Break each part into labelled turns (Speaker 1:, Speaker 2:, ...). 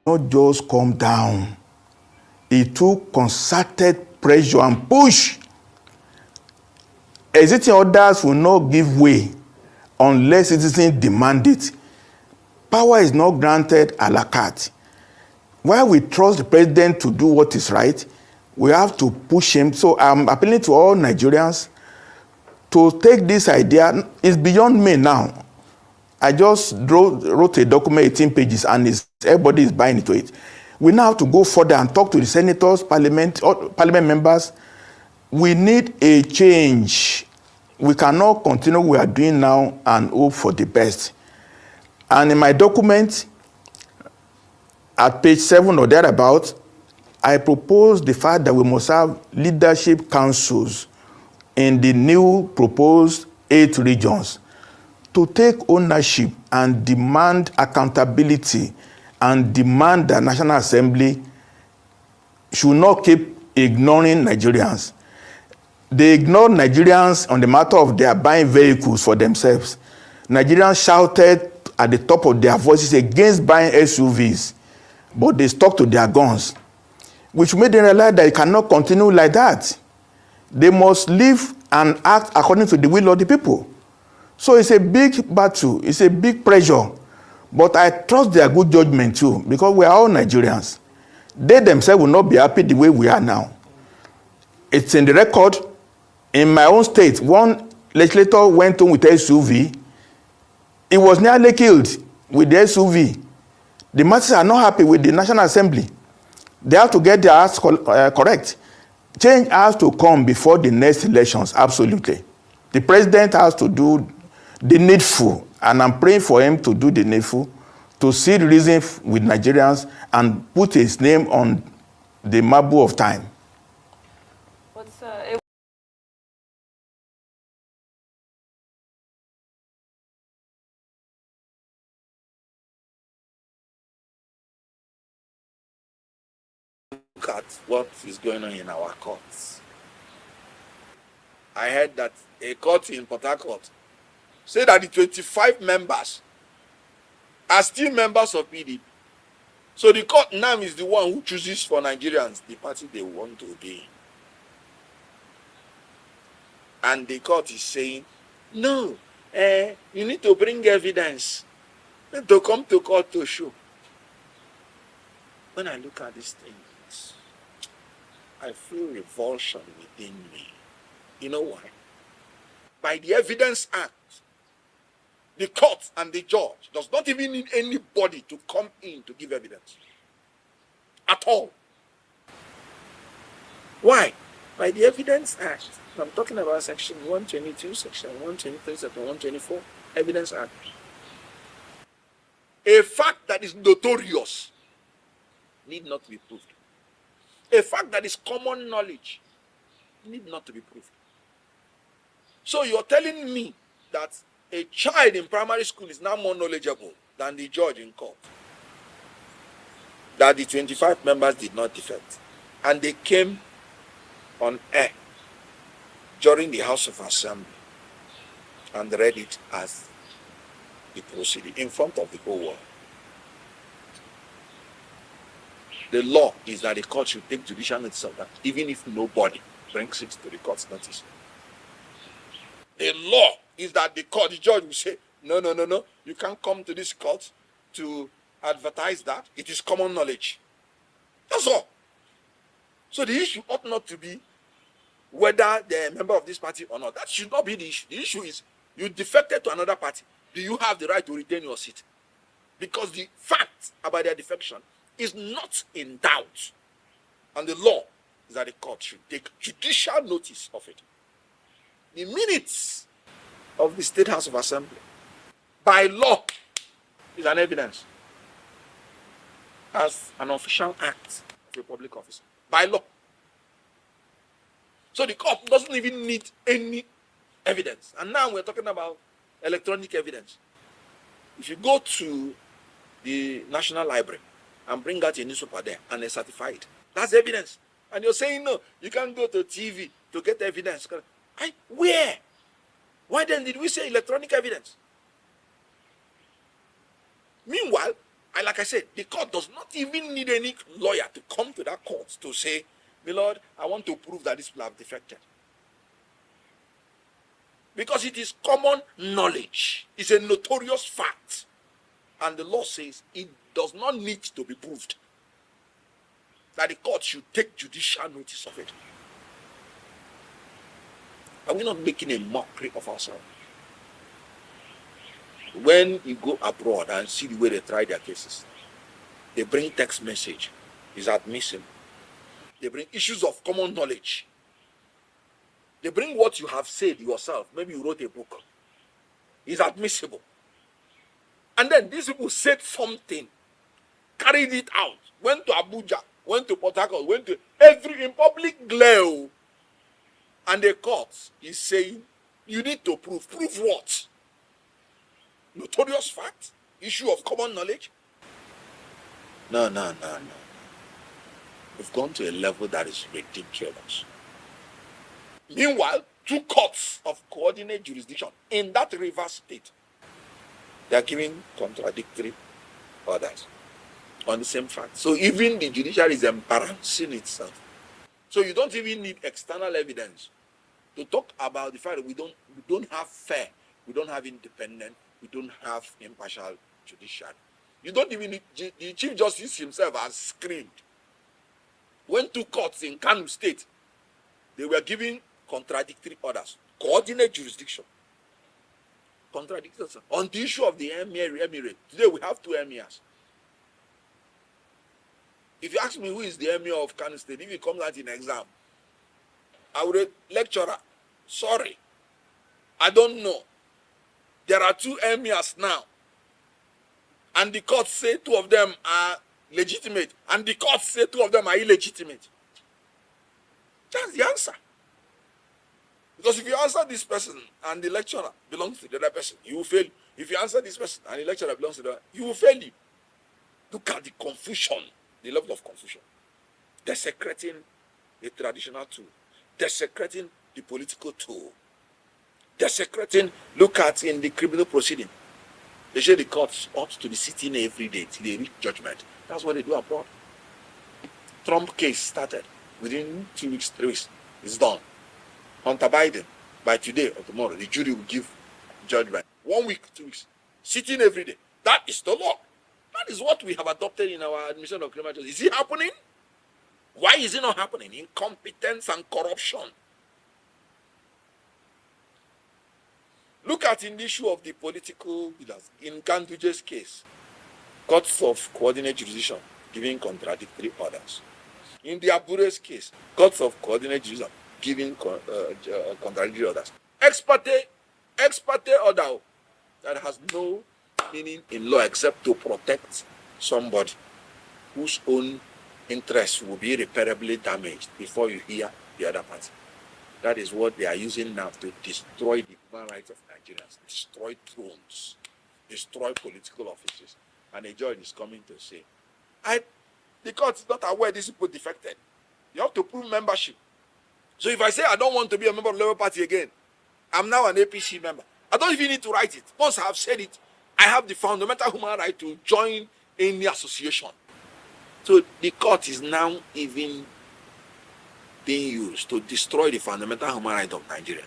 Speaker 1: not just come down. It took concerted pressure and push. Existing orders will not give way unless citizens demand it. Power is not granted a la carte. While we trust the president to do what is right, we have to push him. So I'm appealing to all Nigerians to take this idea. It's beyond me now. I just wrote a document, 18 pages, and everybody is buying into it. We now have to go further and talk to the senators, parliament members. We need a change. We cannot continue what we are doing now and hope for the best. And in my document, at page 7 or thereabouts, I propose the fact that we must have leadership councils in the new proposed 8 regions to take ownership and demand accountability and demand that National Assembly should not keep ignoring Nigerians. They ignore Nigerians on the matter of their buying vehicles for themselves. Nigerians shouted at the top of their voices against buying SUVs, but they stuck to their guns, which made them realize that it cannot continue like that. They must live and act according to the will of the people. So it's a big battle, it's a big pressure, but I trust their good judgment too, because we are all Nigerians. They themselves will not be happy the way we are now. It's in the record. In my own state, one legislator went on with SUV. He was nearly killed with the SUV. The masses are not happy with the National Assembly. They have to get their acts correct. Change has to come before the next elections, absolutely. The president has to do the needful, and I'm praying for him to do the needful, to see the reason with Nigerians and put his name on the marble of time.
Speaker 2: Look at what is going on in our courts. I heard that a court in Port Harcourt said that the 25 members are still members of PDP. So the court now is the one who chooses for Nigerians the party they want to be. And the court is saying, no, you need to bring evidence to come to court to show. When I look at these things, I feel revulsion within me. You know why? By the Evidence Act, the court and the judge does not even need anybody to come in to give evidence. At all. Why? By the Evidence Act. I'm talking about section 122, section 123, section 124, Evidence Act. A fact that is notorious need not be proved. A fact that is common knowledge need not to be proved. So you're telling me that a child in primary school is now more knowledgeable than the judge in court? That the 25 members did not defect. And they came on air during the House of Assembly and read it as the proceeding in front of the whole world. The law is that the court should take judicial notice of that, even if nobody brings it to the court's notice. The law is that the judge will say, no, you can't come to this court to advertise that. It is common knowledge. That's all. So the issue ought not to be whether they're a member of this party or not. That should not be the issue. The issue is you defected to another party. Do you have the right to retain your seat? Because the fact about their defection is not in doubt. And the law is that the court should take judicial notice of it. The minutes of the State House of Assembly, by law, is an evidence as an official act of a public officer. By law. So the court doesn't even need any evidence. And now we're talking about electronic evidence. If you go to the National Library and bring out a newspaper there and they certify it, that's evidence. And you're saying, no, you can't go to TV to get evidence. Where? Why then did we say electronic evidence? Meanwhile, I like I said, the court does not even need any lawyer to come to that court to say, my lord, I want to prove that these people have defected. Because it is common knowledge. It's a notorious fact. And the law says it does not need to be proved. That the court should take judicial notice of it. Are we not making a mockery of ourselves? When you go abroad and see the way they try their cases, they bring text message. Is admissible. They bring issues of common knowledge. They bring what you have said yourself. Maybe you wrote a book. It's admissible. And then these people said something, carried it out, went to Abuja, went to Port Harcourt, went to in public glare. And the court is saying, you need to prove. Prove what? Notorious fact? Issue of common knowledge? No. We've gone to a level that is ridiculous. Meanwhile, 2 courts of coordinate jurisdiction in that Rivers state, they are giving contradictory orders on the same fact. So even the judiciary is embarrassing itself. So you don't even need external evidence to talk about the fact that we don't have fair, we don't have independent, we don't have impartial judiciary. You don't even need, the Chief Justice himself has screamed. When 2 courts in Kanu state, they were giving contradictory orders, coordinate jurisdiction. Contradictory on the issue of the emirate. Today we have 2 emirs. If you ask me who is the emir of Kanu state, if it comes out in exam, I would lecturer. Sorry, I don't know. There are 2 emirs now, and the courts say 2 of them are legitimate, and the courts say 2 of them are illegitimate. That's the answer. Because if you answer this person and the lecturer belongs to the other person, you will fail. If you answer this person and the lecturer belongs to the other, you will fail. Look at the confusion, the level of confusion. Desecrating the traditional tool, desecrating the political tool, desecrating. Look at in the criminal proceeding. They say the courts ought to be sitting every day till they reach judgment. That's what they do abroad. Trump case started. Within 2 weeks, 3 weeks, it's done. Hunter Biden, by today or tomorrow, the jury will give judgment. 1 week, 2 weeks. Sitting every day. That is the law. That is what we have adopted in our admission of criminal justice. Is it happening? Why is it not happening? Incompetence and corruption. Look at in the issue of the political leaders. In Ganduje's case, courts of coordinate jurisdiction giving contradictory orders. In the Abure's case, courts of coordinate jurisdiction giving contradictory orders. Ex parte order that has no meaning in law except to protect somebody whose own interests will be irreparably damaged before you hear the other party. That is what they are using now to destroy the human rights of Nigerians, destroy thrones, destroy political offices. And a judge is coming to say, the court is not aware these people defected. You have to prove membership. So if I say I don't want to be a member of the Labour Party again, I'm now an APC member. I don't even need to write it. Once I have said it, I have the fundamental human right to join any association. So the court is now even being used to destroy the fundamental human right of Nigeria.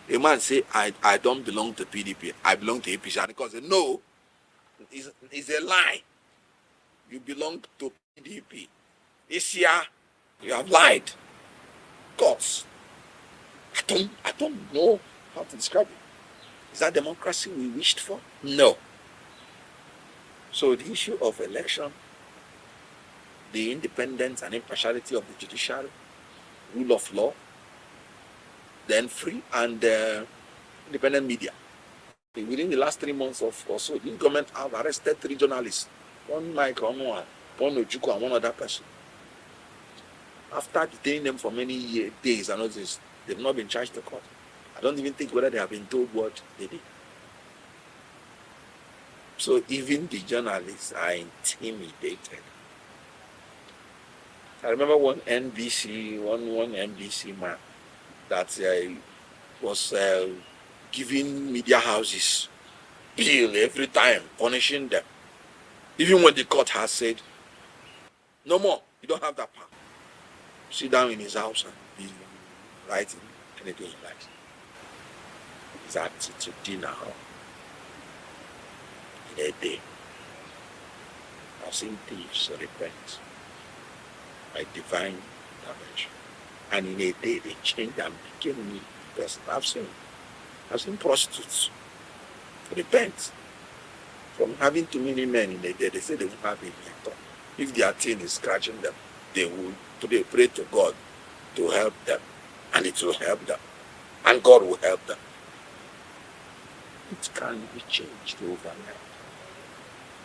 Speaker 2: A man say, I don't belong to PDP, I belong to APC. And the court say, no, it's a lie. You belong to PDP. This year, you have lied. Courts. I don't know how to describe it. Is that democracy we wished for? No. So the issue of election, the independence and impartiality of the judiciary, rule of law, then free and independent media. Within the last 3 months or so, the government have arrested 3 journalists, one Mike Onoa, one Ojuku, and one other person. After detaining them for many days and all this, they've not been charged to court. I don't even think whether they have been told what they did. So even the journalists are intimidated. I remember one NBC man that was giving media houses bill every time, punishing them. Even when the court has said, no more, you don't have that power. Sit down in his house and be writing anything he likes. His attitude now in a day. I've seen thieves repent by divine intervention. And in a day they changed and became new person. I've seen prostitutes repent from having too many men in a day. They say they won't have a mentor. If their teen is scratching them, they will pray to God to help them, and it will help them, and God will help them. It can be changed overnight.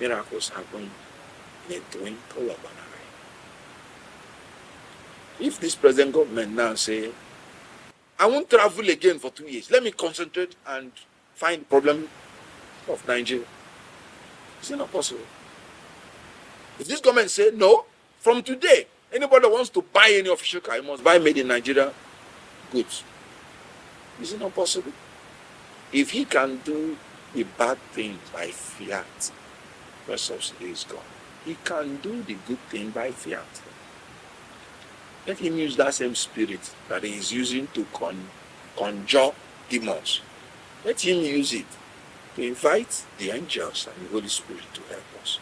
Speaker 2: Miracles happen in a twinkle of an eye. If this present government now say, I won't travel again for 2 years, let me concentrate and find the problem of Nigeria, is it not possible? If this government say, no, from today, anybody that wants to buy any official car, you must buy made in Nigeria goods, is it not possible? If he can do the bad things by fiat, where subsidy is gone, he can do the good thing by fiat. Let him use that same spirit that he is using to conjure demons. Let him use it to invite the angels and the Holy Spirit to help us.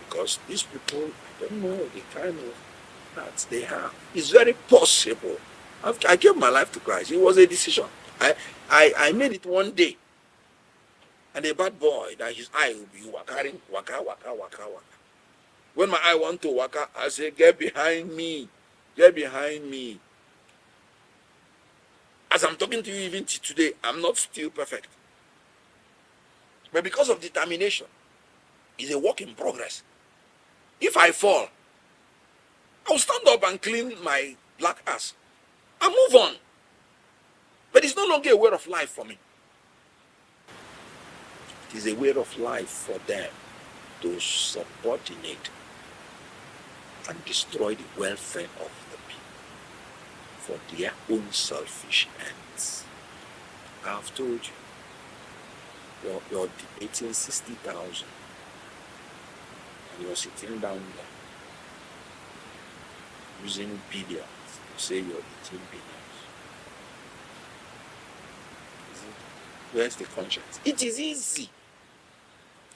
Speaker 2: Because these people, I don't know the kind of that they have. It's very possible. I gave my life to Christ. It was a decision. I made it one day. And a bad boy, that his eye will be waka, waka, waka, waka, waka. When my eye want to waka, I say, get behind me. Get behind me. As I'm talking to you even today, I'm not still perfect. But because of determination, it's a work in progress. If I fall, I'll stand up and clean my black ass and move on. But it's no longer a way of life for me. It is a way of life for them to subordinate and destroy the welfare of the people for their own selfish ends. I've told you, you're debating 60,000 and you're sitting down there using billions to say you're eating billions. Where's the conscience? It is easy.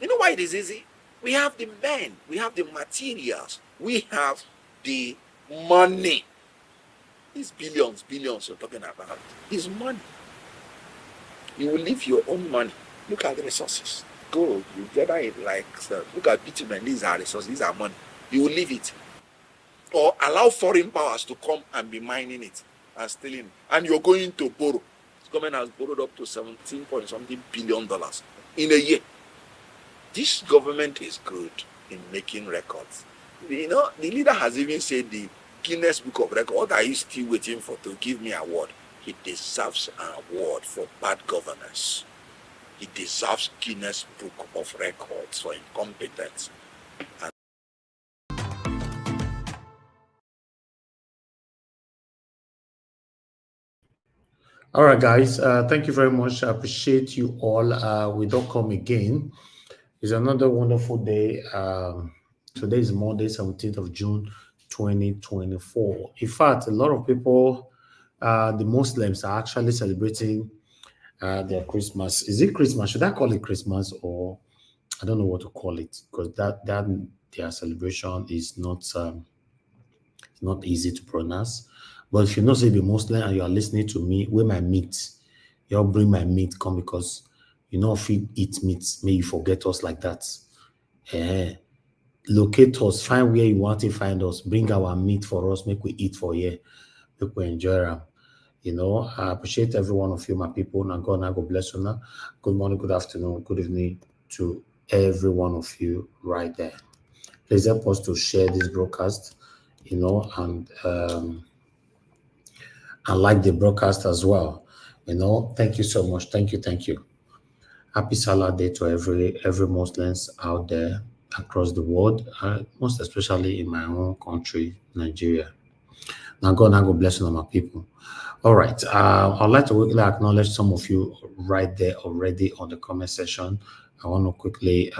Speaker 2: You know why it is easy? We have the men, we have the materials, we have the money. These billions you're talking about is money. You will leave your own money. Look at the resources. Gold, you gather it like, look at bitumen, these are resources, these are money. You will leave it. Or allow foreign powers to come and be mining it and stealing it. And you're going to borrow. The government has borrowed up to 17 point something billion dollars in a year. This government is good in making records. You know, the leader has even said the Guinness Book of Records, what are you still waiting for to give me an award? He deserves an award for bad governance. He deserves Guinness Book of Records for incompetence.
Speaker 3: All right, guys. Thank you very much. I appreciate you all. We don't come again. It's another wonderful day. Today is Monday, 17th of June, 2024. In fact, a lot of people, the Muslims, are actually celebrating their Christmas. Is it Christmas? Should I call it Christmas, or I don't know what to call it, because that their celebration is not easy to pronounce. But if you know, say, be Muslim and you are listening to me, where my meat, y'all bring my meat, come, because you know, if you eat meat, may you forget us like that. Locate us, find where you want to find us, bring our meat for us, make we eat for you, make we enjoy them. You know, I appreciate every one of you, my people. And God bless you now. Good morning, good afternoon, good evening to every one of you right there. Please help us to share this broadcast, you know, and like the broadcast as well. You know, thank you so much. Thank you. Happy Salah Day to every Muslims out there across the world, most especially in my own country, Nigeria. Now God bless you, my people. All right. I'd like to quickly acknowledge some of you right there already on the comment section. I want to quickly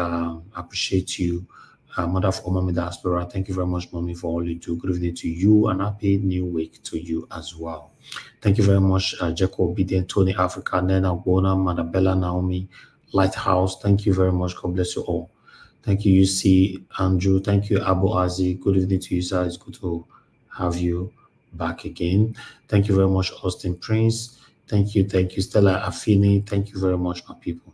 Speaker 3: appreciate you, Mother for Mommy Diaspora. Thank you very much, Mommy, for all you do. Good evening to you, and happy new week to you as well. Thank you very much, Jeko Obedient, Tony Africa, Nena Bona, Manabella Naomi, Lighthouse. Thank you very much. God bless you all. Thank you, UC Andrew. Thank you, Abu Azi. Good evening to you, sir. It's good to have you back again. Thank you very much, Austin Prince. Thank you, Stella Affini. Thank you very much, my people.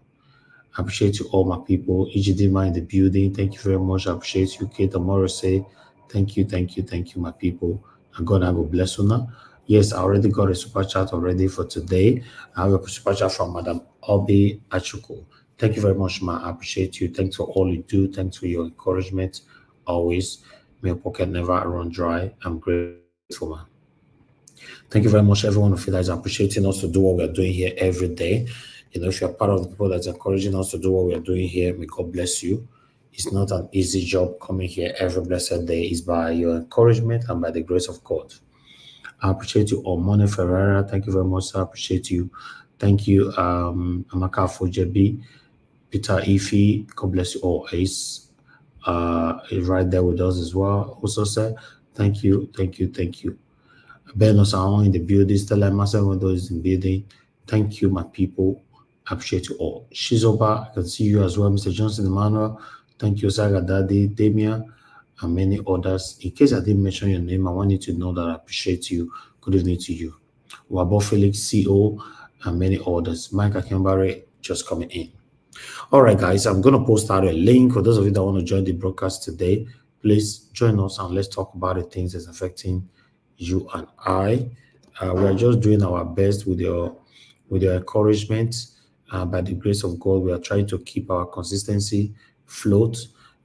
Speaker 3: I appreciate you all, my people. Ijidima in the building. Thank you very much. I appreciate you, Kate Morrissey. Thank you, my people. And God, I will bless you now. Yes, I already got a super chat already for today. I have a super chat from Madam Obi Achuko. Thank you very much, ma. I appreciate you. Thanks for all you do. Thanks for your encouragement. Always. May your pocket never run dry. I'm grateful, man. Thank you very much, everyone of you that is appreciating us to do what we are doing here every day. If you're part of the people that's encouraging us to do what we are doing here, may God bless you. It's not an easy job coming here every blessed day. It's by your encouragement and by the grace of God. I appreciate you all. Mone Ferreira, thank you very much. I appreciate you. Thank you, Amaka Fojebi, Peter Ifi. God bless you all. Ace is right there with us as well. Also said, thank you. Ben Osaon in the building, Stella Masemodo is in the building. Thank you, my people. I appreciate you all. Shizoba, I can see you as well. Mr. Johnson Emmanuel, thank you, Saga Daddy, Damien, and many others. In case I didn't mention your name, I want you to know that I appreciate you. Good evening to you. Wabo Felix, CO, and many others. Mike Akembare just coming in. All right, guys, I'm going to post out a link for those of you that want to join the broadcast today. Please join us and let's talk about the things that's affecting you and I. We're just doing our best with your encouragement. By the grace of God, we are trying to keep our consistency float.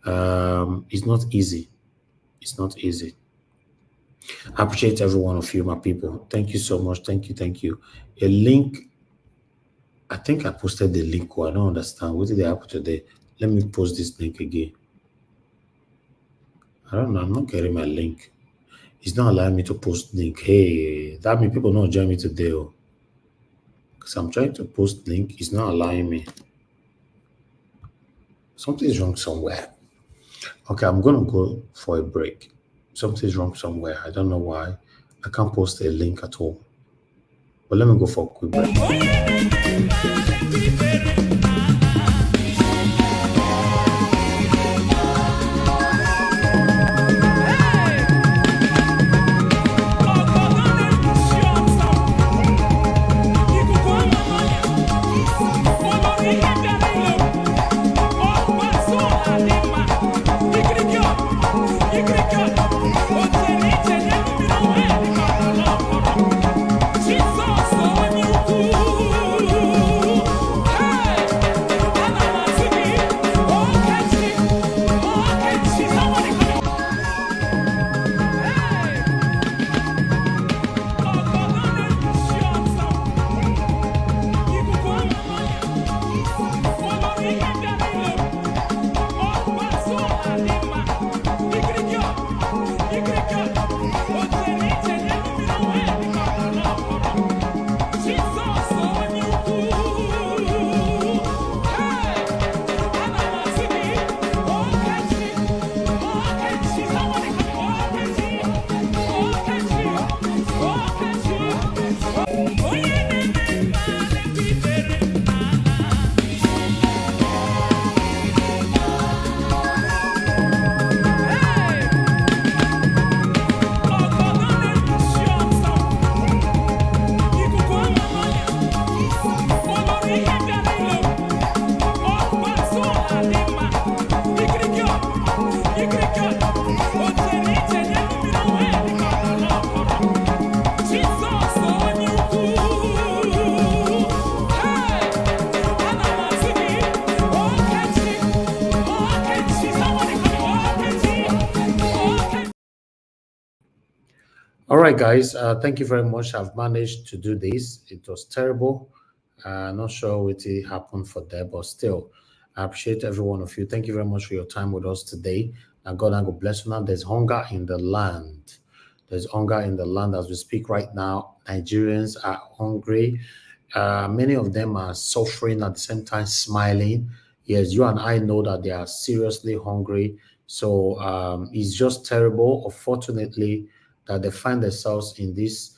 Speaker 3: It's not easy. I appreciate every one of you, my people. Thank you so much. Thank you. A link. I think I posted the link. I don't understand. What did they happen today? Let me post this link again. I don't know. I'm not getting my link. It's not allowing me to post link. Hey, that means people not join me today. Because I'm trying to post link. It's not allowing me. Something's wrong somewhere. Okay, I'm going to go for a break. Something's wrong somewhere. I don't know why. I can't post a link at all. But let me go for a quick break. All right, guys, thank you very much. I've managed to do this. It was terrible. Not sure what happened for that, but still, I appreciate every one of you. Thank you very much for your time with us today. And God bless you now. There's hunger in the land. There's hunger in the land as we speak right now. Nigerians are hungry. Many of them are suffering at the same time, smiling. Yes, you and I know that they are seriously hungry. So it's just terrible, unfortunately, that they find themselves in this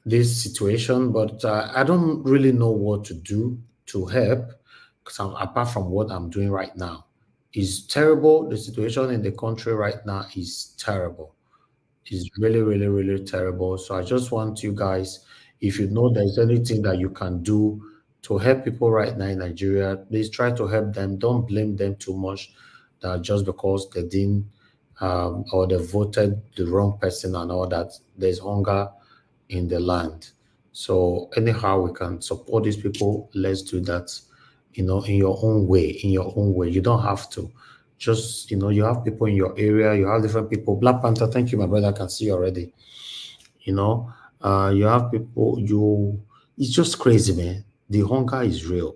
Speaker 3: situation. But I don't really know what to do to help, apart from what I'm doing right now. It's terrible. The situation in the country right now is terrible. It's really, really, really terrible. So I just want you guys, if you know there's anything that you can do to help people right now in Nigeria, please try to help them. Don't blame them too much that just because they didn't or they voted the wrong person and all that, there's hunger in the land. So anyhow we can support these people, let's do that, in your own way, You don't have to. Just, you have people in your area, you have different people. Black Panther, thank you, my brother, I can see you already. You have people, it's just crazy, man. The hunger is real.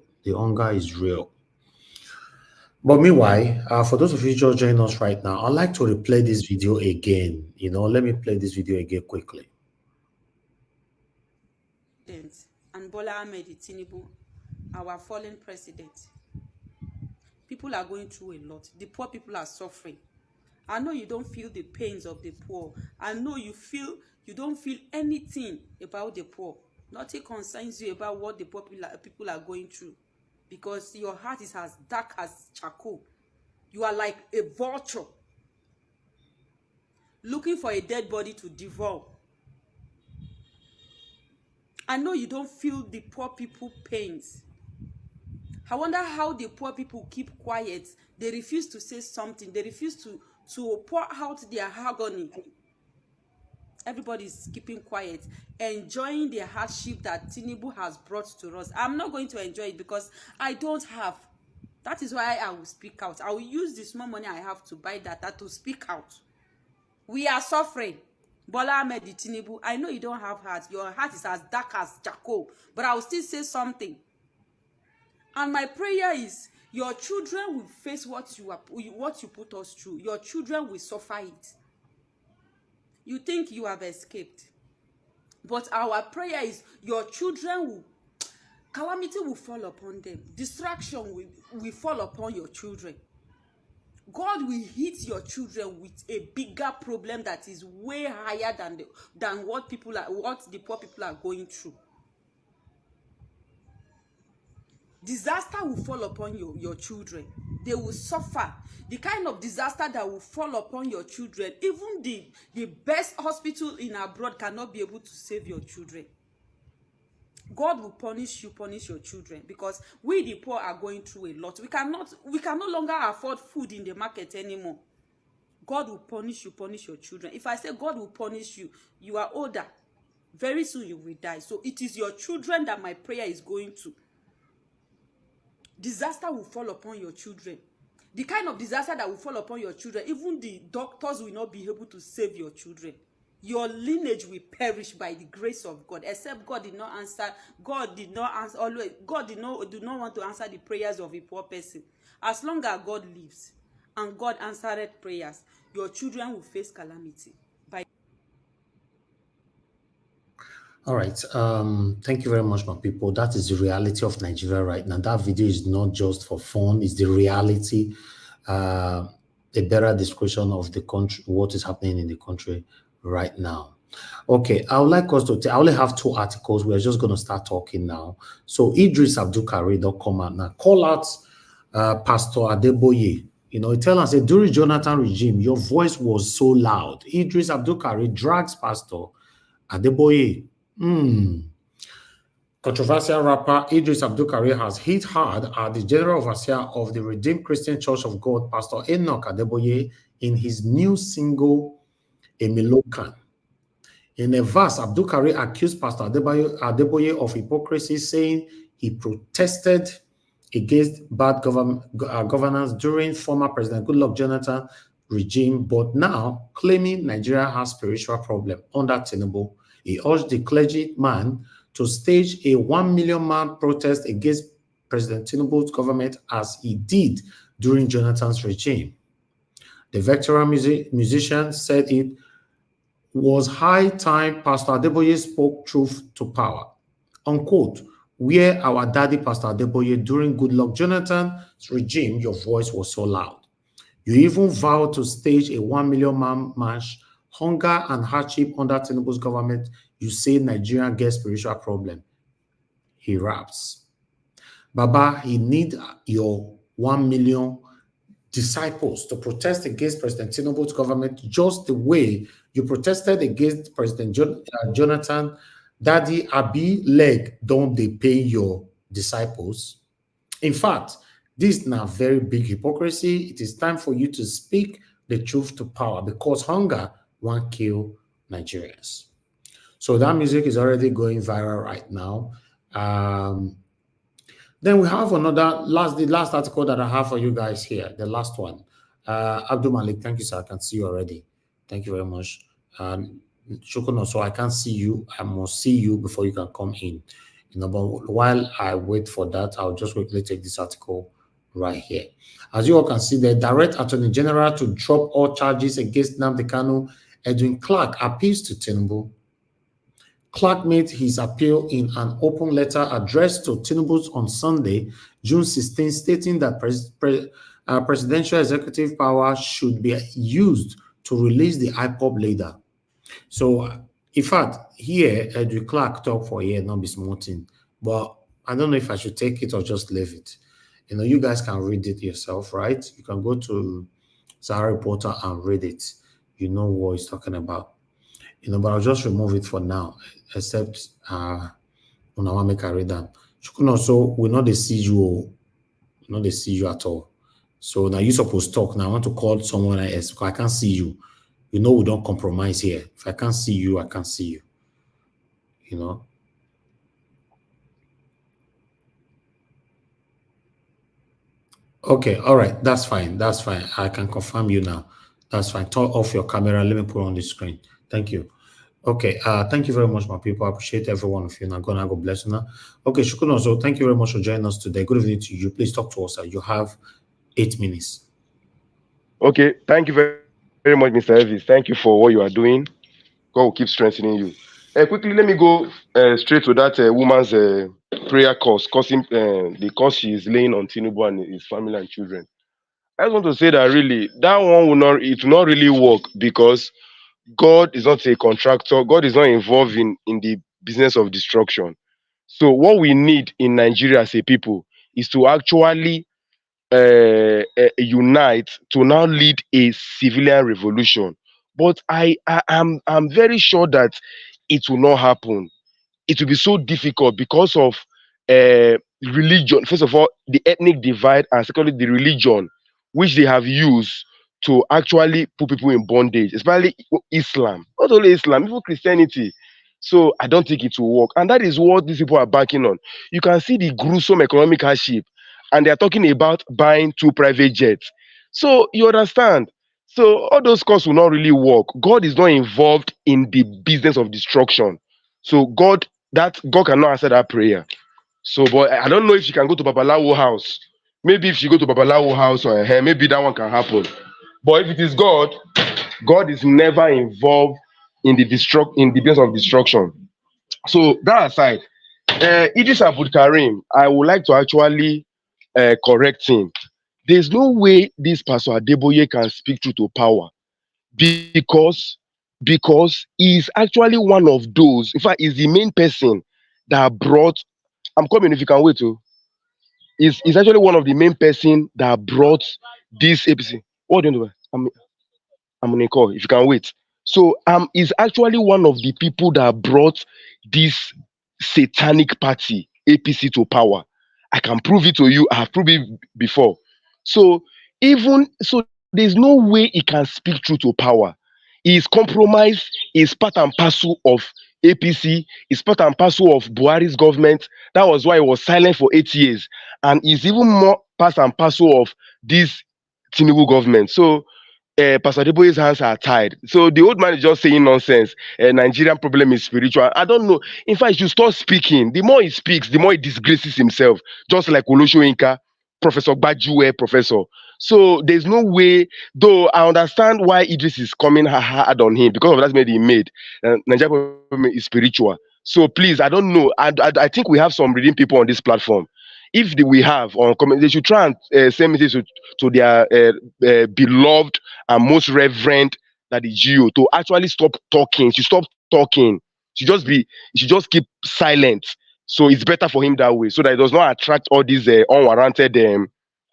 Speaker 3: But meanwhile, for those of you just joining us right now, I'd like to replay this video again. Let me play this video again quickly.
Speaker 4: And Bola Ahmed Tinubu, our fallen president. People are going through a lot. The poor people are suffering. I know you don't feel the pains of the poor. I know you don't feel anything about the poor. Nothing concerns you about what the poor people are going through, because your heart is as dark as charcoal. You are like a vulture looking for a dead body to devour. I know you don't feel the poor people pains. I wonder how the poor people keep quiet. They refuse to say something. They refuse to pour out their agony. Everybody is keeping quiet, enjoying the hardship that Tinubu has brought to us. I'm not going to enjoy it because I don't have. That is why I will speak out. I will use the small money I have to buy data to speak out. We are suffering. Bola Ahmed Tinubu, I know you don't have heart. Your heart is as dark as charcoal, but I will still say something. And my prayer is, your children will face what you put us through. Your children will suffer it. You think you have escaped, but our prayer is your children calamity will fall upon them. Distraction will fall upon your children. God will hit your children with a bigger problem that is way higher than what the poor people are going through. Disaster will fall upon your children. They will suffer. The kind of disaster that will fall upon your children, even the best hospital in abroad cannot be able to save your children. God will punish your children, because we the poor are going through a lot. We can no longer afford food in the market anymore. God will punish your children. If I say God will punish you, you are older. Very soon you will die. So it is your children that my prayer is going to. Disaster will fall upon your children. The kind of disaster that will fall upon your children, even the doctors will not be able to save your children. Your lineage will perish by the grace of God, except God did not answer. God did not want to answer the prayers of a poor person. As long as God lives and God answered prayers, your children will face calamity.
Speaker 3: All right. Thank you very much, my people. That is the reality of Nigeria right now. That video is not just for fun. It's the reality, a better description of the country, what is happening in the country right now. Okay, I would like us to I only have 2 articles. We're just going to start talking now. So Eedris Abdulkareem don't come out now. Call out Pastor Adeboye. He tell us, during Jonathan regime, your voice was so loud. Eedris Abdulkareem drags Pastor Adeboye. Controversial rapper Eedris Abdulkareem has hit hard at the general overseer of the Redeemed Christian Church of God, Pastor Adeboye, in his new single, Emilokan. In a verse, Abdulkareem accused Pastor Adeboye of hypocrisy, saying he protested against bad governance during former President Goodluck Jonathan regime, but now claiming Nigeria has spiritual problem under Tinubu. He urged the clergyman to stage a 1 million man protest against President Tinubu's government as he did during Jonathan's regime. The veteran musician said it was high time Pastor Adeboye spoke truth to power. Unquote. Where our daddy, Pastor Adeboye, during Goodluck Jonathan's regime, your voice was so loud. You even vowed to stage a 1 million man march. Hunger and hardship under Tinubu's government, you say Nigeria gets spiritual problem. He raps. Baba, he need your 1 million disciples to protest against President Tinubu's government just the way you protested against President Jonathan. Daddy Abi leg, don't they pay your disciples? In fact, this is now very big hypocrisy. It is time for you to speak the truth to power because hunger won't kill Nigerians. So that music is already going viral right now. Then we have the last article that I have for you guys here, the last one. Abdul Malik, thank you, sir. I can see you already. Thank you very much. Shokono, so I can't see you. I must see you before you can come in. But while I wait for that, I'll just quickly take this article right here. As you all can see, the Direct Attorney General to drop all charges against Nnamdi Kanu, Edwin Clark appeals to Tinubu. Clark made his appeal in an open letter addressed to Tinubu on Sunday, June 16, stating that presidential executive power should be used to release the IPOB leader. So, in fact, here, Edwin Clark talked for a year, not be smarting. But I don't know if I should take it or just leave it. You guys can read it yourself, right? You can go to Sahara Reporter and read it. You know what he's talking about. But I'll just remove it for now, except when I want to make a read that. So we not see you, not they see you at all. So now you're supposed to talk. Now I want to call someone else because I can't see you. We don't compromise here. If I can't see you, I can't see you. Okay, all right, that's fine. That's fine. I can confirm you now. That's fine. Turn off your camera. Let me put it on the screen. Thank you. Okay, thank you very much, my people. I appreciate every one of you. Now, God bless you now. Okay, Shukun, so thank you very much for joining us today. Good evening to you. Please talk to us. You have 8 minutes.
Speaker 5: Okay, thank you very much, Mr. Elvis. Thank you for what you are doing. God will keep strengthening you. Quickly, let me go straight to that woman's prayer course, the course she is laying on Tinubu and his family and children. I just want to say that really, that one will not really work because God is not a contractor. God is not involved in the business of destruction. So what we need in Nigeria as a people is to actually unite to now lead a civilian revolution. But I'm very sure that it will not happen. It will be so difficult because of religion. First of all, the ethnic divide, and secondly, the religion which they have used to actually put people in bondage, especially Islam. Not only Islam, even Christianity. So I don't think it will work. And that is what these people are banking on. You can see the gruesome economic hardship, and they're talking about buying 2 private jets. So you understand. So all those costs will not really work. God is not involved in the business of destruction. So God cannot answer that prayer. So, but I don't know if she can go to Babalawo house. Maybe if she go to Babalawo house or her, maybe that one can happen. But if it is God, God is never involved in the business of destruction. So that aside, Eedris Abdulkareem, I would like to actually correct him. There's no way this Pastor Adeboye can speak truth to power because he's actually one of those. In fact, he's the main person that brought. I'm coming if you can wait to. He's actually one of the main person that brought this APC. What do you do? I'm on a call. If you can wait. So is actually one of the people that brought this satanic party APC to power. I can prove it to you. I have proved it before. So there's no way he can speak truth to power. His compromise is part and parcel of APC, is part and parcel of Buhari's government. That was why he was silent for 8 years. And is even more part and parcel of this Tinubu government. So Pastor Adeboye's hands are tied. So the old man is just saying nonsense. Nigerian problem is spiritual. I don't know. In fact, you start speaking. The more he speaks, the more he disgraces himself. Just like Olosho Inka, Professor Bajue, Professor. So there's no way, though I understand why Eedris is coming hard on him because of that made he made. Nigerian problem is spiritual. So please, I don't know. I think we have some reading people on this platform. If we have on comment, they should try and send messages to their beloved and most reverend that is Gio to actually stop talking. She stop talking. She just keep silent. So it's better for him that way, so that it does not attract all these unwarranted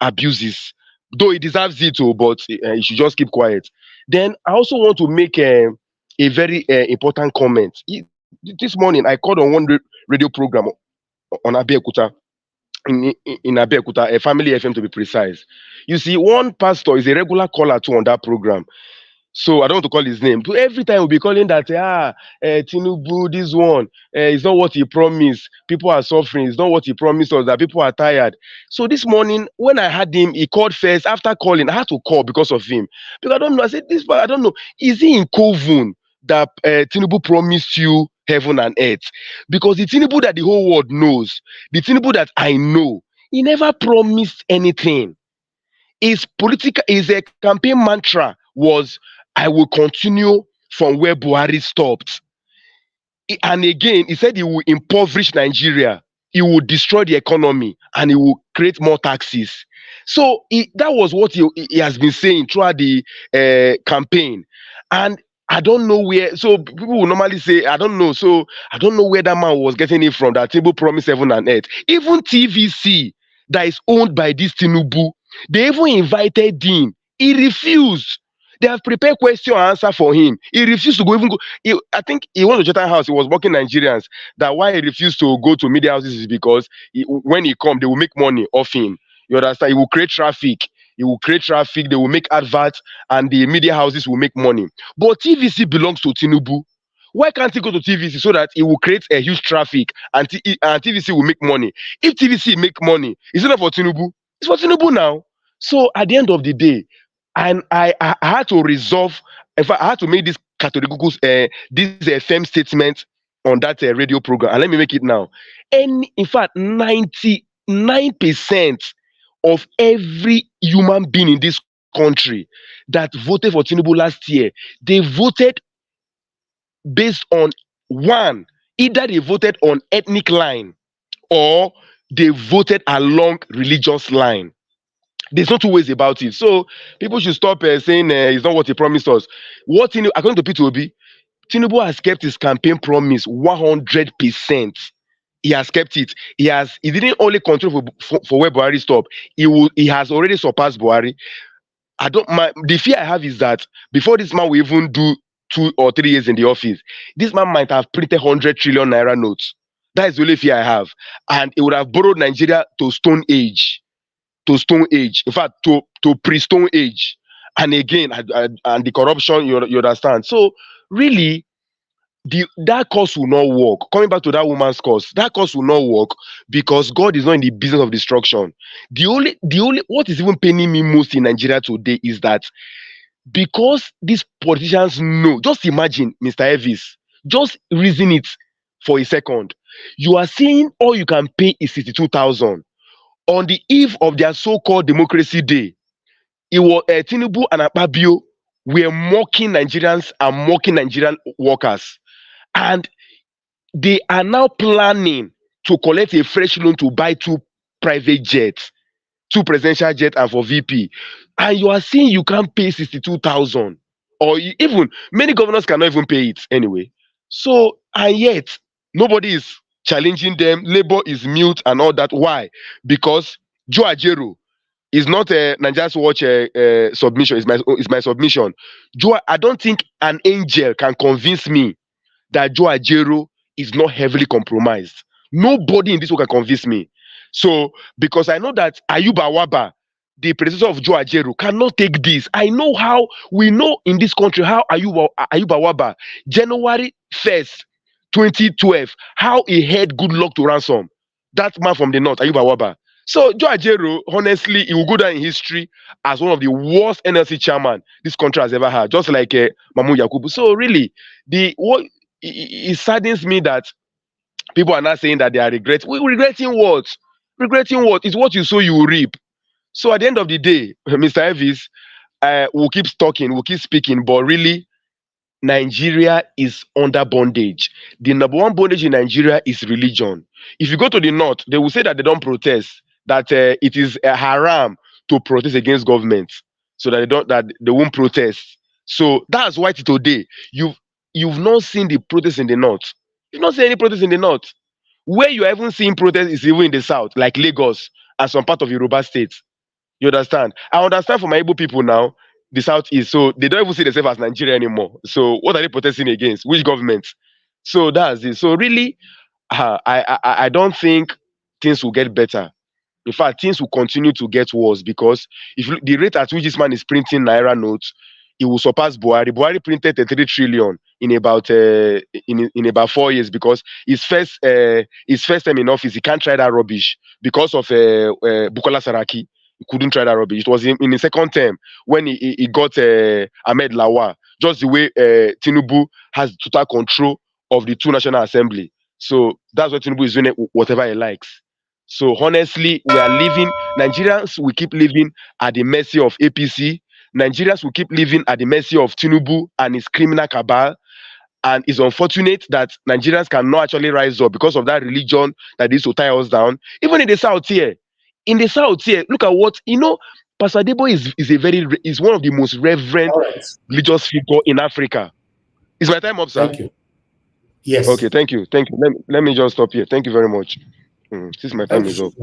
Speaker 5: abuses. Though he deserves it, too, but he should just keep quiet. Then I also want to make a very important comment. This morning I called on one radio program on Abeokuta, in Abeokuta, a family FM to be precise. You see, one pastor is a regular caller too on that program. So I don't want to call his name. So every time we'll be calling that Tinubu, this one is not what he promised. People are suffering. It's not what he promised us. That people are tired. So this morning when I had him, he called first. After calling, I had to call because of him. Because I don't know. I said this, but I don't know. Is he in Kovun that Tinubu promised you heaven and earth? Because the Tinubu that the whole world knows, the Tinubu that I know, he never promised anything. His a campaign mantra was, I will continue from where Buhari stopped. And again, he said he will impoverish Nigeria, he will destroy the economy, and he will create more taxes. So that was what he has been saying throughout the campaign. And I don't know where, so people will normally say, I don't know. So I don't know where that man was getting it from, that Tinubu promised heaven and earth. Even TVC, that is owned by this Tinubu, they even invited him. He refused. They have prepared question and answer for him. He refused to go. I think he went to Jonathan House. He was working Nigerians. That why he refused to go to media houses is because when he come, they will make money off him. You understand? He will create traffic. He will create traffic. They will make adverts, and the media houses will make money. But TVC belongs to Tinubu. Why can't he go to TVC so that he will create a huge traffic and TVC will make money? If TVC make money, is it not for Tinubu? It's for Tinubu now. So at the end of the day, and I had to resolve. In fact, I had to make this categorical, this firm statement on that radio program. And let me make it now. And in fact, 99% of every human being in this country that voted for Tinubu last year, they voted based on one, either they voted on ethnic line or they voted along religious line. There's no two ways about it. So people should stop saying it's not what he promised us. According to P2OB, Tinubu has kept his campaign promise 100%. He has kept it. He didn't only control for where Buhari stopped. He has already surpassed Buhari. The fear I have is that before this man will even do 2 or 3 years in the office, this man might have printed 100 trillion naira notes. That is the only fear I have. And it would have borrowed Nigeria to Stone Age. In fact, to pre-Stone Age. And again, and the corruption, you understand. So really, that course will not work. Coming back to that woman's course, that course will not work because God is not in the business of destruction. The only what is even paining me most in Nigeria today is that because these politicians know, just imagine, Mr. Evis, just reason it for a second. You are saying all you can pay is 62,000. On the eve of their so-called democracy day, it was Tinubu and Akpabio were mocking Nigerians and mocking Nigerian workers. And they are now planning to collect a fresh loan to buy 2 private jets, 2 presidential jets and for VP. And you are saying you can't pay 62,000. Or even, many governors cannot even pay it anyway. So, and yet, nobody is challenging them. Labour is mute and all that. Why? Because Joe Ajero is not a Nigeria's Watch submission. It's my submission. I don't think an angel can convince me that Joe Ajero is not heavily compromised. Nobody in this world can convince me. So, because I know that Ayuba Awaba, the predecessor of Joe Ajero, cannot take this. We know in this country how Ayuba Awaba, January 1st, 2012, how he had good luck to ransom. That man from the north, Ayuba Awaba. So Joe Ajero, honestly, he will go down in history as one of the worst NLC chairman this country has ever had, just like Mahmoud Yakubu. So really, it saddens me that people are not saying that they are regretting. Regretting what? Regretting what? It's what you sow, you will reap. So at the end of the day, Mr. Evis, we'll keep talking, we'll keep speaking, but really, Nigeria is under bondage. The number one bondage in Nigeria is religion. If you go to the north, they will say that they don't protest, that it is a haram to protest against government, so that they won't protest. So that's why today you've not seen the protest in the north. You've not seen any protest in the north. Where you are even seeing protest is even in the south, like Lagos and some part of Yoruba states. You understand? I understand for my Igbo people now, the southeast, so they don't even see themselves as Nigeria anymore. So what are they protesting against? Which government? So that's it. So really, I don't think things will get better. In fact, things will continue to get worse, because if you, the rate at which this man is printing naira notes, it will surpass Buhari. Buhari printed 33 trillion in about 4 years, because his first time in office, he can't try that rubbish because of Bukola Saraki. He couldn't try that rubbish. It was in the second term when he got Ahmed Lawa, just the way Tinubu has total control of the two national assembly. So that's what Tinubu is doing, whatever he likes. So honestly, we are living, Nigerians will keep living at the mercy of APC. Nigerians will keep living at the mercy of Tinubu and his criminal cabal. And it's unfortunate that Nigerians cannot actually rise up because of that religion that is to tie us down. Even in the south here, look at what, Pastor Adeboye is one of the most reverend
Speaker 3: All right.
Speaker 5: religious figure in Africa. Is my time up, sir?
Speaker 3: Thank you. Yes.
Speaker 5: Okay, thank you. Let me just stop here. Thank you very much. Since my time is up.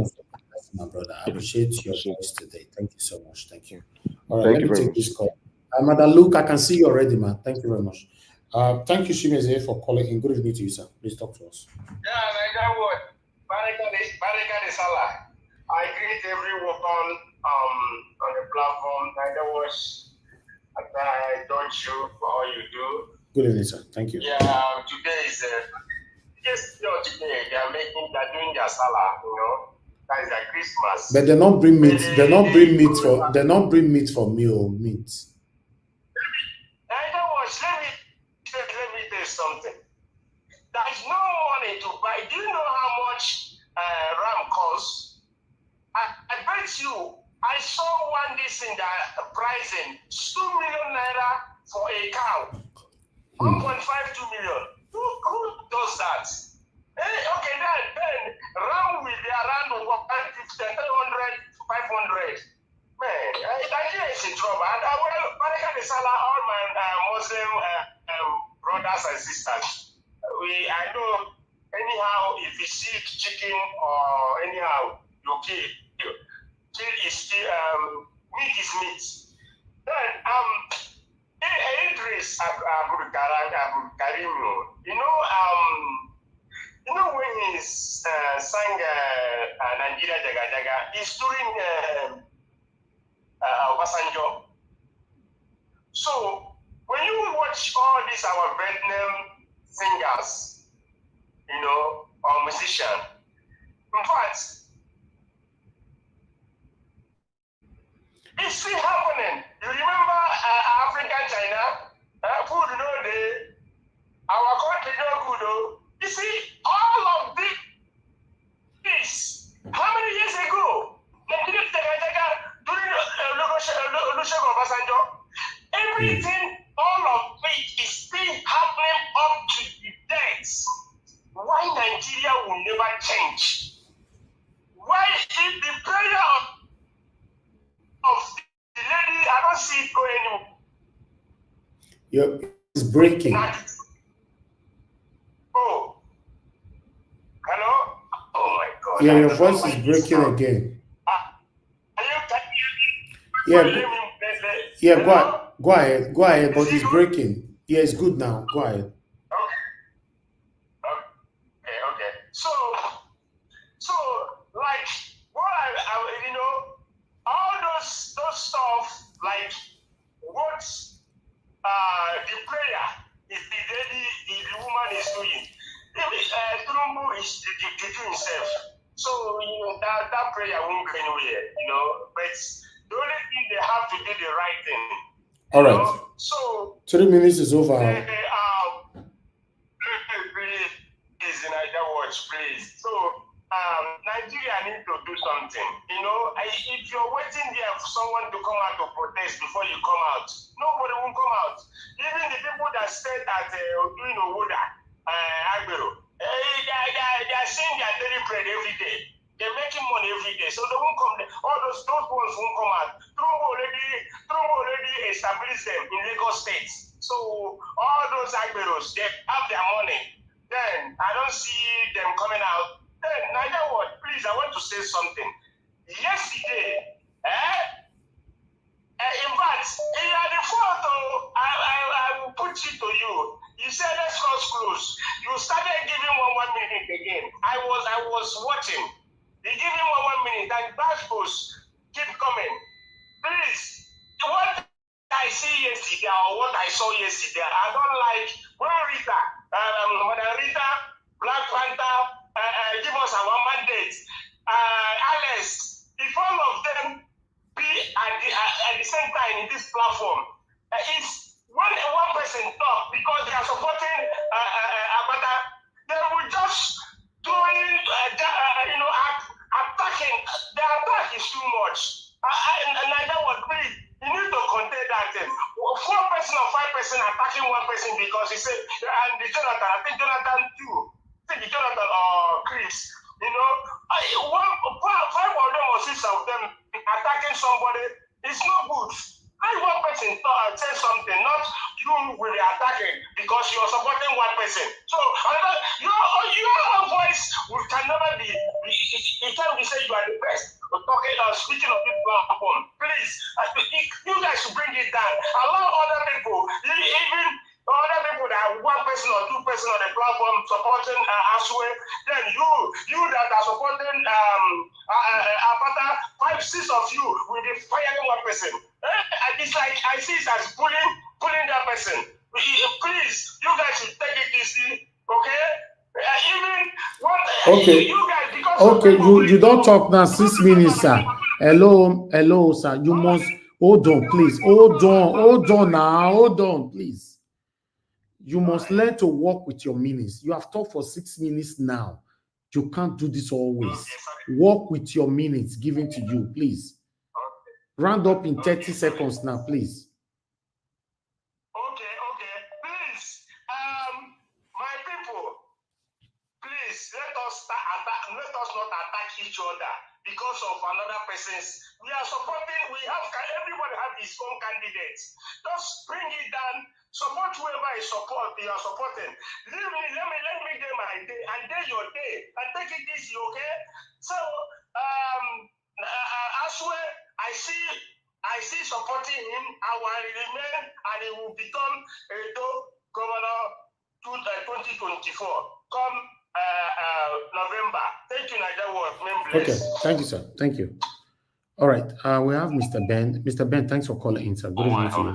Speaker 3: My brother. I appreciate your voice today. Thank you so much. Thank you. All right,
Speaker 5: Thank
Speaker 3: let
Speaker 5: you
Speaker 3: me
Speaker 5: very
Speaker 3: take this call. Madam Luke, I can see you already, man. Thank you very much. Thank you, Shimeze, for calling in. Good evening to you, sir. Please talk to us.
Speaker 6: Yeah, Nigeria word. Barika de Salah. I greet everyone on the platform. Nigeria words. I don't you for all you do.
Speaker 3: Good evening, sir. Thank you.
Speaker 6: Yeah, today is today they're doing their Salah, that is their Christmas.
Speaker 3: But they not bring meat. They not bring meat for. They not bring meat for me or meat.
Speaker 6: Nigeria words. Let me tell you something. There is no money to buy. Do you know how much ram costs? I bet you. I saw one this in the pricing 2 million naira for a cow. 1.52 million. Who does that? Hey, okay, then ram will be around 150, 300, 500. Man, Nigeria is in trouble. And Barika de Salah, all my Muslim brothers and sisters. I know anyhow if you see chicken or anyhow you kill is still meat is meat. Then Eedris Abdulkareem, when he sang Nigeria Jaga Jaga, he's during Obasanjo. So when you watch all these our Vietnam singers, or musicians, in fact, it's still happening. You remember African China? Food no day. Our country no good though. You see, all of this. How many years ago? During Olusegun Obasanjo, everything, all of it is still happening up to the death. Why Nigeria will never change? Why if the prayer of the lady, I don't see it going anymore.
Speaker 3: It's breaking.
Speaker 6: Oh. Hello? Oh my God.
Speaker 3: Yeah, your voice is breaking again. Yeah, go ahead, but it's breaking. Yeah, it's good now. Go ahead.
Speaker 6: Okay. So like what I all those stuff, like what the prayer is the woman is doing. Tinubu is the himself. So that prayer won't go anywhere, but the only thing they have to do the right thing.
Speaker 3: All right.
Speaker 6: So
Speaker 3: 3 minutes is over.
Speaker 6: Please, Nigeria watch, please. So Nigeria need to do something. You know, if you're waiting there for someone to come out to protest before you come out, nobody will come out. Even the people that stayed at Owoda, Agbero, they are seeing their daily bread every day. They're making money every day, so they won't come there. All those ones won't come out. Trump already established them in Lagos State. So all those Agberos, they have their money. Then I don't see them coming out. Then neither what? Please, I want to say something. Yesterday, in fact, in the photo, I will put it to you. You said let's close. You started giving 1 minute again. I was watching. You give him 1 minute and Basbos keep coming. Please, what I see yesterday or what I saw yesterday, I don't like when Rita, Madam Rita, Black Panther, give us our mandate. Alice, if all of them be at the same time in this platform, it's when one person talk because they are supporting Abata, they will just doing attacking. The attack is too much. And I know what, please, you need to contain that. 4% or 5% attacking one person because he said, and the Jonathan, I think Jonathan too. I think the Jonathan or Chris, you know, 5 of them or 6 of them attacking somebody, it's not good. Let one person say something, not you will be attacking because you're supporting one person. So your voice can never be. It can't be said you are the best. Talking or speaking of people upon. Please, you guys should bring it down. Allow other people, even other people that are 1% or 2% on the platform supporting Aswe. Then you that are supporting Apata, 5, 6 of you will be firing one person. It's like I see it as pulling that person. Please, you guys should take it easy, okay?
Speaker 3: Okay.
Speaker 6: You guys, because
Speaker 3: okay, you don't talk now. 6 minutes, sir. Hello, sir. You must hold on, please. Hold on now. Hold on, please. You must learn to work with your minutes. You have talked for 6 minutes now. You can't do this always. Work with your minutes given to you, please. Round up in 30 seconds now, please.
Speaker 6: Okay. Please, my people, please let us not attack each other because of another person's. We are supporting. Everybody have his own candidates. Just bring it down. Support whoever you are supporting. Let me get my day and day your day and take it easy, okay? So, Aswe, I see supporting him. I will remain and he will become EDO governor 2024. Come November. Thank you, Nigeria.
Speaker 3: Okay, thank you, sir. Thank you. All right, we have Mr. Ben. Mr. Ben, thanks for calling in, sir. Good evening to you.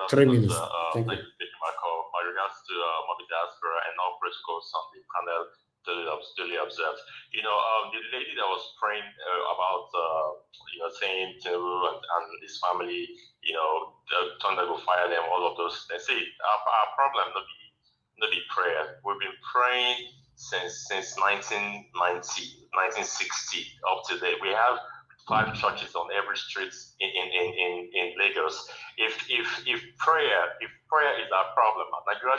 Speaker 3: 3 minutes. Thank you.
Speaker 7: My call. My regards to Mobi Diaspora and all protocols on the panel duly observed. You know, the lady that was praying about, saying Tinubu and his family, Thunder will fire them, all of those. They say our problem not be prayer. We've been praying since 1960 up to date. We have 5 churches on every street in Lagos. If prayer is our problem, Nigeria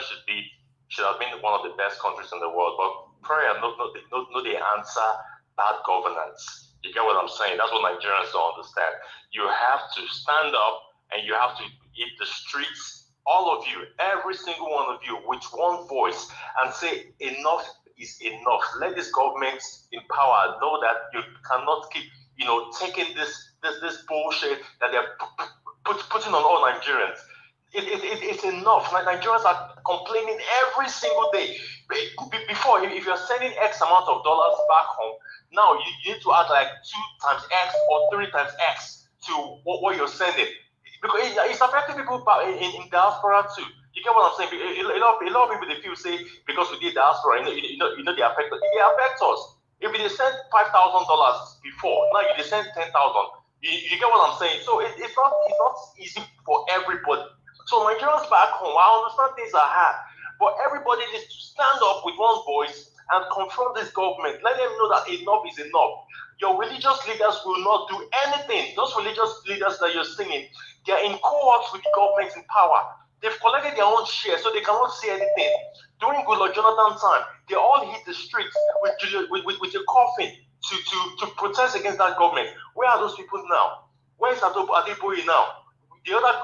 Speaker 7: should have been one of the best countries in the world. But prayer no they answer bad governance. You get what I'm saying? That's what Nigerians don't understand. You have to stand up and you have to hit the streets, all of you, every single one of you, with one voice, and say enough is enough. Let this government in power know that you cannot keep taking this bullshit that they're putting on all Nigerians. It's enough. Nigerians are complaining every single day. Before, if you're sending X amount of dollars back home, now you need to add like 2 times X or 3 times X to what you're sending. Because it's affecting people in diaspora too. You get what I'm saying? A lot of people, they feel say because we did diaspora, they affect us. They affect us. If they send $5,000 before, now you send 10,000. You get what I'm saying? So it's not easy for everybody. So Nigerians back home, I understand things are hard, but everybody needs to stand up with one voice and confront this government. Let them know that enough is enough. Your religious leaders will not do anything. Those religious leaders that you're singing, they're in cohorts with the government in power. They've collected their own share, so they cannot say anything. During Goodluck Jonathan time, they all hit the streets with a coffin to protest against that government. Where are those people now? Where's Adeboye now? The other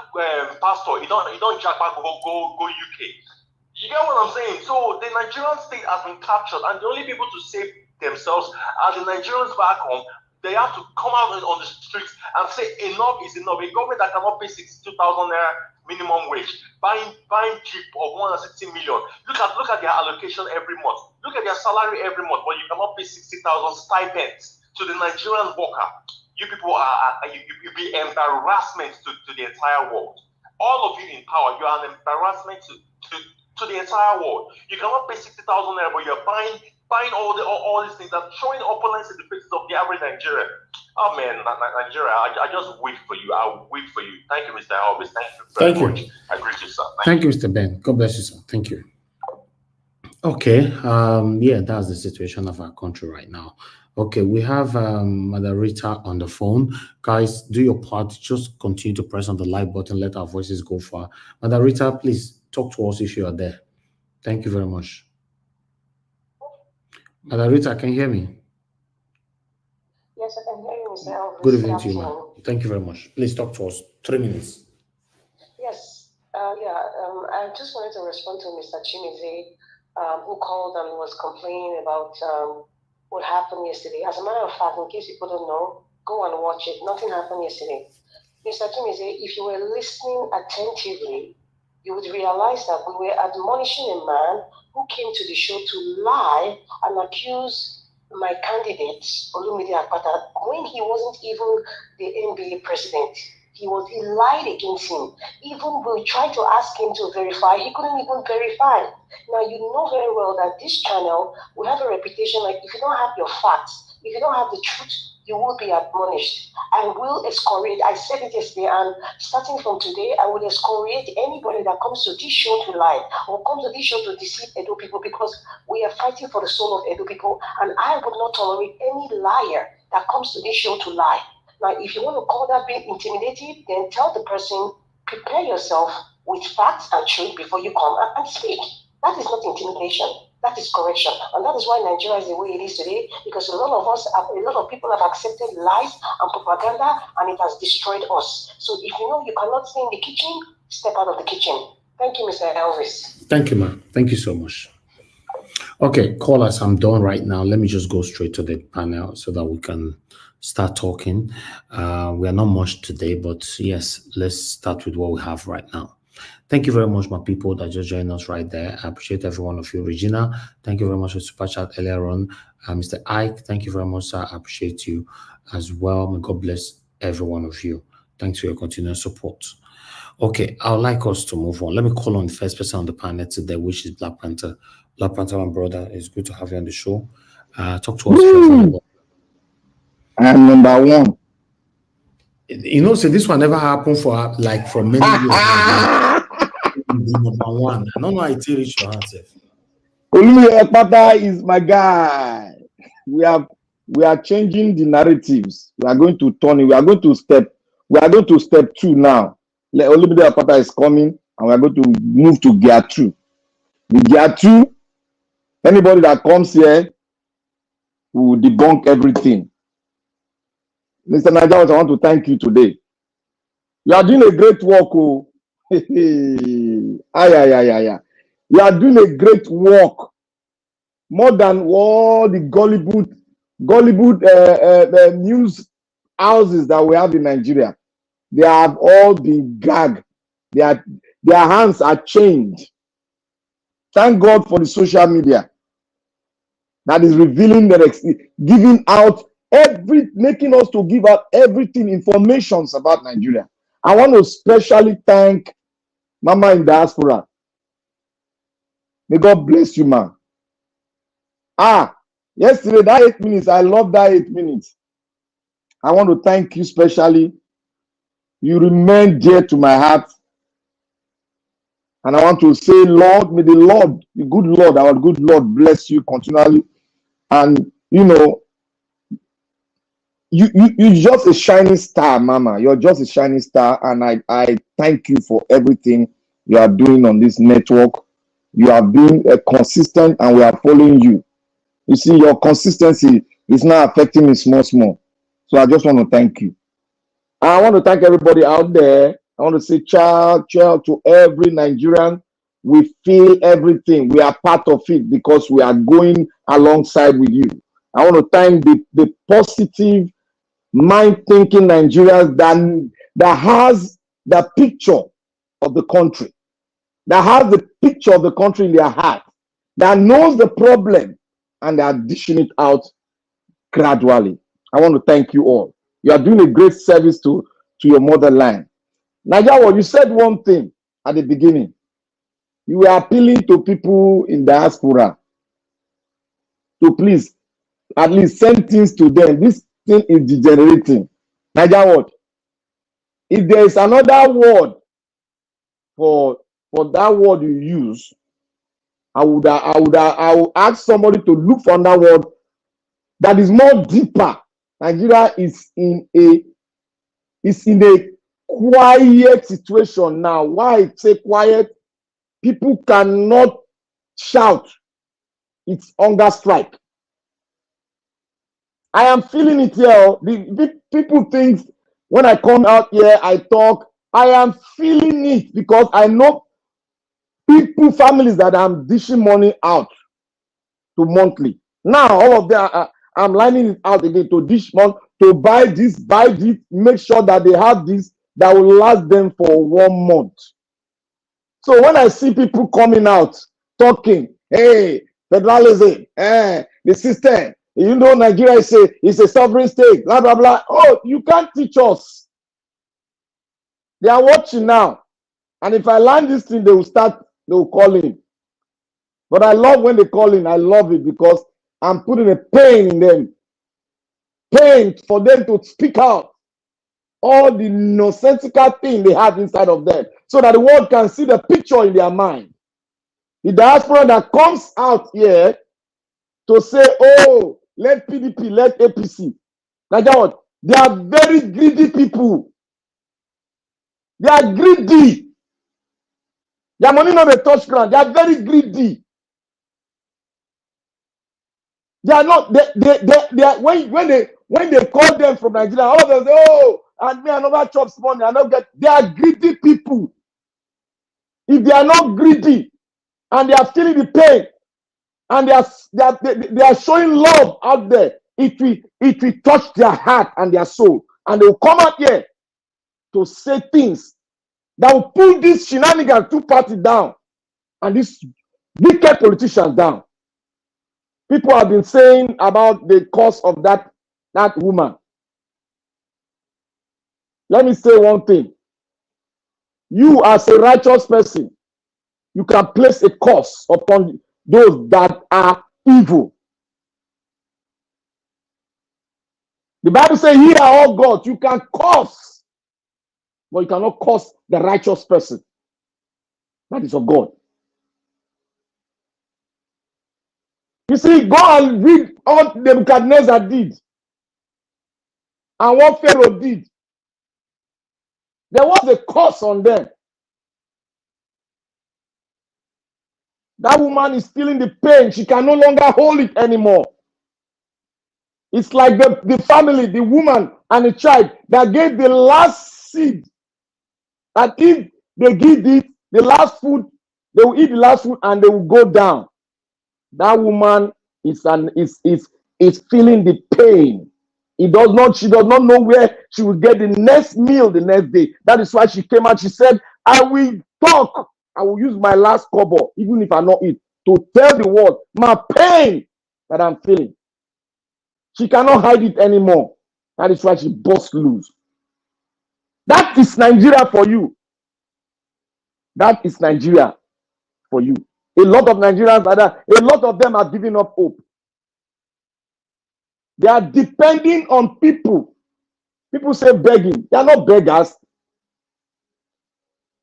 Speaker 7: pastor, you don't jack back, go UK. You get what I'm saying? So the Nigerian state has been captured, and the only people to save themselves are the Nigerians back home. They have to come out on the streets and say enough is enough. A government that cannot pay 62,000 naira minimum wage, buying jeep of 160 million. Look at their allocation every month. Look at their salary every month, but you cannot pay 60,000 stipends to the Nigerian worker. You people you be embarrassment to the entire world. All of you in power, you are an embarrassment to the entire world. You cannot pay 60,000 naira, but you're buying all these things and showing opulence in the faces of the average Nigerian. Oh man, Nigeria, I just wait for you. I'll wait for you. Thank you, Mr. Elvis. Thank you very much. I agree, sir.
Speaker 3: Thank you, Mr. Ben. God bless you, sir. Thank you. Okay. Yeah, that's the situation of our country right now. Okay, we have Mother Rita on the phone. Guys, do your part. Just continue to press on the like button. Let our voices go far. Mother Rita, please talk to us if you are there. Thank you very much. Mother Rita, can you hear me?
Speaker 8: Yes, I can hear you, Mr. Elvis.
Speaker 3: Good evening to you, ma'am. Thank you very much. Please talk to us. 3 minutes.
Speaker 8: Yes. I just wanted to respond to Mr. Chimize, who called and was complaining about what happened yesterday. As a matter of fact, in case people don't know, go and watch it. Nothing happened yesterday. Mr. Chimize, if you were listening attentively, you would realize that we were admonishing a man who came to the show to lie and accuse my candidate, Olumide Akpata, when he wasn't even the NBA president. He lied against him. Even we tried to ask him to verify, he couldn't even verify. Now, you know very well that this channel will have a reputation like if you don't have your facts, if you don't have the truth, you will be admonished. I will excoriate. I said it yesterday, and starting from today, I will excoriate anybody that comes to this show to lie or comes to this show to deceive Edo people, because we are fighting for the soul of Edo people, and I would not tolerate any liar that comes to this show to lie. Now, if you want to call that being intimidating, then tell the person, prepare yourself with facts and truth before you come and speak. That is not intimidation. That is correction. And that is why Nigeria is the way it is today, because a lot of people have accepted lies and propaganda, and it has destroyed us. So if you know you cannot stay in the kitchen, step out of the kitchen. Thank you, Mr. Elvis.
Speaker 3: Thank you, ma'am. Thank you so much. Okay, callers, I'm done right now. Let me just go straight to the panel so that we can start talking. We are not much today, but yes, let's start with what we have right now. Thank you very much, my people that just joined us right there. I appreciate every one of you. Regina, thank you very much for super chat earlier on. Mr. Ike, thank you very much, sir. I appreciate you as well. May God bless every one of you. Thanks for your continued support. Okay, I would like us to move on. Let me call on the first person on the panel today, which is Black Panther. Black Panther, my brother, it's good to have you on the show. Talk to us if you're available.
Speaker 9: I'm number one.
Speaker 3: You know, so this one never happened for many years. Number one. I don't know how it reach your answer.
Speaker 9: Olumide Akpata is my guy. We are changing the narratives. We are going to turn it. We are going to step 2 now. Olumide Akpata is coming, and we are going to move to gear 2. The gear 2, anybody that comes here will debunk everything. Mr. Nigerians, I want to thank you today. You are doing a great work. Oh. You are doing a great work. More than all the gullible news houses that we have in Nigeria. They have all been gagged. Their hands are chained. Thank God for the social media that is revealing giving out making us to give out everything, informations about Nigeria. I want to especially thank Mama in diaspora. May God bless you, man. Yesterday, that 8 minutes, I love that 8 minutes. I want to thank you specially. You remain dear to my heart. And I want to say, Lord, may the Lord, the good Lord, our good Lord, bless you continually. And you're just a shining star, Mama. You're just a shining star, and I thank you for everything you are doing on this network. You have been consistent, and we are following you. You see, your consistency is now affecting me small. So I just want to thank you. I want to thank everybody out there. I want to say ciao to every Nigerian. We feel everything. We are part of it because we are going alongside with you. I want to thank the positive mind-thinking Nigerians that has the picture of the country, that has the picture of the country in their heart, that knows the problem, and they are dishing it out gradually. I want to thank you all. You are doing a great service to your motherland. Nigeria, you said one thing at the beginning. You were appealing to people in diaspora to please at least send things to them. This thing is degenerating. Nigeria, if there is another word for that word you use, I would ask somebody to look for another word that is more deeper. Nigeria is in a quiet situation now. Why I say quiet? People cannot shout. It's hunger strike. I am feeling it here. The people think when I come out here, I talk. I am feeling it because I know people, families that I'm dishing money out to monthly. Now, all of them, I'm lining it out again to dish money, to buy this, make sure that they have this that will last them for 1 month. So when I see people coming out talking, hey, federalism, the system, Nigeria is a sovereign state, blah, blah, blah. Oh, you can't teach us. They are watching now. And if I land this thing, they will call in. But I love when they call in. I love it because I'm putting a pain in them. Pain for them to speak out all the nonsensical thing they have inside of them so that the world can see the picture in their mind. The diaspora that comes out here to say, oh, let PDP, let APC. Like that, they are very greedy people. They are greedy. Their money not a touch ground. They are very greedy. They are not. They are, when they call them from Nigeria, all of them say, oh, and me another chops money. I don't get. They are greedy people. If they are not greedy and they are feeling the pain and they are showing love out there, it will touch their heart and their soul, and they will come out here to say things that will pull this shenanigans two parties down and these wicked politicians down. People have been saying about the cause of that woman. Let me say one thing. You, as a righteous person, you can place a curse upon those that are evil. The Bible says, ye are all gods. You can curse, but you cannot curse the righteous person. That is of God. You see, go and read all Nebuchadnezzar did and what Pharaoh did. There was a curse on them. That woman is feeling the pain. She can no longer hold it anymore. It's like the family, the woman and the child that gave the last seed. And if they give it, the last food, they will eat the last food and they will go down. That woman is feeling the pain. She does not know where she will get the next meal the next day. That is why she came out. She said, I will talk. I will use my last kobo, even if I not eat, to tell the world my pain that I'm feeling. She cannot hide it anymore. That is why she burst loose. That is Nigeria for you. That is Nigeria for you. A lot of Nigerians are there. A lot of them are giving up hope. They are depending on people. People say begging. They are not beggars.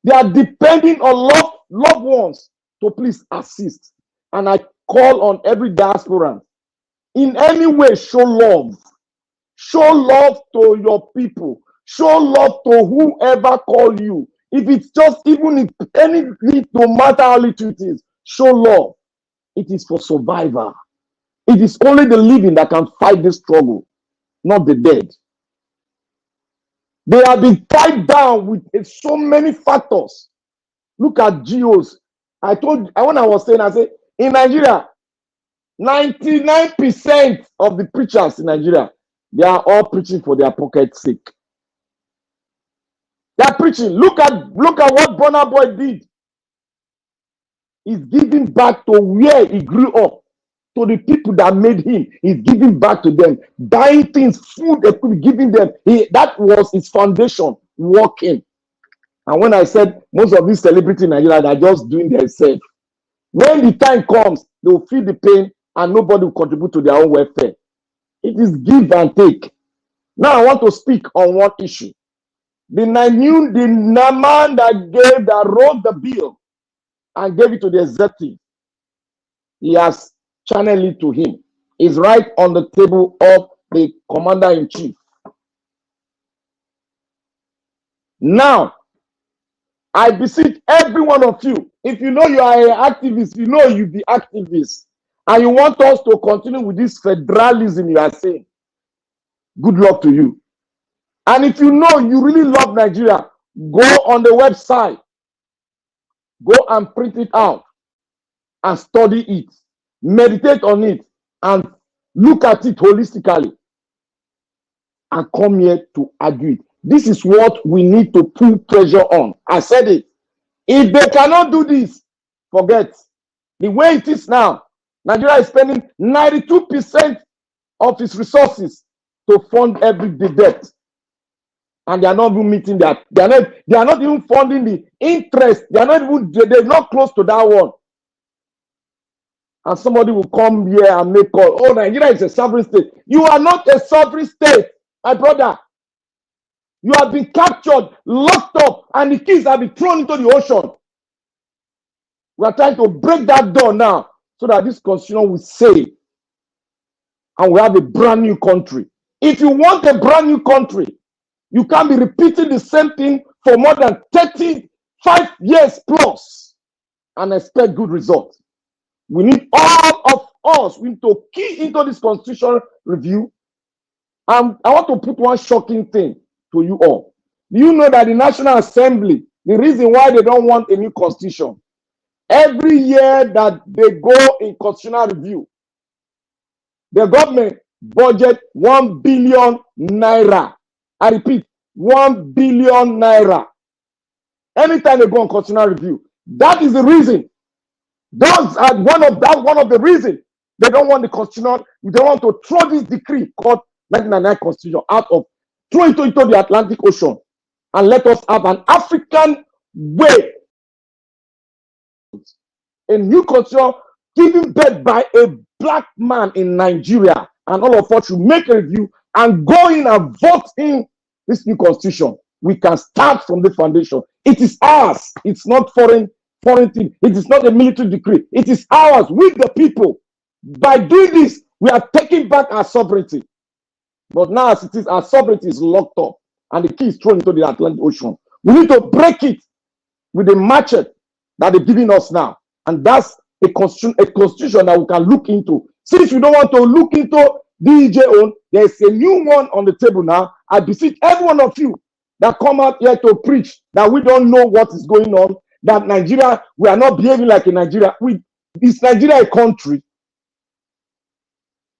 Speaker 9: They are depending on love loved ones to please assist. And I call on every diaspora, in any way, show love. Show love to your people. Show love to whoever call you. If it's just, even if anything, no matter how little it is, show love. It is for survival. It is only the living that can fight this struggle, not the dead. They have been tied down with so many factors. Look at GOs. When I was saying, I said, in Nigeria, 99% of the preachers in Nigeria, they are all preaching for their pocket's sake. They are preaching. Look at what Burna Boy did. He's giving back to where he grew up, to the people that made him. He's giving back to them, buying things, food, giving them. That was his foundation, working. And when I said most of these celebrities in Nigeria are just doing themselves, when the time comes, they will feel the pain and nobody will contribute to their own welfare. It is give and take. Now I want to speak on one issue. The man that wrote the bill and gave it to the executive, he has channeled it to him. It's right on the table of the commander-in-chief. Now, I beseech every one of you, if you know you are an activist, you know you be activist, and you want us to continue with this federalism you are saying, good luck to you. And if you know you really love Nigeria, go on the website, go and print it out and study it, meditate on it, and look at it holistically, and come here to argue it. This is what we need to put pressure on. I said it. If they cannot do this, forget. The way it is now, Nigeria is spending 92% of its resources to fund every debt. And they are not even meeting that. They are not even funding the interest. They're not close to that one. And somebody will come here and make call. Oh, Nigeria is a sovereign state. You are not a sovereign state, my brother. You have been captured, locked up, and the keys have been thrown into the ocean. We are trying to break that door now so that this constitution will save. And we have a brand new country. If you want a brand new country, you can't be repeating the same thing for more than 35 years plus and expect good results. We need all of us, we need to key into this constitutional review. I want to put one shocking thing to you all. Do you know that the National Assembly, the reason why they don't want a new constitution, every year that they go in constitutional review, the government budget 1 billion naira. I repeat, 1 billion naira. Anytime they go on constitutional review, that is the reason. Those are one of the reasons they don't want the constitutional. They want to throw this decree called 1999 Constitution out of, throw it into the Atlantic Ocean, and let us have an African way, a new constitution given birth by a black man in Nigeria, and all of us should make a review and go in and vote in this new constitution. We can start from the foundation. It is ours. It's not foreign thing. It is not a military decree. It is ours with the people. By doing this, we are taking back our sovereignty. But now, as it is, our sovereignty is locked up, and the key is thrown into the Atlantic Ocean. We need to break it with the machete that they're giving us now, and that's a constitution that we can look into. Since you don't want to look into DJ, there's a new one on the table now. I beseech every one of you that come out here to preach that we don't know what is going on, that Nigeria, we are not behaving like a Nigeria. Is Nigeria a country?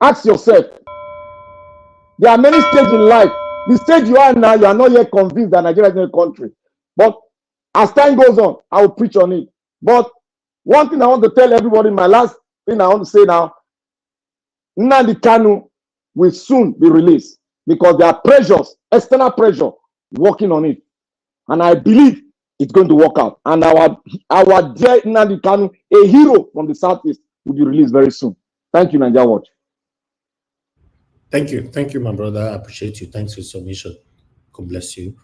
Speaker 9: Ask yourself. There are many stages in life. The stage you are now, you are not yet convinced that Nigeria is not a country. But as time goes on, I will preach on it. But one thing I want to tell everybody, my last thing I want to say now, Nnamdi Kanu will soon be released because there are pressures, external pressure, working on it. And I believe it's going to work out. And our dear Nnamdi Kanu, a hero from the Southeast, will be released very soon. Thank you, Nigeria Watch.
Speaker 3: Thank you, my brother. I appreciate you. Thanks for your submission. God bless you.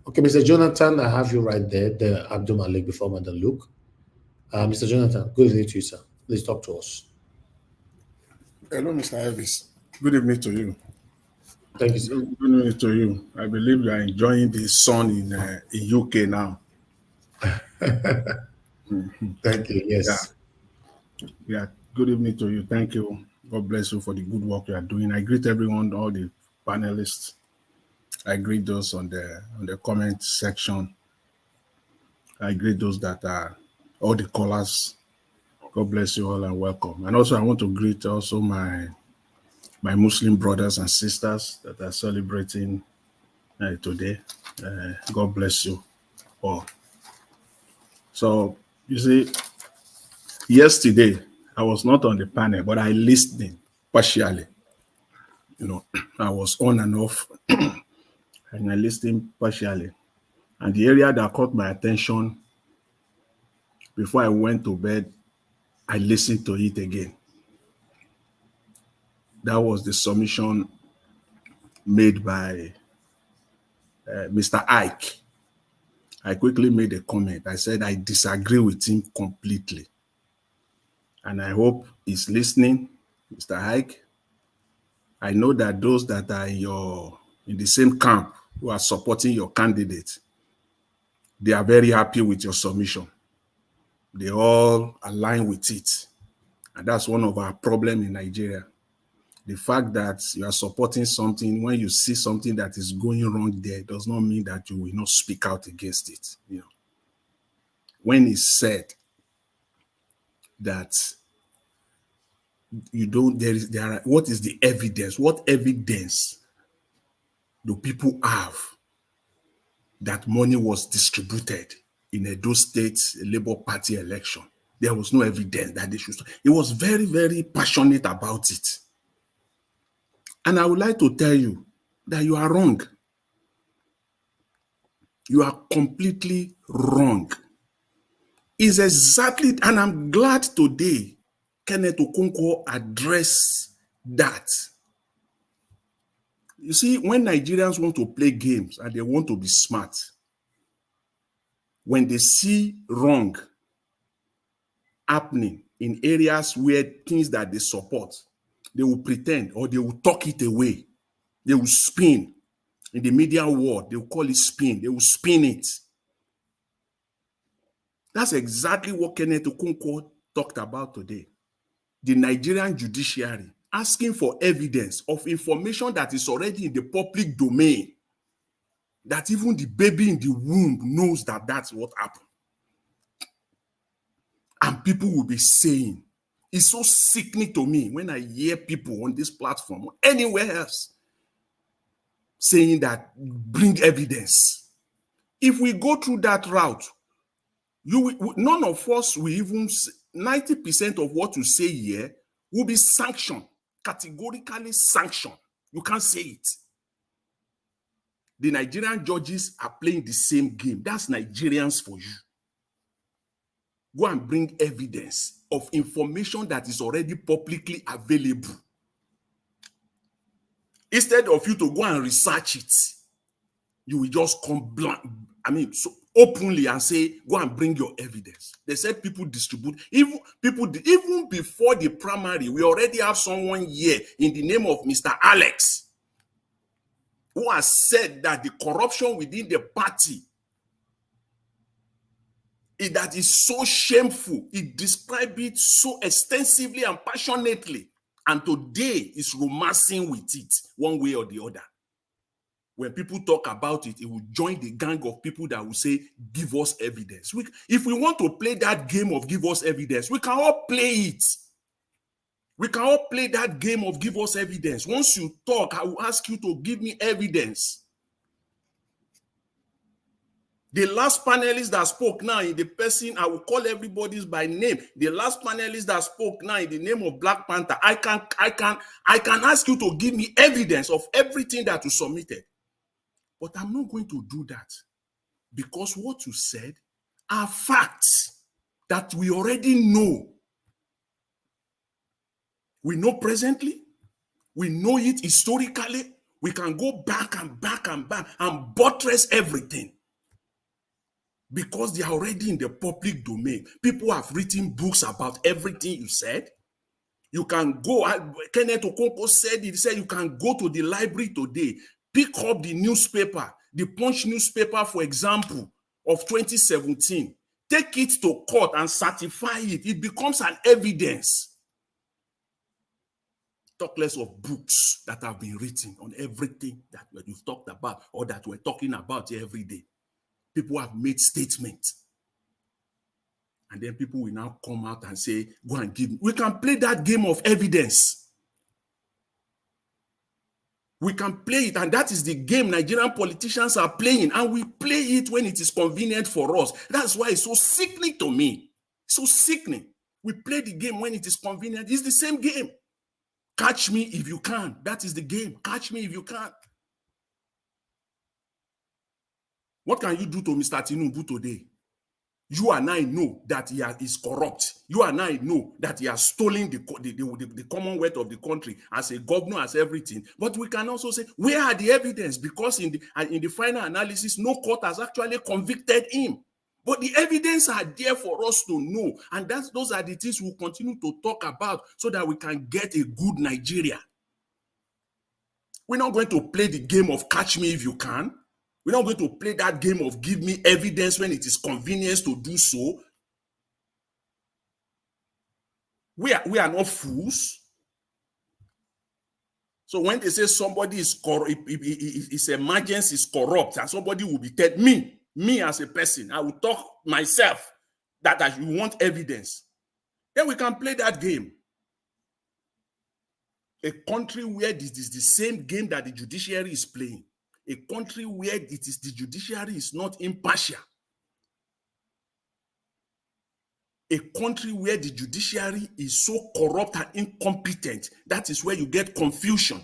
Speaker 3: Okay, Mr. Jonathan, I have you right there, the Abdul Malik before Madam Luke. Mr. Jonathan, good evening to you, sir. Please talk to us.
Speaker 10: Hello, Mr. Elvis. Good evening to you.
Speaker 3: Thank you, sir.
Speaker 10: Good evening to you. I believe you are enjoying the sun in UK now.
Speaker 3: Thank you. Yes.
Speaker 10: Yeah. Good evening to you. Thank you. God bless you for the good work you are doing. I greet everyone, all the panelists. I greet those on the comment section. I greet those that are all the callers. God bless you all and welcome. And also, I want to greet also my Muslim brothers and sisters that are celebrating today. God bless you all. So, you see, yesterday, I was not on the panel, but I listened partially. You know, I was on and off, and I listened partially. And the area that caught my attention before I went to bed, I listened to it again. That was the submission made by Mr. Ike. I quickly made a comment. I said I disagree with him completely. And I hope he's listening, Mr. Ike. I know that those that are in the same camp who are supporting your candidate, they are very happy with your submission. They all align with it. And that's one of our problems in Nigeria. The fact that you are supporting something, when you see something that is going wrong there, does not mean that you will not speak out against it. You know, when it's said that you don't, what is the evidence? What evidence do people have that money was distributed in Edo State Labour Party election? There was no evidence that they should. He was very, very passionate about it. And I would like to tell you that you are wrong. You are completely wrong. It's exactly, and I'm glad today Kenneth Okonkwo addressed that. You see, when Nigerians want to play games and they want to be smart, when they see wrong happening in areas where things that they support, they will pretend or they will talk it away. They will spin. In the media world, they will call it spin. They will spin it. That's exactly what Kenneth Okonkwo talked about today. The Nigerian judiciary asking for evidence of information that is already in the public domain, that even the baby in the womb knows that that's what happened. And people will be saying, it's so sickening to me when I hear people on this platform or anywhere else saying that bring evidence. If we go through that route, none of us will even, 90% of what you say here will be sanctioned, categorically sanctioned. You can't say it. The Nigerian judges are playing the same game. That's Nigerians for you. Go and bring evidence of information that is already publicly available. Instead of you to go and research it, you will just come so openly and say, go and bring your evidence. They said people distribute, even before the primary, we already have someone here in the name of Mr. Alex, who has said that the corruption within the party that is so shameful. He described it so extensively and passionately, and today is romancing with it one way or the other. When people talk about it, it will join the gang of people that will say, give us evidence. If we want to play that game of give us evidence, we can all play it. We can all play that game of give us evidence. Once you talk, I will ask you to give me evidence. The last panelist that spoke now in the person, I will call everybody's by name. The last panelist that spoke now in the name of Black Panther, I can ask you to give me evidence of everything that you submitted. But I'm not going to do that, because what you said are facts that we already know. We know presently, we know it historically. We can go back and back and back and buttress everything. because they are already in the public domain. People have written books about everything you said. You can go, Kenneth Okonkwo said it, he said you can go to the library today, pick up the newspaper, the Punch newspaper, for example, of 2017, take it to court and certify it. It becomes an evidence. Talk less of books that have been written on everything that we've talked about or that we're talking about here every day. People have made statements. And then people will now come out and say, go and give me. We can play that game of evidence. We can play it, and that is the game Nigerian politicians are playing, and we play it when it is convenient for us. That's why it's so sickening to me. So sickening. We play the game when it is convenient. It's the same game. Catch me if you can. That is the game. Catch me if you can. What can you do to Mr. Tinubu today? You and I know that he is corrupt. You and I know that he has stolen the commonwealth of the country as a governor, as everything. But we can also say, where are the evidence? Because in the final analysis, no court has actually convicted him. But the evidence are there for us to know. And those are the things we'll continue to talk about so that we can get a good Nigeria. We're not going to play the game of catch me if you can. We're not going to play that game of give me evidence when it is convenient to do so. We are not fools. So when they say somebody is corrupt, his emergence is corrupt, and somebody will be telling me as a person, I will talk myself that you want evidence. Then we can play that game. A country where this is the same game that the judiciary is playing. A country where the judiciary is not impartial. A country where the judiciary is so corrupt and incompetent, that is where you get confusion,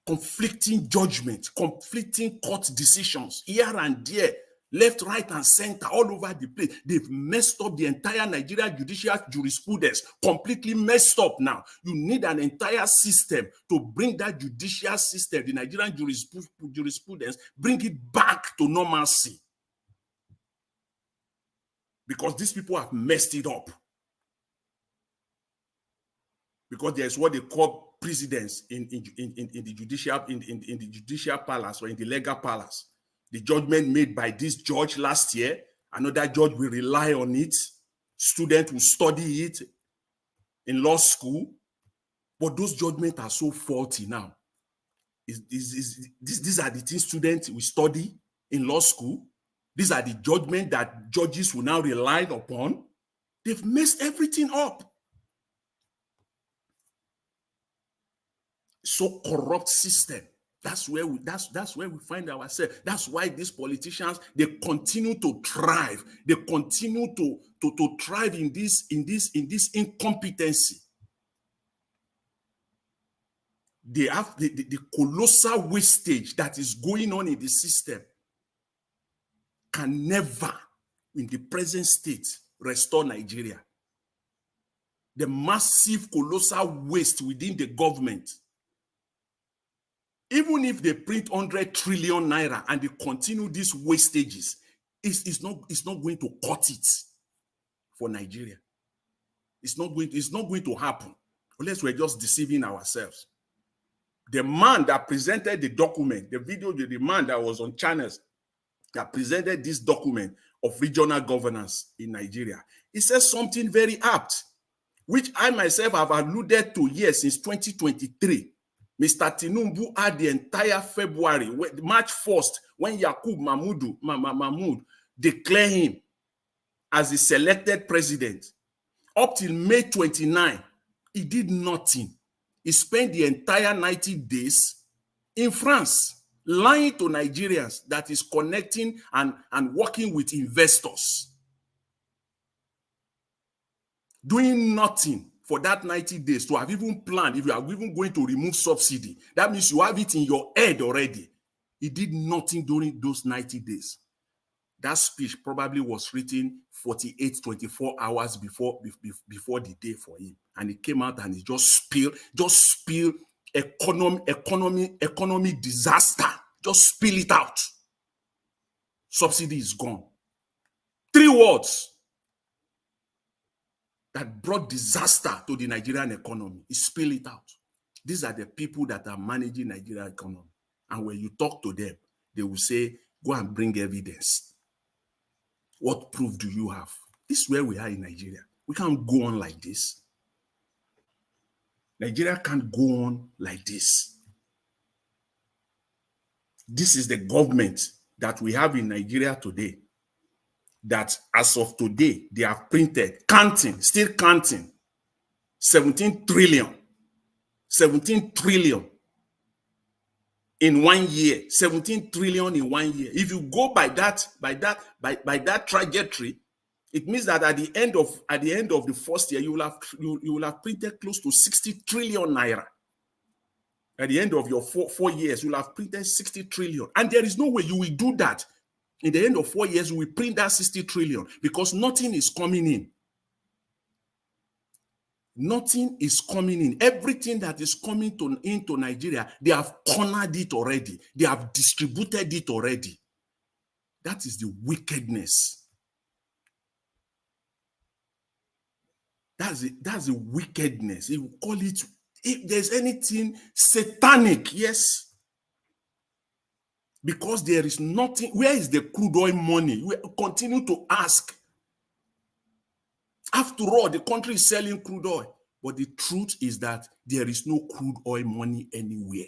Speaker 10: conflicting judgment, conflicting court decisions here and there, left, right, and center, all over the place. They've messed up the entire Nigerian judicial jurisprudence, completely messed up now. You need an entire system to bring that judicial system, the Nigerian jurisprudence, bring it back to normalcy. Because these people have messed it up. Because there's what they call precedence in the judicial palace or in the legal palace. The judgment made by this judge last year, another judge will rely on it. Students will study it in law school. But those judgments are so faulty now. These are the things students will study in law school. These are the judgments that judges will now rely upon. They've messed everything up. So corrupt system. That's where we find ourselves. That's why these politicians, they continue to thrive. They continue to thrive in this incompetency. They have the colossal wastage that is going on in the system can never, in the present state, restore Nigeria. The massive colossal waste within the government. Even if they print 100 trillion naira and they continue these wastages, it's not going to cut it for Nigeria. It's not going to happen unless we're just deceiving ourselves. The man that presented the document, the man that was on channels that presented this document of regional governance in Nigeria, he says something very apt, which I myself have alluded to here since 2023. Mr. Tinubu had the entire February, March 1st, when Yakub Mahmoud declared him as the selected president. Up till May 29, he did nothing. He spent the entire 90 days in France, lying to Nigerians that is connecting and working with investors. Doing nothing for that 90 days to have even planned, if you are even going to remove subsidy, that means you have it in your head already. He did nothing during those 90 days. That speech probably was written 24 hours before the day for him. And he came out and he just spilled economic disaster. Just spill it out. Subsidy is gone. 3 words that brought disaster to the Nigerian economy. Spill it out. These are the people that are managing Nigerian economy. And when you talk to them, they will say, go and bring evidence. What proof do you have? This is where we are in Nigeria. We can't go on like this. Nigeria can't go on like this. This is the government that we have in Nigeria today, that as of today, they have printed, still counting, 17 trillion in 1 year, 17 trillion in 1 year. If you go by that trajectory, it means that at the end of the first year, you will have printed close to 60 trillion naira. At the end of your four years, you will have printed 60 trillion. And there is no way you will do that. In the end of 4 years, we will print that 60 trillion because nothing is coming in. Nothing is coming in. Everything that is coming into Nigeria, they have cornered it already. They have distributed it already. That is the wickedness. That's the wickedness. If we call it, if there's anything satanic, yes. Because there is nothing. Where is the crude oil money? We continue to ask. After all, the country is selling crude oil. But the truth is that there is no crude oil money anywhere.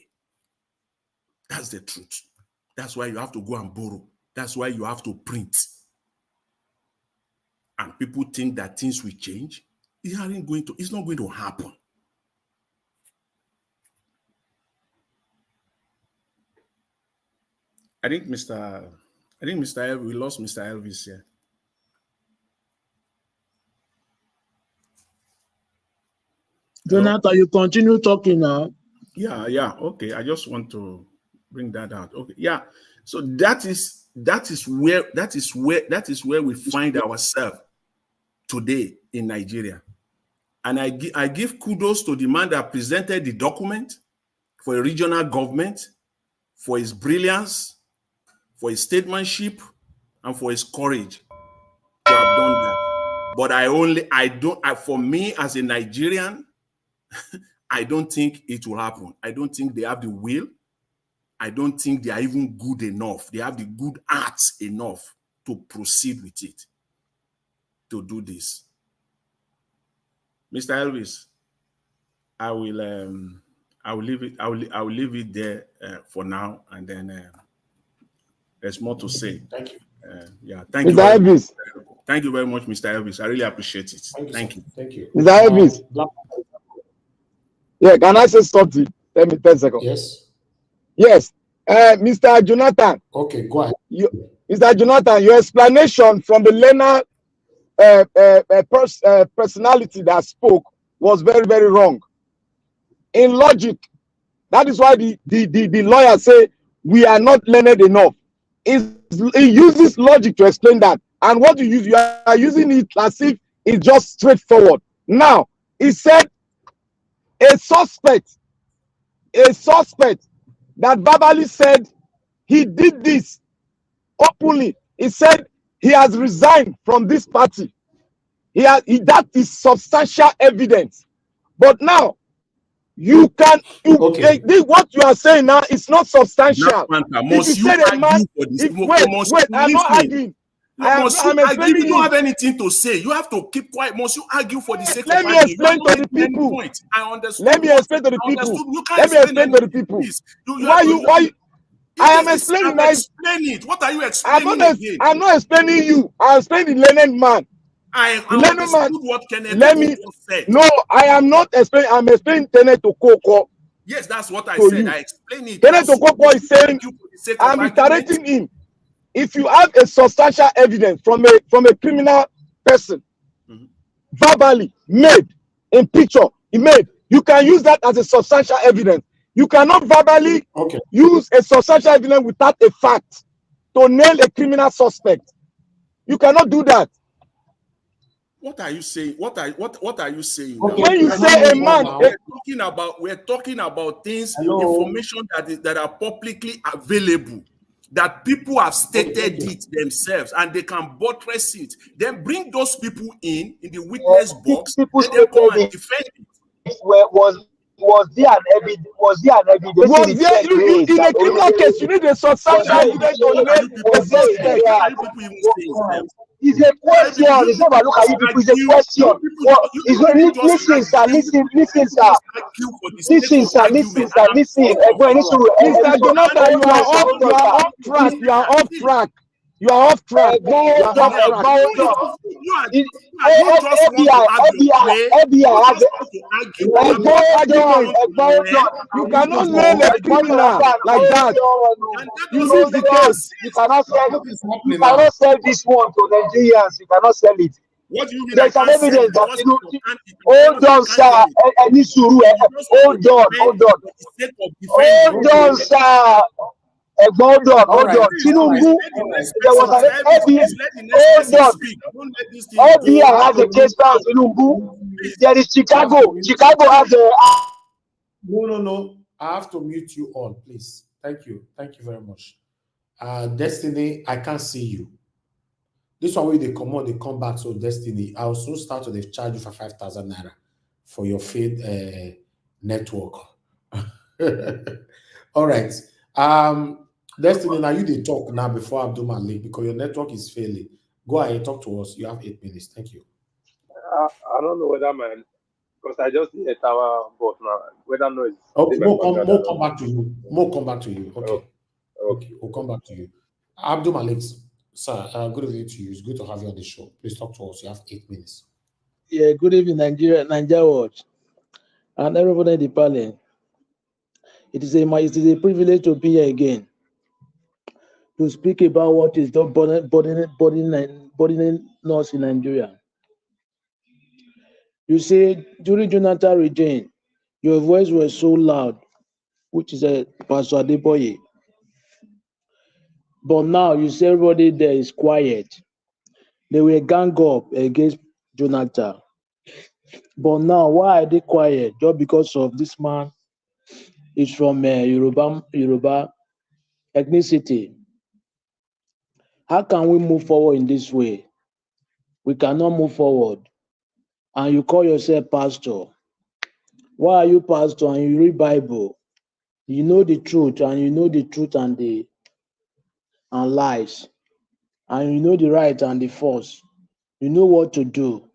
Speaker 10: That's the truth. That's why you have to go and borrow. That's why you have to print. And people think that things will change. It's not going to happen. I think we lost Mr. Elvis here.
Speaker 11: Jonathan, you continue talking now.
Speaker 10: Yeah. Okay. I just want to bring that out. Okay. Yeah. So that is where we find ourselves today in Nigeria. And I give kudos to the man that presented the document for a regional government, for his brilliance, for his statesmanship, and for his courage to have done that. But for me as a Nigerian, I don't think it will happen. I don't think they have the will. I don't think they are even good enough. They have the good arts enough to proceed with it, to do this. Mr. Elvis, I will leave it. I will leave it there for now, and then there's more to say.
Speaker 3: Thank you.
Speaker 10: Thank you,
Speaker 9: Mr. Elvis.
Speaker 10: Thank you very much, Mr. Elvis. I really appreciate it. Thank you.
Speaker 3: Thank you.
Speaker 9: Mr. Elvis. Yeah, can I say something? Let me 10 seconds.
Speaker 3: Yes.
Speaker 9: Mr. Jonathan.
Speaker 3: Okay, go ahead.
Speaker 9: Mr. Jonathan, your explanation from the learner personality that spoke was very, very wrong. In logic, that is why the lawyer say we are not learned enough. He uses logic to explain that. And what you are using it as if it's just straightforward. Now, he said a suspect that verbally said he did this openly. He said he has resigned from this party. That is substantial evidence. What you are saying now is not substantial. If you say a man, wait, I'm not arguing.
Speaker 10: You don't have anything to say. You have to keep quiet. Must you argue for the sake of arguing?
Speaker 9: Let me explain to the people.
Speaker 10: I understand.
Speaker 9: Let me explain to the people. Let me explain to the people. Why? I am explaining.
Speaker 10: Explain it. What are you explaining?
Speaker 9: I'm not explaining you. I'm explaining the learned man.
Speaker 10: I understood what Kenneth said.
Speaker 9: No, I am not explaining. I'm explaining Kenneth Okoko.
Speaker 10: Yes, that's what I said. I explained it.
Speaker 9: Kenneth Okoko is saying, I'm interacting him. If you have a substantial evidence from a criminal person, verbally made in picture, you can use that as a substantial evidence. You cannot verbally use a substantial evidence without a fact to nail a criminal suspect. You cannot do that.
Speaker 10: What are you saying? What are you saying?
Speaker 9: Okay. When you say a man,
Speaker 10: we're talking about things, information that are publicly available.
Speaker 2: that people have stated it themselves and they can buttress it. Then bring those people in the witness box.
Speaker 12: People
Speaker 2: Let them come and defend it.
Speaker 12: Was there an evidence? Was there an evidence?
Speaker 9: Was there, in a criminal case, you need a substantial evidence to lay a suspect.
Speaker 12: It's a question. It's not about look at you people. It's a question. Listen, sir. Listen, sir. Listen, sir. Listen.
Speaker 9: Mr. Jonathan, you are off track. You are off track. You cannot nail a criminal like that. You lose the case.
Speaker 12: You cannot sell this one to Nigerians. You cannot sell it.
Speaker 2: What do you mean?
Speaker 12: There's an evidence that hold on, sir. Hold on, sir. Hold on. Tinubu, there was an evidence. Hold on. FBI has a case file. Tinubu. There is Chicago. Chicago has a.
Speaker 3: No. I have to mute you all, please. Thank you very much. Destiny, I can't see you. This one way they come back. So Destiny, I will soon start to charge you for 5,000 naira for your faith network. All right. Destiny, now you did talk now before Abdul Malik because your network is failing. Go ahead, talk to us. You have 8 minutes. Thank you.
Speaker 13: I don't know whether because I just hit our boss now. Whether no is.
Speaker 3: More come back to you. Okay. We'll come back to you. Abdul Malik, sir, good evening to you. It's good to have you on the show. Please talk to us. You have 8 minutes.
Speaker 11: Yeah, good evening, Nigeria Watch, and everybody in the panel. It is a privilege to be here again to speak about what is burdening us in Nigeria. You say during Jonathan regime, your voice was so loud, which is Pastor Adeboye. But now you say everybody there is quiet. They will gang up against Jonathan. But now, why are they quiet? Just because of this man is from Yoruba ethnicity. How can we move forward in this way? We cannot move forward. And you call yourself pastor. Why are you pastor and you read Bible? You know the truth and lies. And you know the right and the false. You know what to do.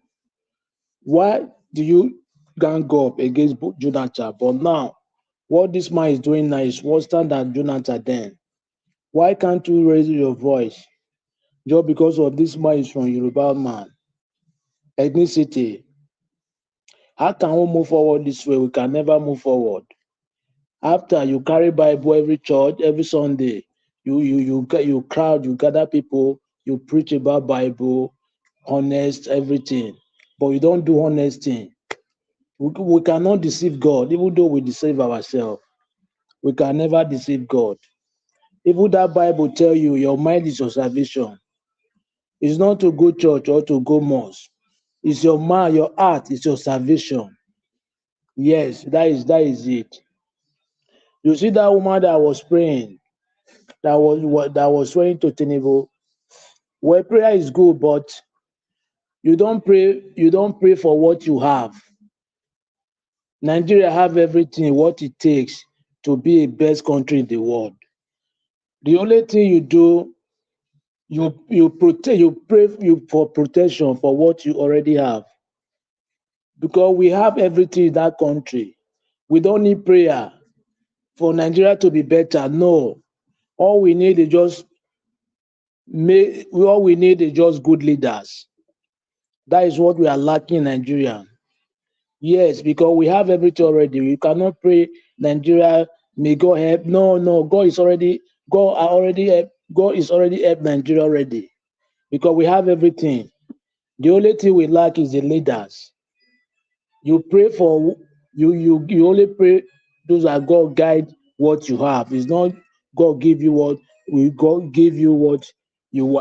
Speaker 11: Why do you gang up against Jonathan? But now, what this man is doing now is worse than Jonathan then. Why can't you raise your voice? Just because of this man is from Yoruba man ethnicity. How can we move forward this way? We can never move forward. After you carry Bible every church, every Sunday, you crowd, you gather people, you preach about Bible, honest, everything. But you don't do honest thing. We cannot deceive God, even though we deceive ourselves. We can never deceive God. Even that Bible tell you your mind is your salvation. It's not to go church or to go mosque. It's your mind, your heart is your salvation. Yes, that is it. You see that woman that was praying, that was praying to Tinubu. Well, prayer is good, but you don't pray for what you have. Nigeria have everything, what it takes to be a best country in the world. The only thing you do, you pray for protection for what you already have. Because we have everything in that country. We don't need prayer for Nigeria to be better. No. All we need is just good leaders. That is what we are lacking in Nigeria. Yes, because we have everything already. We cannot pray Nigeria may God help. No, God is already helped Nigeria already. Because we have everything. The only thing we lack is the leaders. You pray for you only pray those that God guide what you have. It's not God give you what you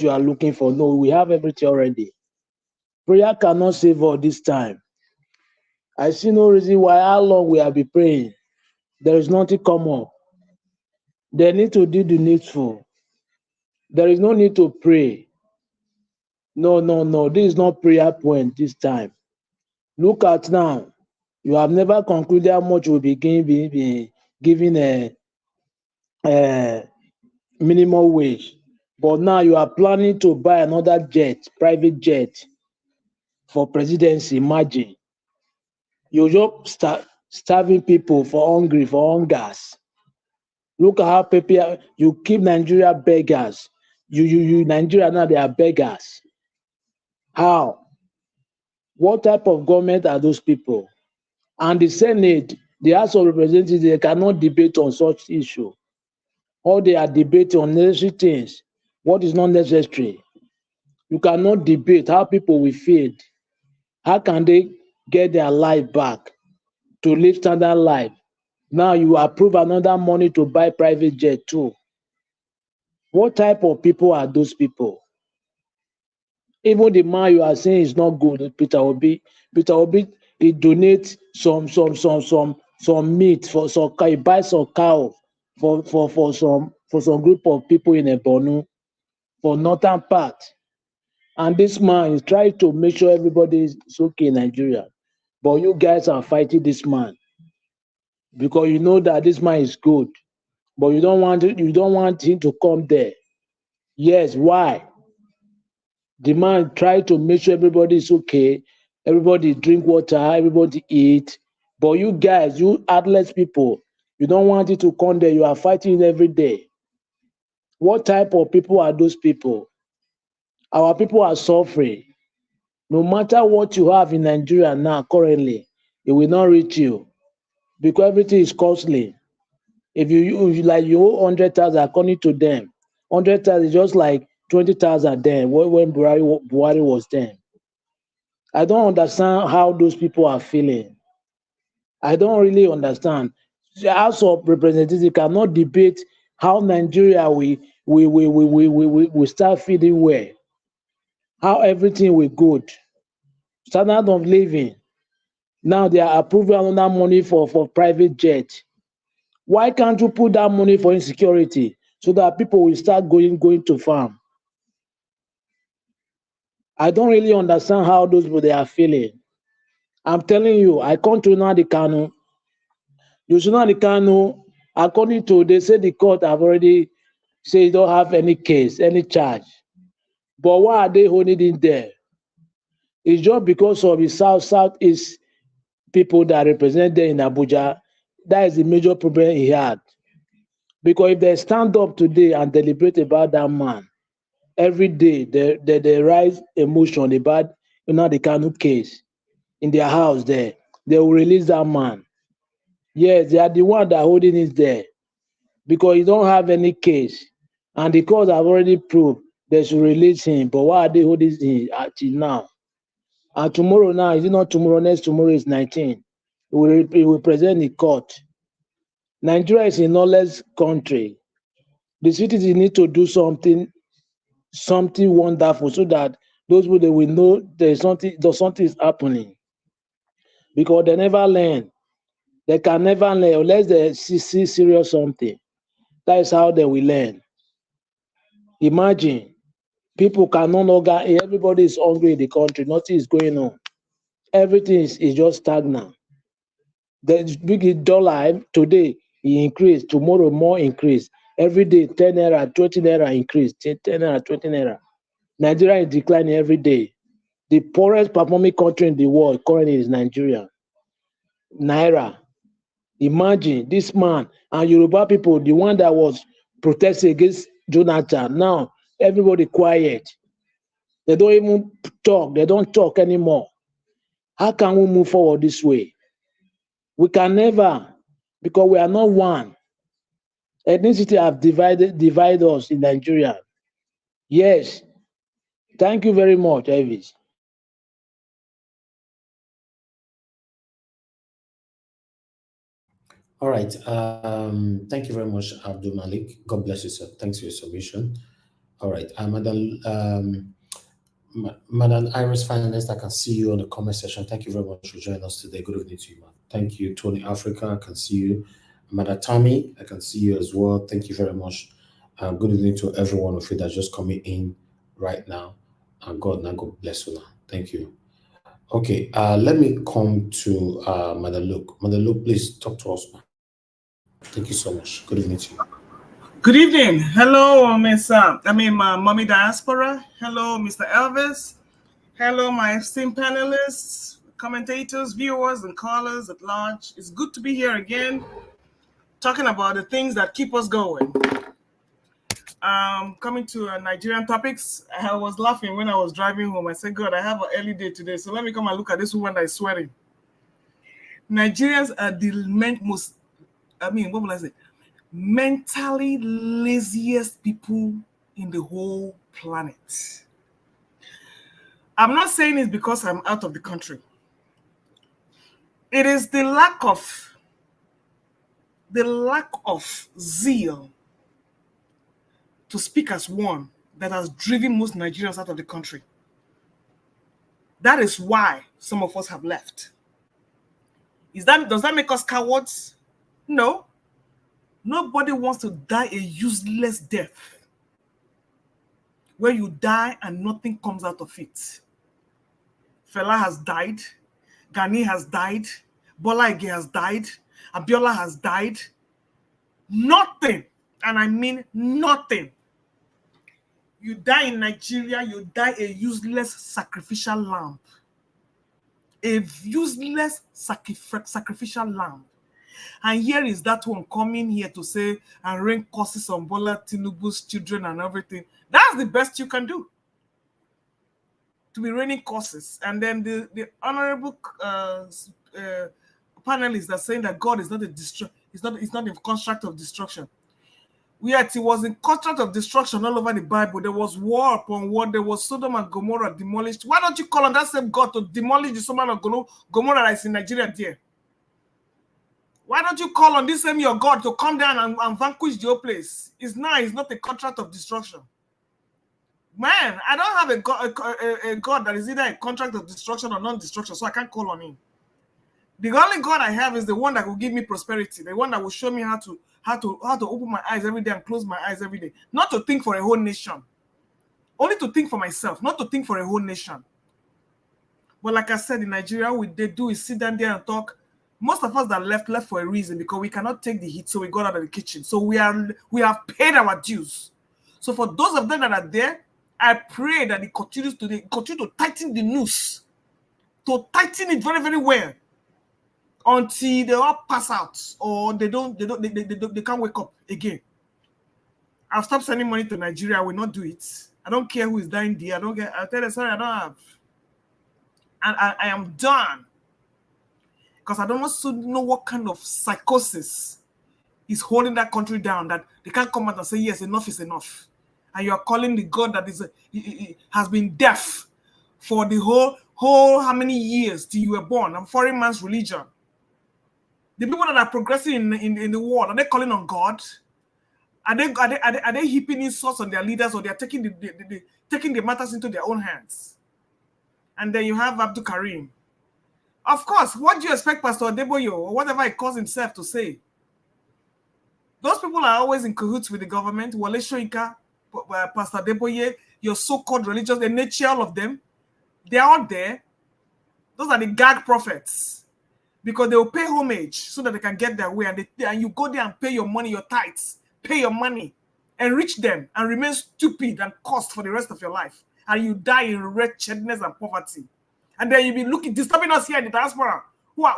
Speaker 11: are looking for. No, we have everything already. Prayer cannot save all this time. I see no reason why how long we have been praying. There is nothing come up. They need to do the needful. There is no need to pray. No. This is not prayer point this time. Look at now. You have never concluded how much will be giving a minimum wage. But now you are planning to buy another jet, private jet, for presidency. Imagine. You just starving people for hungers. Look at how people you keep Nigeria beggars. You Nigeria now they are beggars. How? What type of government are those people? And the Senate, the House of Representatives, they cannot debate on such issue. All they are debating on necessary things. What is not necessary? You cannot debate how people will feed. How can they get their life back to live standard life? Now you approve another money to buy private jet too. What type of people are those people? Even the man you are saying is not good, Peter Obi. Peter Obi, he donates some meat for some cow. He buys some cow for some group of people in Ebonu for northern part. And this man is trying to make sure everybody is okay in Nigeria. But you guys are fighting this man because you know that this man is good, but you don't want him to come there. Yes, why? The man try to make sure everybody is okay, everybody drink water, everybody eat. But you guys, you heartless people, you don't want it to come there. You are fighting every day. What type of people are those people? Our people are suffering. No matter what you have in Nigeria now, currently, it will not reach you because everything is costly. If you owe 100,000 according to them, 100,000 is just like 20,000 then when Buhari was then. I don't understand how those people are feeling. I don't really understand. The House of Representatives cannot debate how Nigeria we start feeding well, how everything will good, standard of living. Now they are approving another money for private jet. Why can't you put that money for insecurity so that people will start going to farm? I don't really understand how those people they are feeling. I'm telling you, I come to Nnamdi Kanu. Nnamdi Kanu, according to they say the court have already said you don't have any case, any charge. But why are they holding it there? It's just because of the southeast people that represent them in Abuja. That is the major problem he had. Because if they stand up today and deliberate about that man, every day they rise emotion about the Kanu case in their house there. They will release that man. Yes, they are the one that are holding it there. Because you don't have any case. And the court have already proved they should release him. But why are they holding him until now? And tomorrow now, is it not tomorrow? Next tomorrow is 19. It will present the court. Nigeria is a knowledge country. The citizens need to do something wonderful so that those people they will know there's something is happening. Because they never learn. They can never learn unless they see serious something. That is how they will learn. Imagine, people can no longer, everybody is hungry in the country, nothing is going on. Everything is just stagnant. The big dollar today, it increased, tomorrow more increase. Every day, 10 naira, 20 naira increase, 10 naira, 20 naira. Nigeria is declining every day. The poorest performing country in the world currently is Nigeria. Naira. Imagine this man and Yoruba people, the one that was protesting against Jonathan. Now everybody quiet. They don't even talk. They don't talk anymore. How can we move forward this way? We can never, because we are not one. Ethnicity have divided us in Nigeria. Yes. Thank you very much, Eedris.
Speaker 3: All right. Thank you very much, Abdul Malik. God bless you, sir. Thanks for your submission. All right. Madam Iris Finalist, I can see you on the comment section. Thank you very much for joining us today. Good evening to you, man. Thank you, Tony Africa. I can see you. Mother Tammy, I can see you as well. Thank you very much. Good evening to every one of you that's just coming in right now. And God bless you now. Thank you. Okay, let me come to Mother Luke. Mother Luke, please talk to us. Thank you so much. Good evening to you.
Speaker 14: Good evening. Hello, my mommy diaspora. Hello, Mr. Elvis. Hello, my esteemed panelists, commentators, viewers, and callers at large. It's good to be here again, talking about the things that keep us going. Coming to Nigerian topics, I was laughing when I was driving home. I said, God, I have an early day today, so let me come and look at this woman that is swearing. Nigerians are the most, what will I say? Mentally laziest people in the whole planet. I'm not saying it because I'm out of the country. It is the lack of zeal to speak as one that has driven most Nigerians out of the country. That is why some of us have left. Does that make us cowards? No. Nobody wants to die a useless death, where you die and nothing comes out of it. Fela has died, Gani has died, Bola Ige has died, Abiola has died. Nothing, and I mean nothing. You die in Nigeria, you die a useless sacrificial lamb. A useless sacrificial lamb. And here is that one coming here to say and rain curses on Bola Tinubu's children and everything. That's the best you can do. To be raining curses. And then the honorable panelists are saying that God is not it's not a construct of destruction. Yet it was in construct of destruction all over the Bible. There was war upon war. There was Sodom and Gomorrah demolished. Why don't you call on that same God to demolish the Sodom and Gomorrah that is in Nigeria there? Why don't you call on this same your God to come down and vanquish your place? It's not a contract of destruction. Man, I don't have a God that is either a contract of destruction or non-destruction, so I can't call on him. The only God I have is the one that will give me prosperity, the one that will show me how to open my eyes every day and close my eyes every day. Not to think for a whole nation. Only to think for myself, not to think for a whole nation. But like I said, in Nigeria, what they do is sit down there and talk. Most of us that left for a reason, because we cannot take the heat, so we got out of the kitchen. So we have paid our dues. So for those of them that are there, I pray that it continue to tighten the noose, to tighten it very, very well, until they all pass out or they can't wake up again. I'll stop sending money to Nigeria. I will not do it. I don't care who is dying there. I'll tell them, sorry, I don't have. And I am done. Because I don't want to know what kind of psychosis is holding that country down, that they can't come out and say, yes, enough is enough. And you are calling the God that has been deaf for the whole how many years till you were born, a foreign man's religion. The people that are progressing in the world, are they calling on God? Are they heaping insults on their leaders, or they are taking the matters into their own hands? And then you have Abdulkareem. Of course, what do you expect Pastor Adeboye or whatever he calls himself to say? Those people are always in cahoots with the government. Wale Soyinka, Pastor Adeboye, your so-called religious, the nature of them, they're all there. Those are the gag prophets. Because they will pay homage so that they can get their way. And you go there and pay your money, your tithes, pay your money, enrich them, and remain stupid and cursed for the rest of your life. And you die in wretchedness and poverty. And then you'll be disturbing us here in the diaspora, who are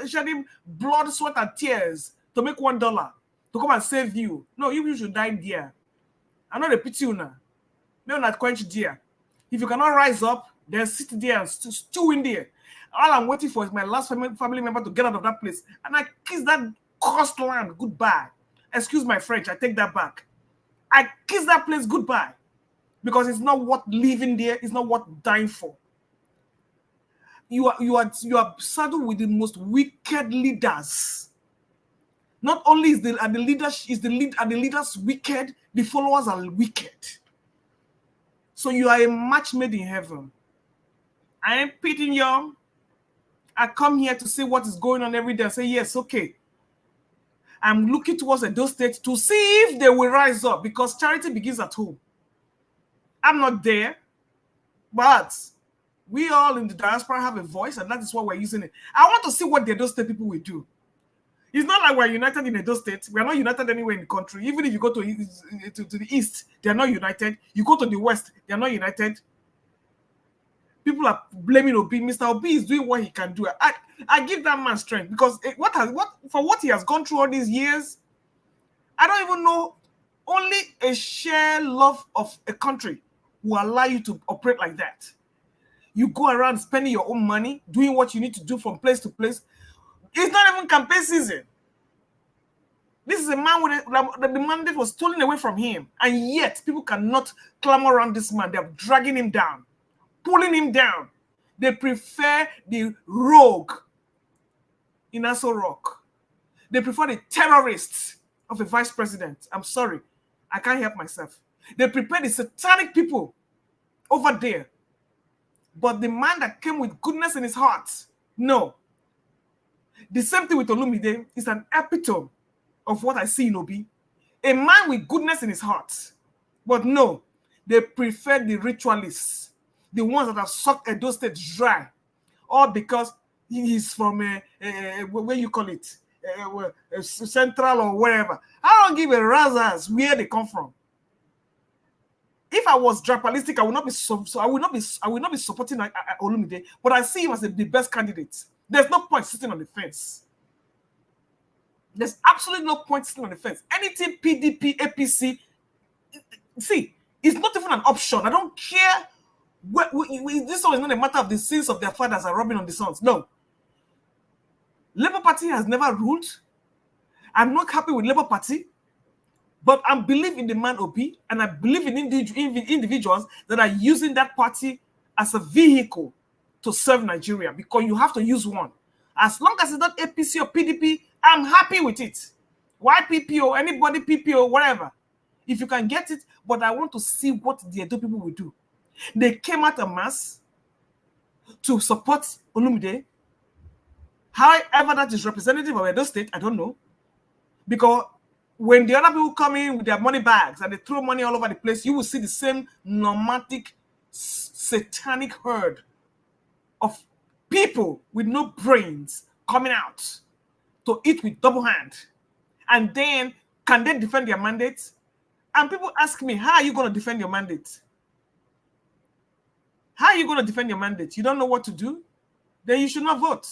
Speaker 14: shedding blood, sweat, and tears to make $1 to come and save you. No, you should die there. I'm not a pity you now. No, not quench there. If you cannot rise up, then sit there and stew in there. All I'm waiting for is my last family member to get out of that place. And I kiss that cursed land goodbye. Excuse my French, I take that back. I kiss that place goodbye. Because it's not worth living there, it's not worth dying for. You are saddled with the most wicked leaders. Not only are the leaders wicked, the followers are wicked. So you are a match made in heaven. I ain't pitying you. I come here to see what is going on every day and say, yes, okay. I'm looking towards Edo State to see if they will rise up, because charity begins at home. I'm not there, but we all in the diaspora have a voice, and that is why we're using it. I want to see what the Edo State people will do. It's not like we're united in Edo State. We're not united anywhere in the country. Even if you go to the east, they're not united. You go to the west, they're not united. People are blaming Obi. Mr. Obi is doing what he can do. I give that man strength, because for what he has gone through all these years, I don't even know. Only a sheer love of a country will allow you to operate like that. You go around spending your own money, doing what you need to do from place to place. It's not even campaign season. This is a man with the mandate was stolen away from him, and yet people cannot clamor around this man. They're dragging him down, pulling him down. They prefer the rogue in Aso Rock. They prefer the terrorists of a vice president. I'm sorry, I can't help myself. They prefer the satanic people over there. But the man that came with goodness in his heart, no. The same thing with Olumide is an epitome of what I see in Obi. A man with goodness in his heart. But no, they prefer the ritualists, the ones that have sucked Edo State dry, all because he's from where you call it, Central or wherever. I don't give a razors where they come from. If I was tribalistic, I would not be I will not be supporting Olumide, but I see him as the best candidate. There's no point sitting on the fence. There's absolutely no point sitting on the fence. Anything PDP, APC, see, it's not even an option. I don't care. This one is not a matter of the sins of their fathers are rubbing on the sons. No. Labour Party has never ruled. I'm not happy with Labour Party. But I believe in the man Obi, and I believe in individuals that are using that party as a vehicle to serve Nigeria, because you have to use one. As long as it's not APC or PDP, I'm happy with it. YPP or anybody, PPO, whatever. If you can get it, but I want to see what the Edo people will do. They came out en masse to support Olumide. However, that is representative of Edo State, I don't know. Because when the other people come in with their money bags and they throw money all over the place, you will see the same nomadic, satanic herd of people with no brains coming out to eat with double hand. And then, can they defend their mandate? And people ask me, how are you going to defend your mandate? How are you going to defend your mandate? You don't know what to do? Then you should not vote.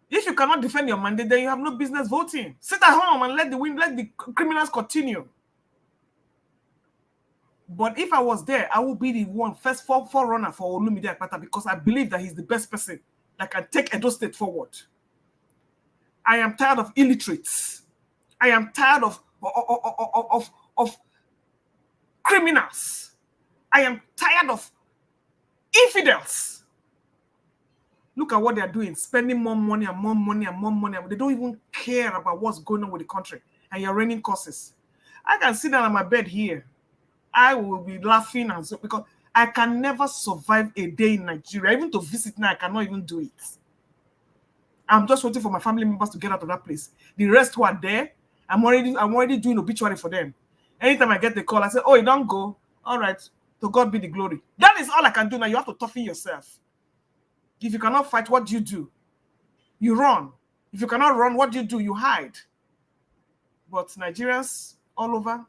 Speaker 14: If you cannot defend your mandate, then you have no business voting. Sit at home and let the criminals continue. But if I was there, I would be the one first forerunner for Olumide Akpata, because I believe that he's the best person that can take Edo State forward. I am tired of illiterates. I am tired of criminals. I am tired of infidels. Look at what they are doing, spending more money and more money and more money. They don't even care about what's going on with the country. And you're running courses. I can sit down on my bed here. I will be laughing and so, because I can never survive a day in Nigeria. Even to visit now, I cannot even do it. I'm just waiting for my family members to get out of that place. The rest who are there, I'm already doing obituary for them. Anytime I get the call, I say, oh, you don't go. All right. To God be the glory. That is all I can do now. You have to toughen yourself. If you cannot fight, what do? You run. If you cannot run, what do? You hide. But Nigerians all over,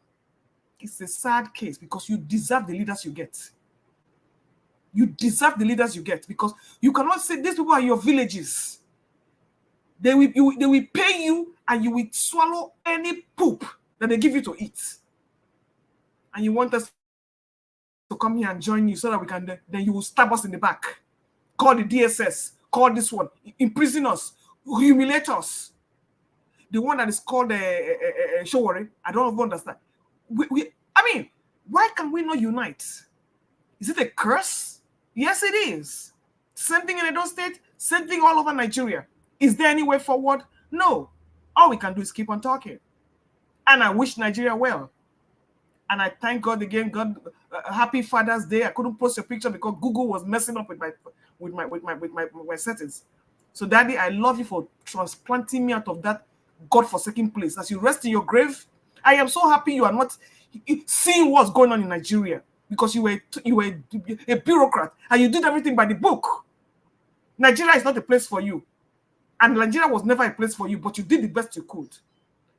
Speaker 14: it's a sad case, because you deserve the leaders you get. You deserve the leaders you get, because you cannot say these people are your villages. They will pay you, and you will swallow any poop that they give you to eat. And you want us to come here and join you so that we can, then you will stab us in the back. Call the DSS, call this one, imprison us, humiliate us. The one that is called Showore, I don't even understand. I mean, why can we not unite? Is it a curse? Yes, it is. Same thing in Edo State, same thing all over Nigeria. Is there any way forward? No. All we can do is keep on talking. And I wish Nigeria well. And I thank God again. God, happy Father's Day. I couldn't post a picture because Google was messing up with my settings. So, Daddy, I love you for transplanting me out of that God-forsaken place. As you rest in your grave, I am so happy you are not seeing what's going on in Nigeria, because you were a bureaucrat and you did everything by the book. Nigeria is not a place for you, and Nigeria was never a place for you, but you did the best you could.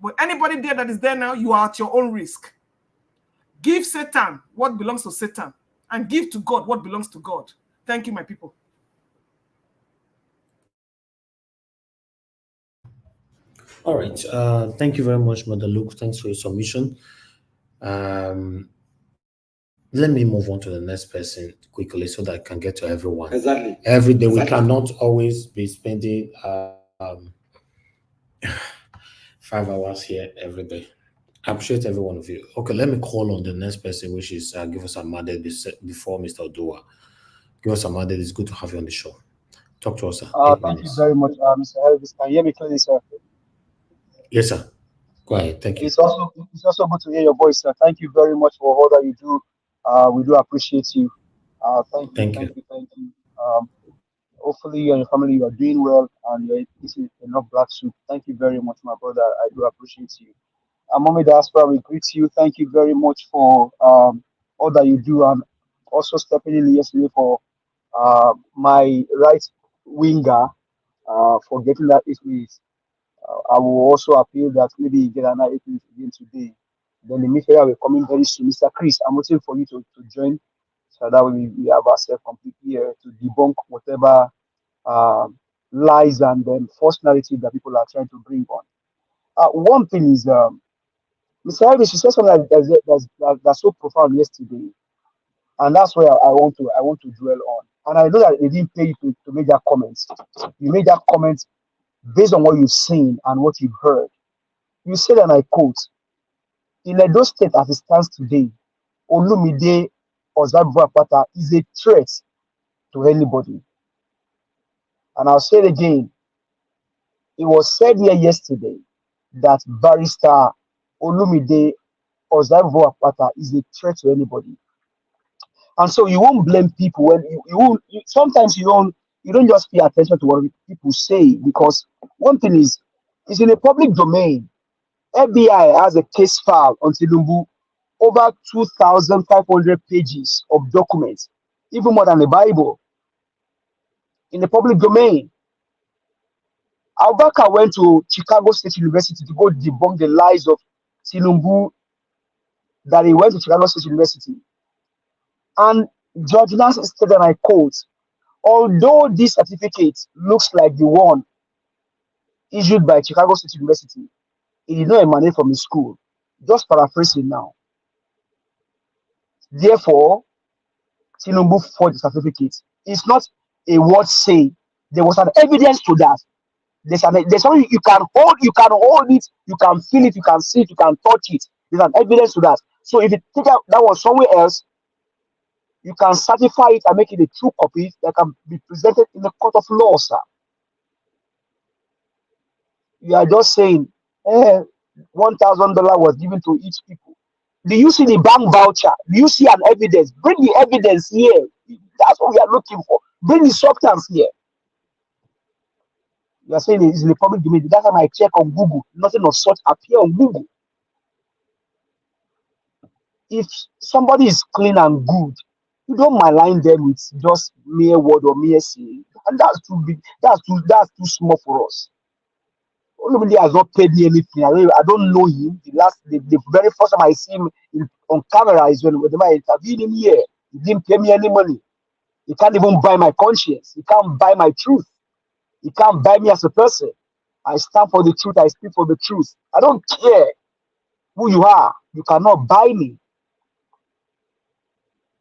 Speaker 14: But anybody there that is there now, you are at your own risk. Give Satan what belongs to Satan, and give to God what belongs to God. Thank you, my people.
Speaker 3: All right. Thank you very much, Mother Luke. Thanks for your submission. Let me move on to the next person quickly so that I can get to everyone.
Speaker 12: Exactly.
Speaker 3: Every day, we cannot always be spending 5 hours here every day. I appreciate every one of you. Okay, let me call on the next person, which is give us a mandate before Mr. Odua. Give us a mandate. It's good to have you on the show. Talk to us, sir.
Speaker 12: Thank you very much, Mr. Elvis. Can you hear me clearly, sir?
Speaker 3: Yes, sir. Go ahead. Thank you.
Speaker 12: It's also good to hear your voice, sir. Thank you very much for all that you do. We do appreciate you. Thank you. Hopefully you and your family, you are doing well, and you're eating enough black soup. Thank you very much, my brother. I do appreciate you. Mommy Diaspora, we greet you. Thank you very much for all that you do, and also stepping in yesterday for my right winger for getting that 8 minutes. I will also appeal that maybe you get another 8 minutes again today. Then the midfielder will come in very soon. Mr. Chris, I'm waiting for you to join, so that we have ourselves completely here to debunk whatever lies and then false narrative that people are trying to bring on. One thing is, Mr. Elvis, you said something that's so profound yesterday, and that's where I want to dwell on. And I know that they didn't pay you to make that comment. You made that comment based on what you've seen and what you've heard. You said, and I quote, "In Edo State as it stands today, Olumide Ozabuapata is a threat to anybody." And I'll say it again. It was said here yesterday that Barrister Olumide Ozabuapata is a threat to anybody. And so you won't blame people when sometimes you don't just pay attention to what people say, because one thing is, it's in a public domain. FBI has a case file on Tinubu, over 2,500 pages of documents, even more than the Bible, in the public domain. Abubakar went to Chicago State University to go debunk the lies of Tinubu, that he went to Chicago State University. And Judge Nance said, and I quote, "Although this certificate looks like the one issued by Chicago State University, it did not emanate from the school." Just paraphrasing now. Therefore, Tinubu forged the certificate. It's not a word say. There was an evidence to that. There's something you can hold it, you can feel it, you can see it, you can touch it. There's an evidence to that. So if you think that was somewhere else, you can certify it and make it a true copy that can be presented in the court of law, sir. You are just saying, $1,000 was given to each people. Do you see the bank voucher? Do you see an evidence? Bring the evidence here. That's what we are looking for. Bring the substance here. You are saying it's in the public domain. That's time I check on Google. Nothing of such appear on Google. If somebody is clean and good, you don't malign them with just mere word or mere say. And that's too big. That's too small for us. Olumide has not paid me anything. I don't know him. The very first time I see him on camera is when I interviewed him here. He didn't pay me any money. He can't even buy my conscience. He can't buy my truth. He can't buy me as a person. I stand for the truth. I speak for the truth. I don't care who you are. You cannot buy me.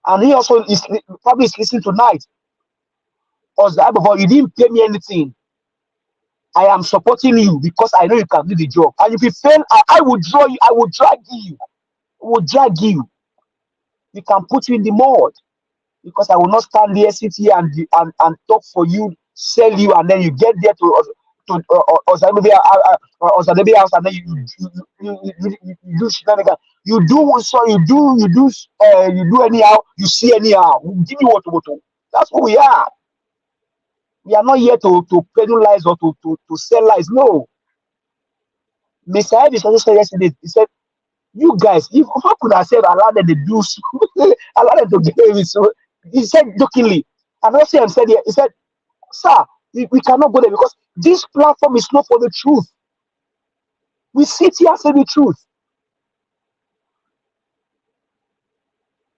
Speaker 12: And he also is probably listening tonight. Adeboye, you didn't pay me anything. I am supporting you because I know you can do the job. And if you fail, I will draw you. I will drag you. I will drag you. We can put you in the mud, because I will not stand there, sit here and talk for you, sell you, and then you get there to Adeboye house, and then you do shenanigans. You do anyhow. You see anyhow. Give me what. That's who we are. We are not here to peddle lies or to sell lies. No. Mr. Edwin also said yesterday, he said, you guys, if how could I say allow them to do so, allow them to get away with so he said jokingly, and also he said here, he said, sir, we cannot go there because this platform is not for the truth. We sit here and say the truth.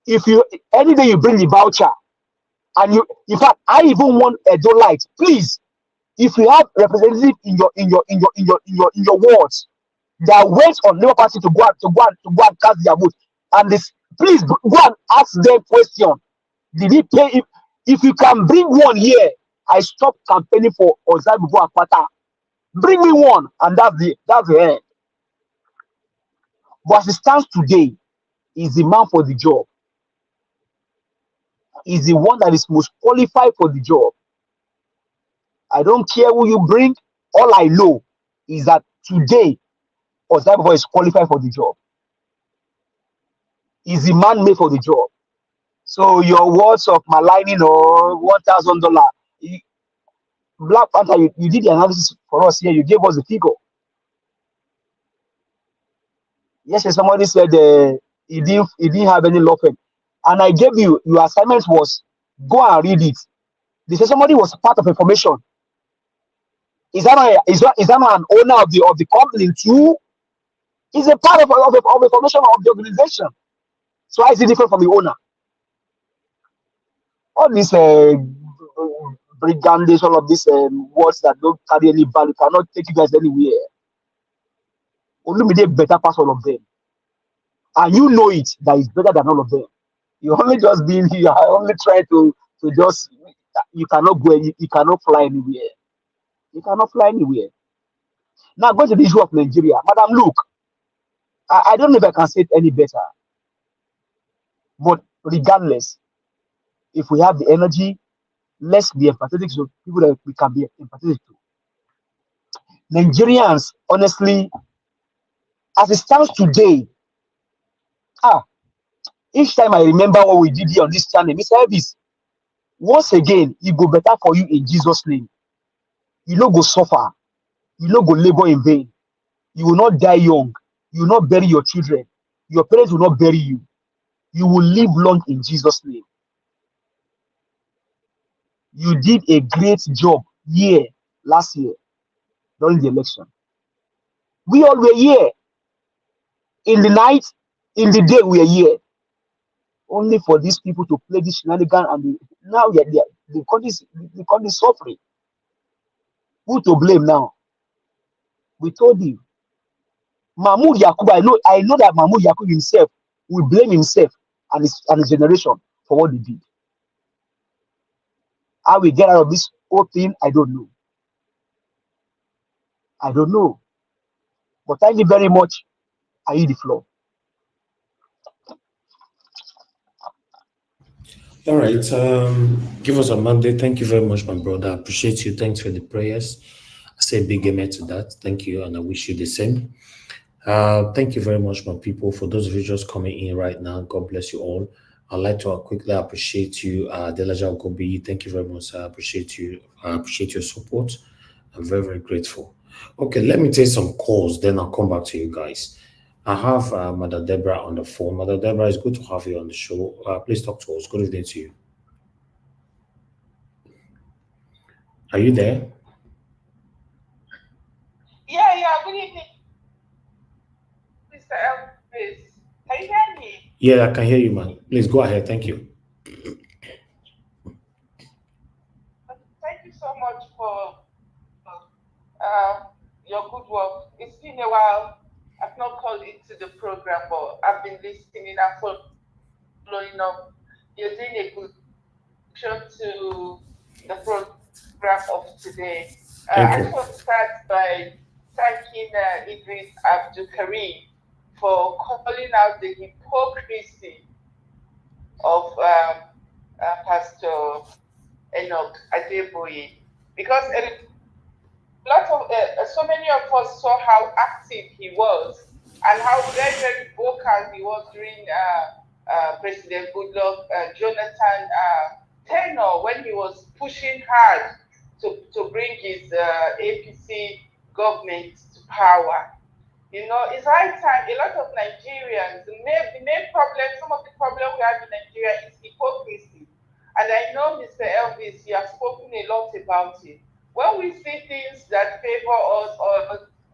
Speaker 12: If you any day you bring the voucher, and you in fact I even want a light, please, if you have representative in your wards that went on Labour Party to go and cast their vote, and this, please go and ask them question. Did he pay? If you can bring one here, I stop campaigning for Osayibo Akpata. Bring me one, and that's the end. But as it stands today, is the man for the job. Is the one that is most qualified for the job. I don't care who you bring. All I know is that today, Osayibo is qualified for the job. Is the man made for the job. So your words of maligning or $1,000, Black Panther, you did the analysis for us here. You gave us the figure. Yes, somebody said he didn't have any law firm, and I gave you your assignment was go and read it. They said somebody was part of information. Is that not an owner of the company too? He's a part of information of the organization. So how is it different from the owner? All these brigandish, all of these words that don't carry any value cannot take you guys anywhere. Only better pass all of them, and you know it that is better than all of them. You only just being here, only trying to just, you cannot go, you cannot fly anywhere. You cannot fly anywhere. Now go to the issue of Nigeria, Madam. Look, I don't know if I can say it any better, but regardless, if we have the energy, let's be empathetic to people that we can be empathetic to. Nigerians, honestly, as it stands today, each time I remember what we did here on this channel, Mr. Elvis, once again, it go better for you in Jesus' name. You no go suffer. You no go labor in vain. You will not die young. You will not bury your children. Your parents will not bury you. You will live long in Jesus' name. You did a great job last year, during the election. We all were here. In the night, in the day, we are here. Only for these people to play this shenanigan, and now the country is suffering. Who to blame now? We told you. Mahmoud Yakubu, I know that Mahmoud Yakubu himself will blame himself and his generation for what they did. How we get out of this whole thing, I don't know. I don't know. But thank you very much. I yield the floor.
Speaker 3: All right. Give us a Monday. Thank you very much, my brother. I appreciate you. Thanks for the prayers. I say big amen to that. Thank you, and I wish you the same. Thank you very much, my people. For those of you just coming in right now, God bless you all. I'd like to quickly appreciate you, Delaja Okobi. Thank you very much. I appreciate you. I appreciate your support. I'm very, very grateful. Okay, let me take some calls, then I'll come back to you guys. I have Mother Deborah on the phone. Mother Deborah, it's good to have you on the show. Please talk to us. Good evening to you. Are you there?
Speaker 15: Yeah, good evening, Mr. Elvis. Can you hear me?
Speaker 3: Yeah, I can hear you, man. Please go ahead. Thank you.
Speaker 15: Thank you so much for your good work. It's been a while. I've not called into the program, but I've been listening and following up. You're doing a good job to the program of today. I just want to start by thanking Eedris Abdulkareem for calling out the hypocrisy of Pastor Enoch Adeboye, because so many of us saw how active he was and how very, very vocal he was during President Goodluck Jonathan tenure, when he was pushing hard to bring his APC government to power. You know, it's high time. A lot of Nigerians, the main problem, some of the problem we have in Nigeria is hypocrisy. And I know, Mr. Elvis, you have spoken a lot about it. When we see things that favor us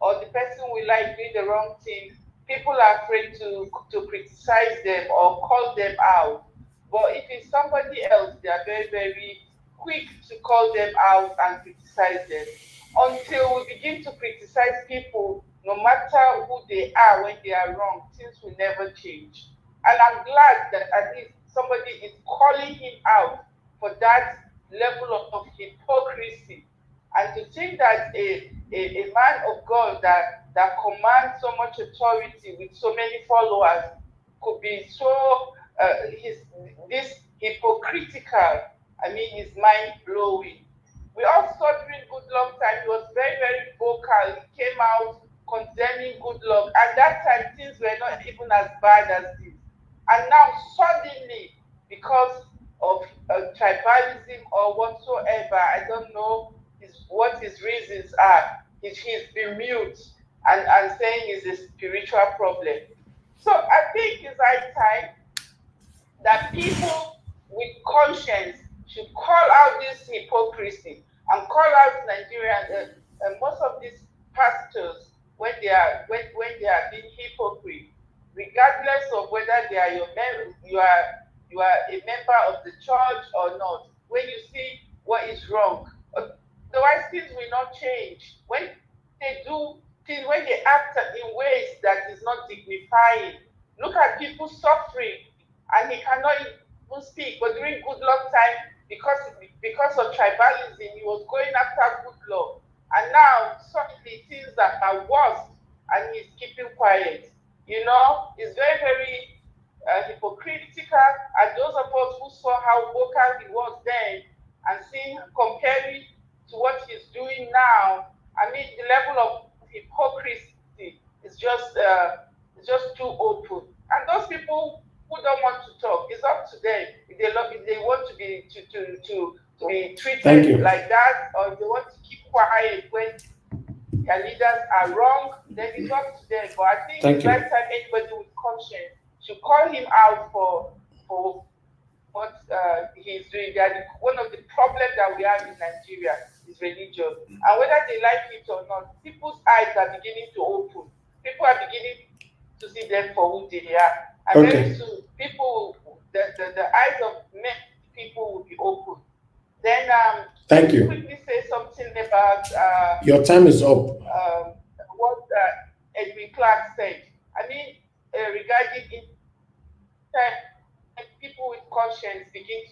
Speaker 15: or the person we like doing the wrong thing, people are afraid to criticize them or call them out. But if it's somebody else, they are very, very quick to call them out and criticize them. Until we begin to criticize people, no matter who they are when they are wrong, things will never change. And I'm glad that at least somebody is calling him out for that level of hypocrisy. And to think that a man of God that commands so much authority with so many followers could be so this hypocritical, I mean, it's mind-blowing. We all saw during Goodluck time, he was very, very vocal. He came out condemning Goodluck. At that time, things were not even as bad as this. And now, suddenly, because of tribalism or whatsoever, I don't know what his reasons are, he's been mute and saying it's a spiritual problem. So I think it's high time that people with conscience should call out this hypocrisy and call out Nigerians. Most of these pastors, when they are being hypocrite, regardless of whether they are you are a member of the church or not, when you see what is wrong, otherwise things will not change. When they do things, when they act in ways that is not dignifying, look at people suffering, and he cannot even speak. But during Goodluck time, because of tribalism, he was going after Goodluck. And now suddenly things that are worse, and he's keeping quiet. You know, it's very, very hypocritical. And those of us who saw how vocal he was then and seeing comparing to what he's doing now, I mean, the level of hypocrisy is just too open. And those people who don't want to talk, it's up to them. If they want to be treated like that, or if they want to keep quiet when their leaders are wrong, then it's up to them. But I think it's right time anybody with conscience should call him out for what he's doing. One of the problems that we have in Nigeria is religion. And whether they like it or not, people's eyes are beginning to open. People are beginning to see them for who they are. And very soon, the eyes of many people will be open. Then,
Speaker 3: thank you.
Speaker 15: Quickly say something about
Speaker 3: your time is up.
Speaker 15: What Edwin Clark said. I mean, regarding people with conscience begin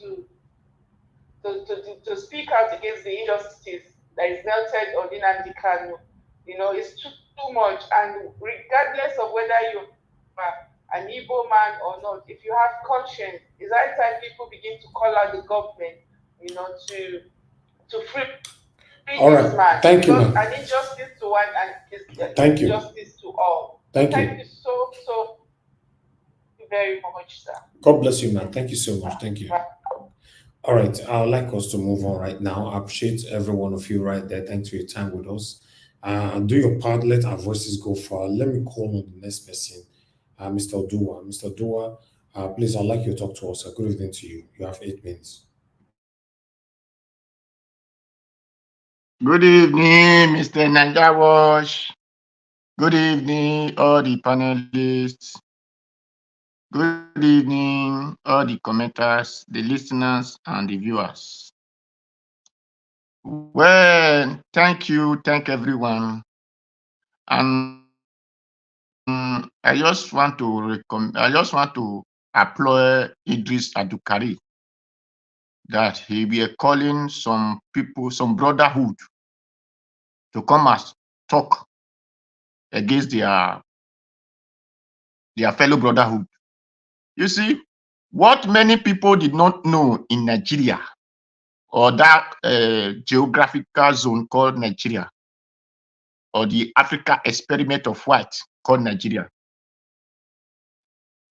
Speaker 15: to speak out against the injustice that is melted on Nnamdi Kanu. You know, it's too much. And regardless of whether you are an Igbo man or not, if you have conscience, it's high time people begin to call out the government, you know, to free this man.
Speaker 3: Thank you, ma'am.
Speaker 15: An injustice to one and
Speaker 3: thank you.
Speaker 15: Justice to all.
Speaker 3: Thank
Speaker 15: you so very much, sir.
Speaker 3: God bless you, man. Thank you so much. Thank you. All right, I would like us to move on right now. I appreciate every one of you right there. Thanks for your time with us. Do your part. Let our voices go far. Let me call on the next person, Mr. Odua. Mr. Odua, please, I'd like you to talk to us. Good evening to you. You have 8 minutes.
Speaker 16: Good evening, Mr. Nanjawash. Good evening, all the panelists. Good evening, all the commenters, the listeners, and the viewers. Well, thank everyone. And I just want to applaud Eedris Abdulkareem that he be calling some people, some brotherhood, to come and talk against their fellow brotherhood. You see, what many people did not know in Nigeria, or that geographical zone called Nigeria, or the Africa experiment of white called Nigeria,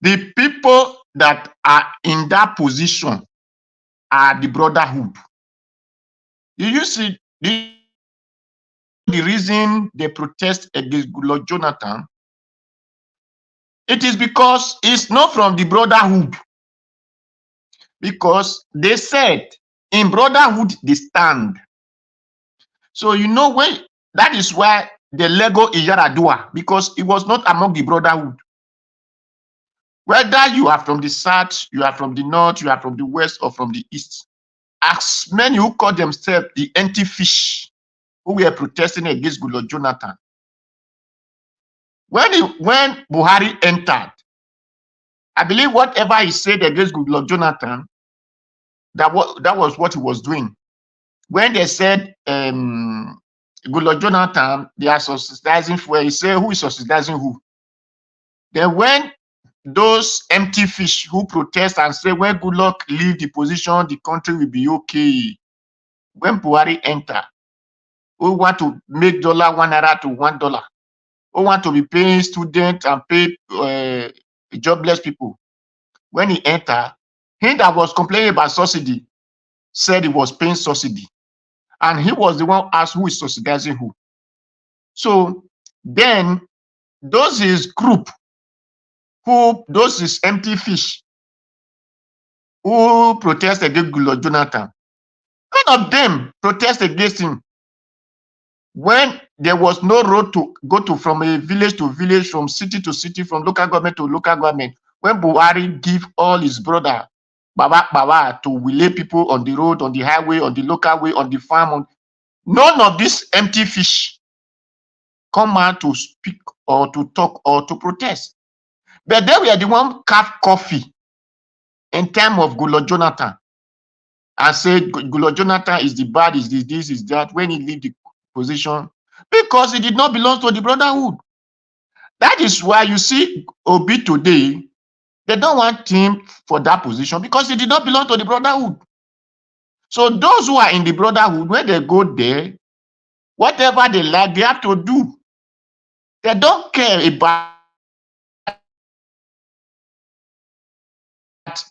Speaker 16: the people that are in that position are the brotherhood. You see, The reason they protest against Goodluck Jonathan, it is because it's not from the brotherhood. Because they said in brotherhood they stand. So you know when that is why the Lego Iyaradua, because it was not among the brotherhood. Whether you are from the south, you are from the north, you are from the west, or from the east, as many who call themselves the anti-fish, who were protesting against Goodluck Jonathan. When Buhari entered, I believe whatever he said against Goodluck Jonathan, that was what he was doing. When they said Goodluck Jonathan, they are subsidizing fuel, he said, who is subsidizing who? Then when those empty fish who protest and say, when Goodluck leave the position, the country will be okay. When Buhari enter, who want to make $1 naira to $1, who want to be paying students and pay jobless people. When he enter, he that was complaining about subsidy said he was paying subsidy. And he was the one who asked who is subsidizing who. So then those is group those is empty fish who protest against Goodluck Jonathan. None of them protest against him. When there was no road to go to from a village to village, from city to city, from local government to local government, when Buhari give all his brother Baba to relay people on the road, on the highway, on the local way, on the farm, none of these empty fish come out to speak or to talk or to protest. But they were the one carve coffee in time of Goodluck Jonathan and said Goodluck Jonathan is the bad, is this, is that, when he leave the position, because he did not belong to the brotherhood. That is why you see Obi today, they don't want him for that position because he did not belong to the brotherhood. So those who are in the brotherhood, when they go there, whatever they like, they have to do. They don't care about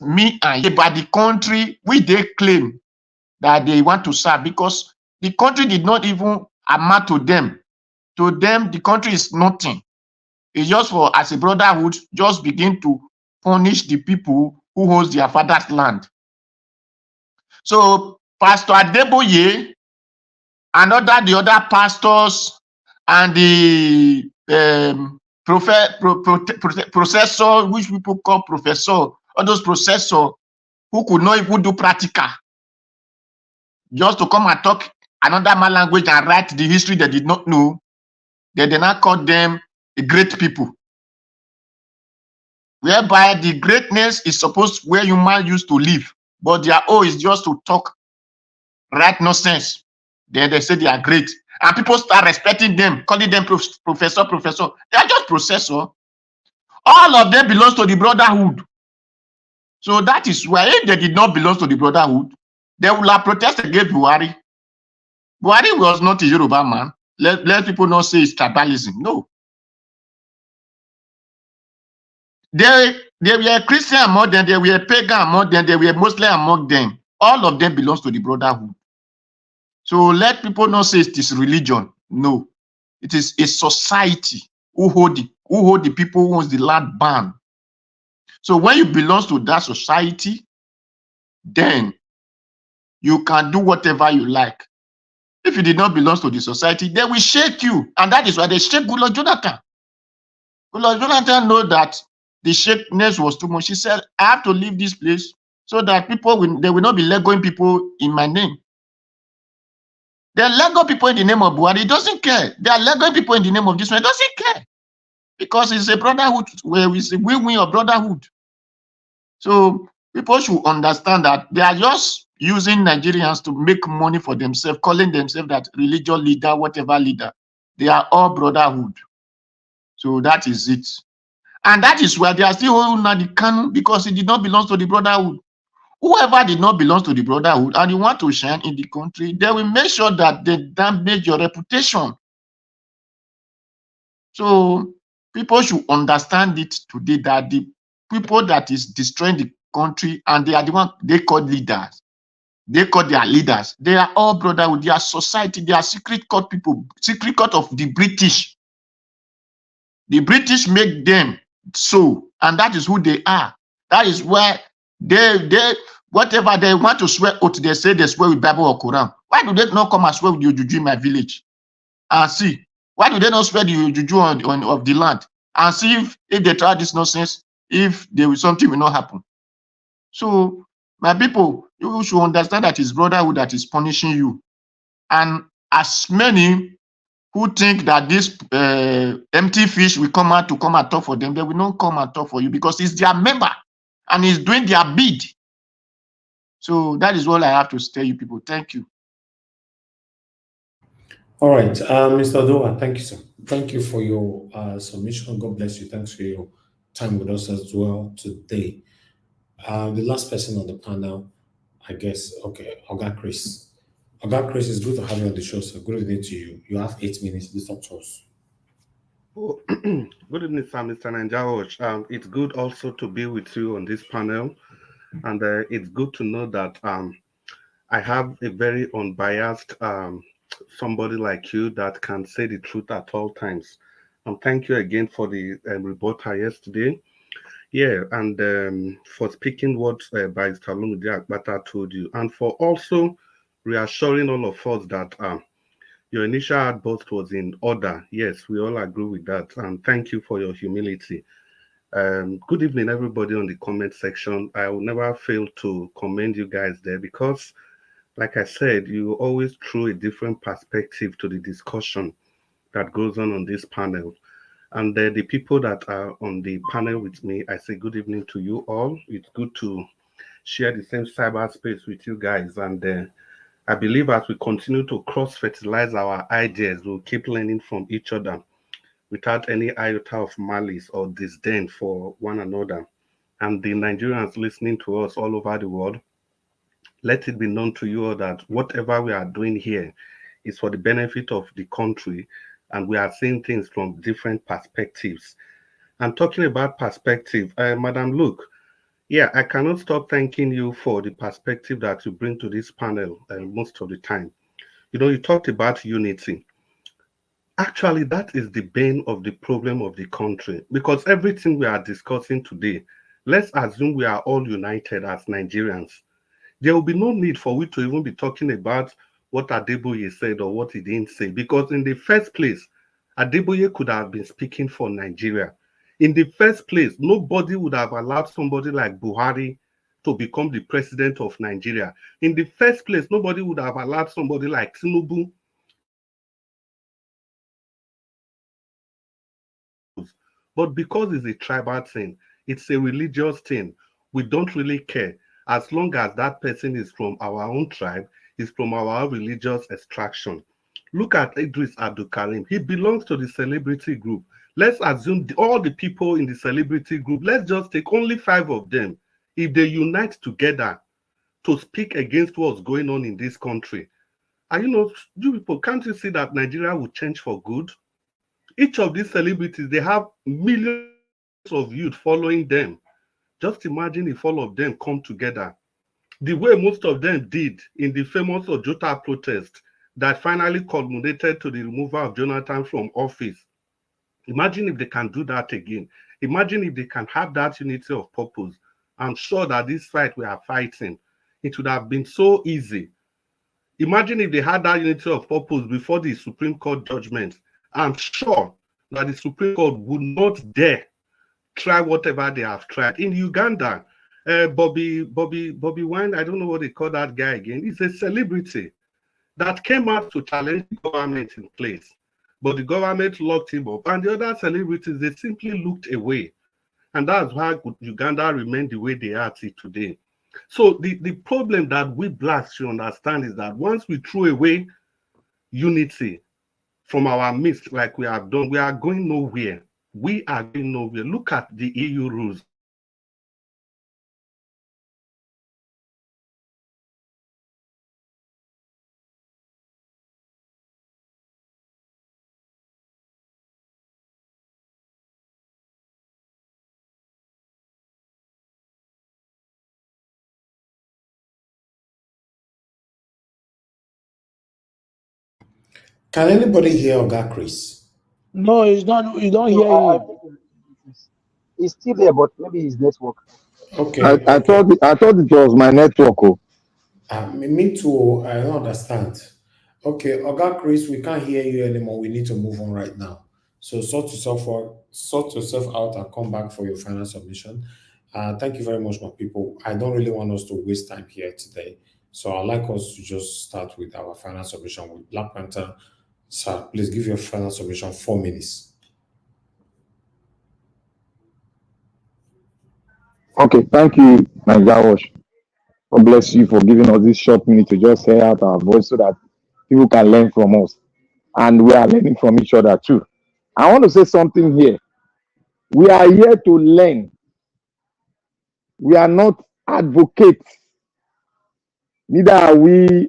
Speaker 16: me and about the country which they claim that they want to serve, because the country did not even amount to them. To them, the country is nothing. It's just for, as a brotherhood, just begin to punish the people who hold their father's land. So Pastor Adeboye and the other pastors and the processor, which people call professor, all those processors who could not even do practical, just to come and talk another man language and write the history they did not know, they did not call them great people. Whereby the greatness is supposed where human used to live, but their own is just to talk right nonsense. Then they say they are great, and people start respecting them, calling them professor. They are just processor. All of them belongs to the brotherhood. So that is why if they did not belong to the brotherhood, they will have protested against Buhari. Buhari was not a Yoruba man. Let people not say it's tribalism. No. They were Christian among them, they were pagan among them, they were Muslim among them. All of them belongs to the brotherhood. So let people not say it is religion. No. It is a society who hold the people who owns the land bound. So when you belong to that society, then you can do whatever you like. If you did not belong to the society, they will shake you. And that is why they shake Goodluck Jonathan. Goodluck Jonathan know that the shakiness was too much. He said, I have to leave this place so that they will not be legoing people in my name. They are lego people in the name of Buhari. He doesn't care. They are legoing people in the name of this one. He doesn't care. Because it's a brotherhood where we say win-win of brotherhood. So people should understand that they are just using Nigerians to make money for themselves, calling themselves that religious leader, whatever leader. They are all brotherhood. So that is it. And that is why they are still holding Nnamdi Kanu, because he did not belong to the brotherhood. Whoever did not belong to the brotherhood and you want to shine in the country, they will make sure that they damage your reputation. So people should understand it today that the people that is destroying the country and they are the one they call leaders. they call their leaders. They are all brother with their society. They are secret court people, secret court of the British. The British make them so, and that is who they are. That is where they whatever they want to swear oath, they say they swear with Bible or Quran. Why do they not come and swear with the juju in my village? And see, why do they not swear the juju of the land? And see if they try this nonsense, if there will something will not happen. So, my people, you should understand that it's brotherhood that is punishing you. And as many who think that this empty fish will come out to come and talk for them, they will not come and talk for you because it's their member and he's doing their bid. So that is all I have to tell you people. Thank you.
Speaker 3: All right, Mr. Doa, thank you, sir. Thank you for your submission. God bless you. Thanks for your time with us as well today. The last person on the panel, I guess, okay, Oga Chris. Oga Chris, it's good to have you on the show, sir. Good evening to you. You have 8 minutes. Please talk to us.
Speaker 17: Oh, good evening, sir, Mr. Nanjaroch. It's good also to be with you on this panel, and it's good to know that I have a very unbiased somebody like you that can say the truth at all times. Thank you again for the rebuttal yesterday. Yeah, and for speaking what Barrister Olumide Akpata told you, and for also reassuring all of us that your initial outburst was in order. Yes, we all agree with that. And thank you for your humility. Good evening, everybody on the comment section. I will never fail to commend you guys there because, like I said, you always throw a different perspective to the discussion that goes on this panel. And the people that are on the panel with me, I say good evening to you all. It's good to share the same cyberspace with you guys. And I believe as we continue to cross-fertilize our ideas, we'll keep learning from each other without any iota of malice or disdain for one another. And the Nigerians listening to us all over the world, let it be known to you all that whatever we are doing here is for the benefit of the country, and we are seeing things from different perspectives. And talking about perspective, Madam Luke, yeah, I cannot stop thanking you for the perspective that you bring to this panel most of the time. You know, you talked about unity. Actually, that is the bane of the problem of the country because everything we are discussing today, let's assume we are all united as Nigerians. There will be no need for we to even be talking about what Adeboye said or what he didn't say because in the first place, Adeboye could have been speaking for Nigeria. In the first place, nobody would have allowed somebody like Buhari to become the president of Nigeria. In the first place, nobody would have allowed somebody like Tinubu. But because it's a tribal thing, it's a religious thing, we don't really care. As long as that person is from our own tribe, is from our religious extraction. Look at Eedris Abdulkareem. He belongs to the celebrity group. Let's assume all the people in the celebrity group, let's just take only 5 of them. If they unite together to speak against what's going on in this country, and you people, can't you see that Nigeria will change for good? Each of these celebrities, they have millions of youth following them. Just imagine if all of them come together. The way most of them did in the famous Ojota protest that finally culminated to the removal of Jonathan from office. Imagine if they can do that again. Imagine if they can have that unity of purpose. I'm sure that this fight we are fighting, it would have been so easy. Imagine if they had that unity of purpose before the Supreme Court judgment. I'm sure that the Supreme Court would not dare try whatever they have tried. In Uganda, Bobby Wine, I don't know what they call that guy again. He's a celebrity that came out to challenge the government in place. But the government locked him up. And the other celebrities, they simply looked away. And that's why Uganda remained the way they are today. So the problem that we blacks should understand is that once we throw away unity from our midst, like we have done, we are going nowhere. We are going nowhere. Look at the EU rules.
Speaker 3: Can anybody hear Oga Chris?
Speaker 11: No, it's not. You don't
Speaker 12: No,
Speaker 11: hear
Speaker 12: I
Speaker 11: him.
Speaker 12: think it's still there, but maybe his network.
Speaker 3: Okay,
Speaker 9: I thought it was my network. Oh.
Speaker 3: Me too. I don't understand. Okay, Oga Chris, we can't hear you anymore. We need to move on right now. So sort yourself out and come back for your final submission. Thank you very much, my people. I don't really want us to waste time here today. So I'd like us to just start with our final submission with Black Panther. Sir, please give your final submission 4 minutes.
Speaker 9: Okay, thank you, Nigerians. God bless you for giving us this short minute to just hear out our voice so that people can learn from us. And we are learning from each other too. I want to say something here. We are here to learn. We are not advocates. Neither are we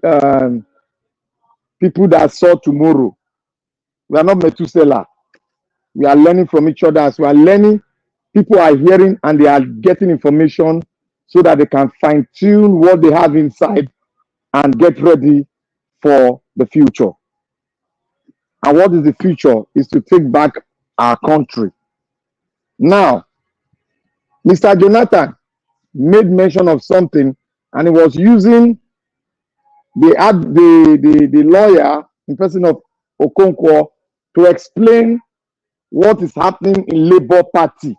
Speaker 9: people that saw tomorrow. We are not Methuselah. We are learning from each other. As we are learning, people are hearing and they are getting information so that they can fine tune what they have inside and get ready for the future. And what is the future? Is to take back our country. Now, Mr. Jonathan made mention of something, and he was using the lawyer in person of Okonkwo to explain what is happening in Labour Party,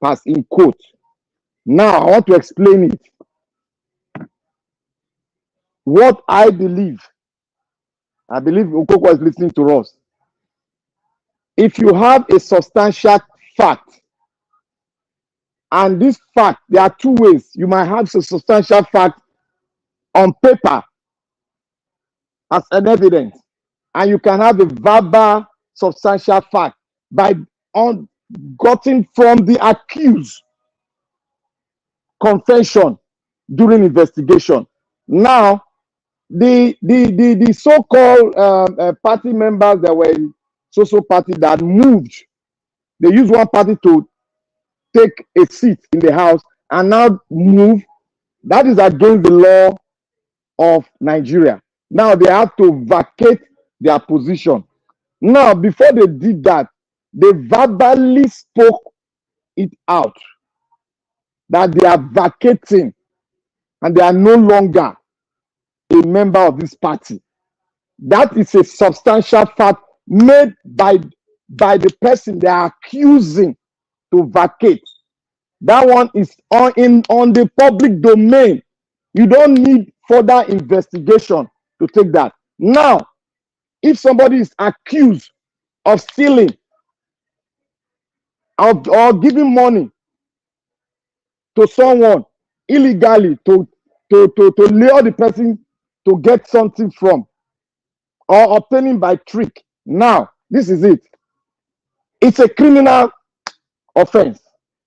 Speaker 9: as in quote. Now, I want to explain it. What I believe Okonkwo is listening to us. If you have a substantial fact, and this fact, there are two ways. You might have a substantial fact on paper as an evidence, and you can have a verbal substantial fact by gotten from the accused confession during investigation. Now, the so-called party members that were in social party that moved, they used one party to take a seat in the house and now move. That is against the law of Nigeria. Now they have to vacate their position. Now, before they did that, they verbally spoke it out that they are vacating and they are no longer a member of this party. That is a substantial fact made by the person they are accusing to vacate. That one is on the public domain. You don't need further investigation to take that. Now, if somebody is accused of stealing or giving money to someone illegally to lure the person to get something from, or obtaining by trick, now this is it. It's a criminal offense.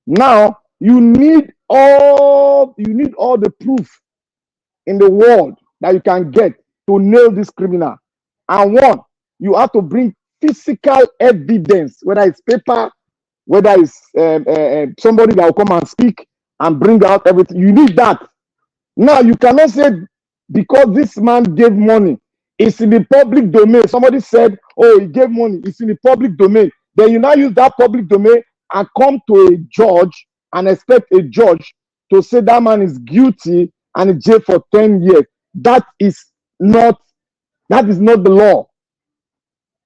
Speaker 9: Now you need all the proof in the world that you can get to nail this criminal. And one, you have to bring physical evidence, whether it's paper, whether it's somebody that will come and speak and bring out everything. You need that. Now you cannot say because this man gave money, it's in the public domain. Somebody said, oh, he gave money, it's in the public domain. Then you now use that public domain and come to a judge and expect a judge to say that man is guilty and in jail for 10 years. That is not the law.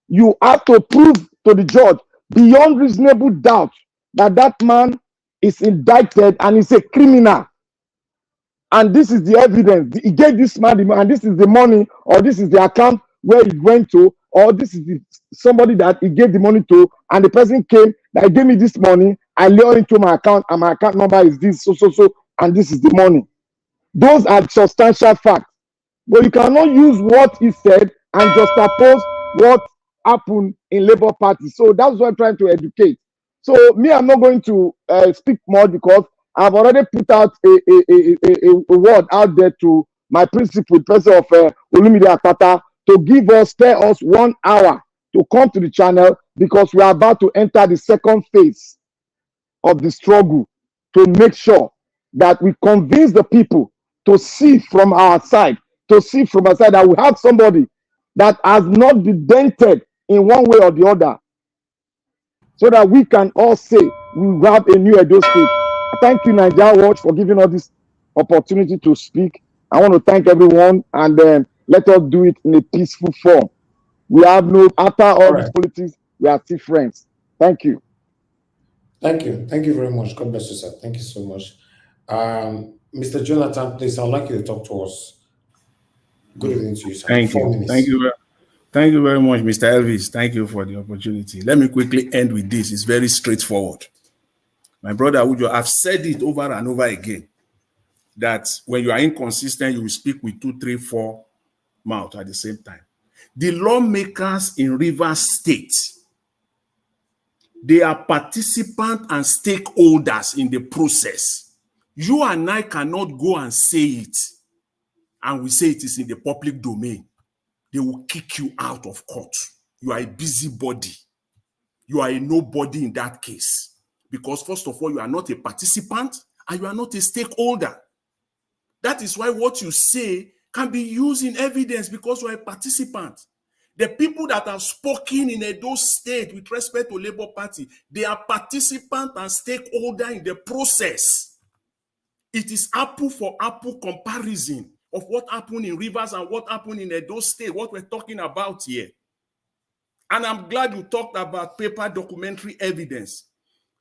Speaker 9: You have to prove to the judge beyond reasonable doubt that that man is indicted and is a criminal. And this is the evidence. He gave this man the money, and this is the money, or this is the account where he went to, or this is somebody that he gave the money to, and the person came that he gave me this money, I lay into my account, and my account number is this, so, and this is the money. Those are substantial facts. But you cannot use what he said and juxtapose what happened in Labour Party. So that's what I'm trying to educate. So me, I'm not going to speak more because I've already put out a word out there to my principal, President of Olumide Akpata, to spare us 1 hour to come to the channel because we are about to enter the second phase of the struggle to make sure that we convince the people to see from our side, that we have somebody that has not been dented in one way or the other, so that we can all say we have a new Edo state. Thank you, Nigerian Watch, for giving us this opportunity to speak. I want to thank everyone, and let us do it in a peaceful form. We have no, after all this politics, we are still friends. Thank you.
Speaker 3: Thank you. Thank you very much. God bless you, sir. Thank you so much. Mr. Jonathan, please, I'd like you to talk to us. Good evening to you, sir.
Speaker 10: Thank
Speaker 3: 4
Speaker 10: you.
Speaker 3: minutes.
Speaker 10: Thank you very much, Mr. Elvis. Thank you for the opportunity. Let me quickly end with this. It's very straightforward. My brother Ujo, I've said it over and over again, that when you are inconsistent, you will speak with 2, 3, 4 mouths at the same time. The lawmakers in Rivers State, they are participants and stakeholders in the process. You and I cannot go and say it, and we say it is in the public domain. They will kick you out of court. You are a busybody. You are a nobody in that case. Because first of all, you are not a participant and you are not a stakeholder. That is why what you say can be used in evidence because you are a participant. The people that have spoken in Edo State with respect to Labour Party, they are participant and stakeholder in the process. It is apple for apple comparison of what happened in Rivers and what happened in Edo State, what we're talking about here. And I'm glad you talked about paper documentary evidence.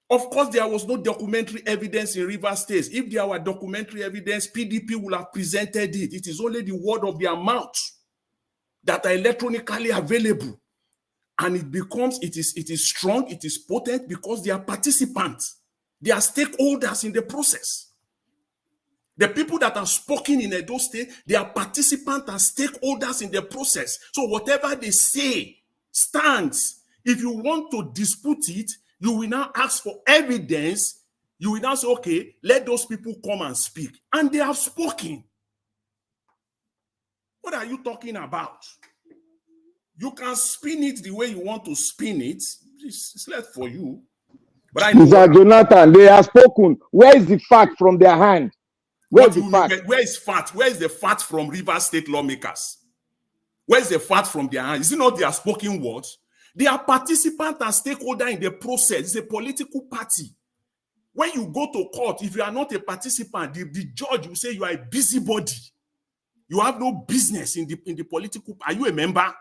Speaker 10: Of course, there was no documentary evidence in Rivers State. If there were documentary evidence, PDP would have presented it. It is only the word of their mouth that are electronically available. And it is strong, it is potent because they are participants. They are stakeholders in the process. The people that are spoken in Edo State, they are participants and stakeholders in the process. So whatever they say stands. If you want to dispute it, you will now ask for evidence. You will now say, okay, let those people come and speak. And they have spoken. What are you talking about? You can spin it the way you want to spin it. It's left for you. But I know
Speaker 9: Mr. Jonathan, they have spoken. Where is the fact from their hand? Where is the fact?
Speaker 10: Where is fact? Where is the fact from Rivers State lawmakers? Where is the fact from their hand? Is it not their spoken words? They are participants and stakeholders in the process. It's a political party. When you go to court, if you are not a participant, the judge will say you are a busybody. You have no business in the political. Are you a member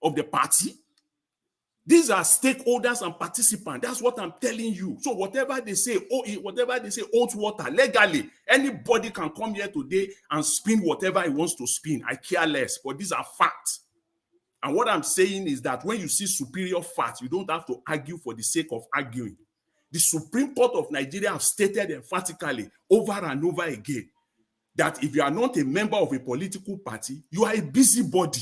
Speaker 10: of the party? These are stakeholders and participants. That's what I'm telling you. So whatever they say, holds water legally. Anybody can come here today and spin whatever he wants to spin. I care less, but these are facts. And what I'm saying is that when you see superior facts, you don't have to argue for the sake of arguing. The Supreme Court of Nigeria have stated emphatically over and over again that if you are not a member of a political party, you are a busybody.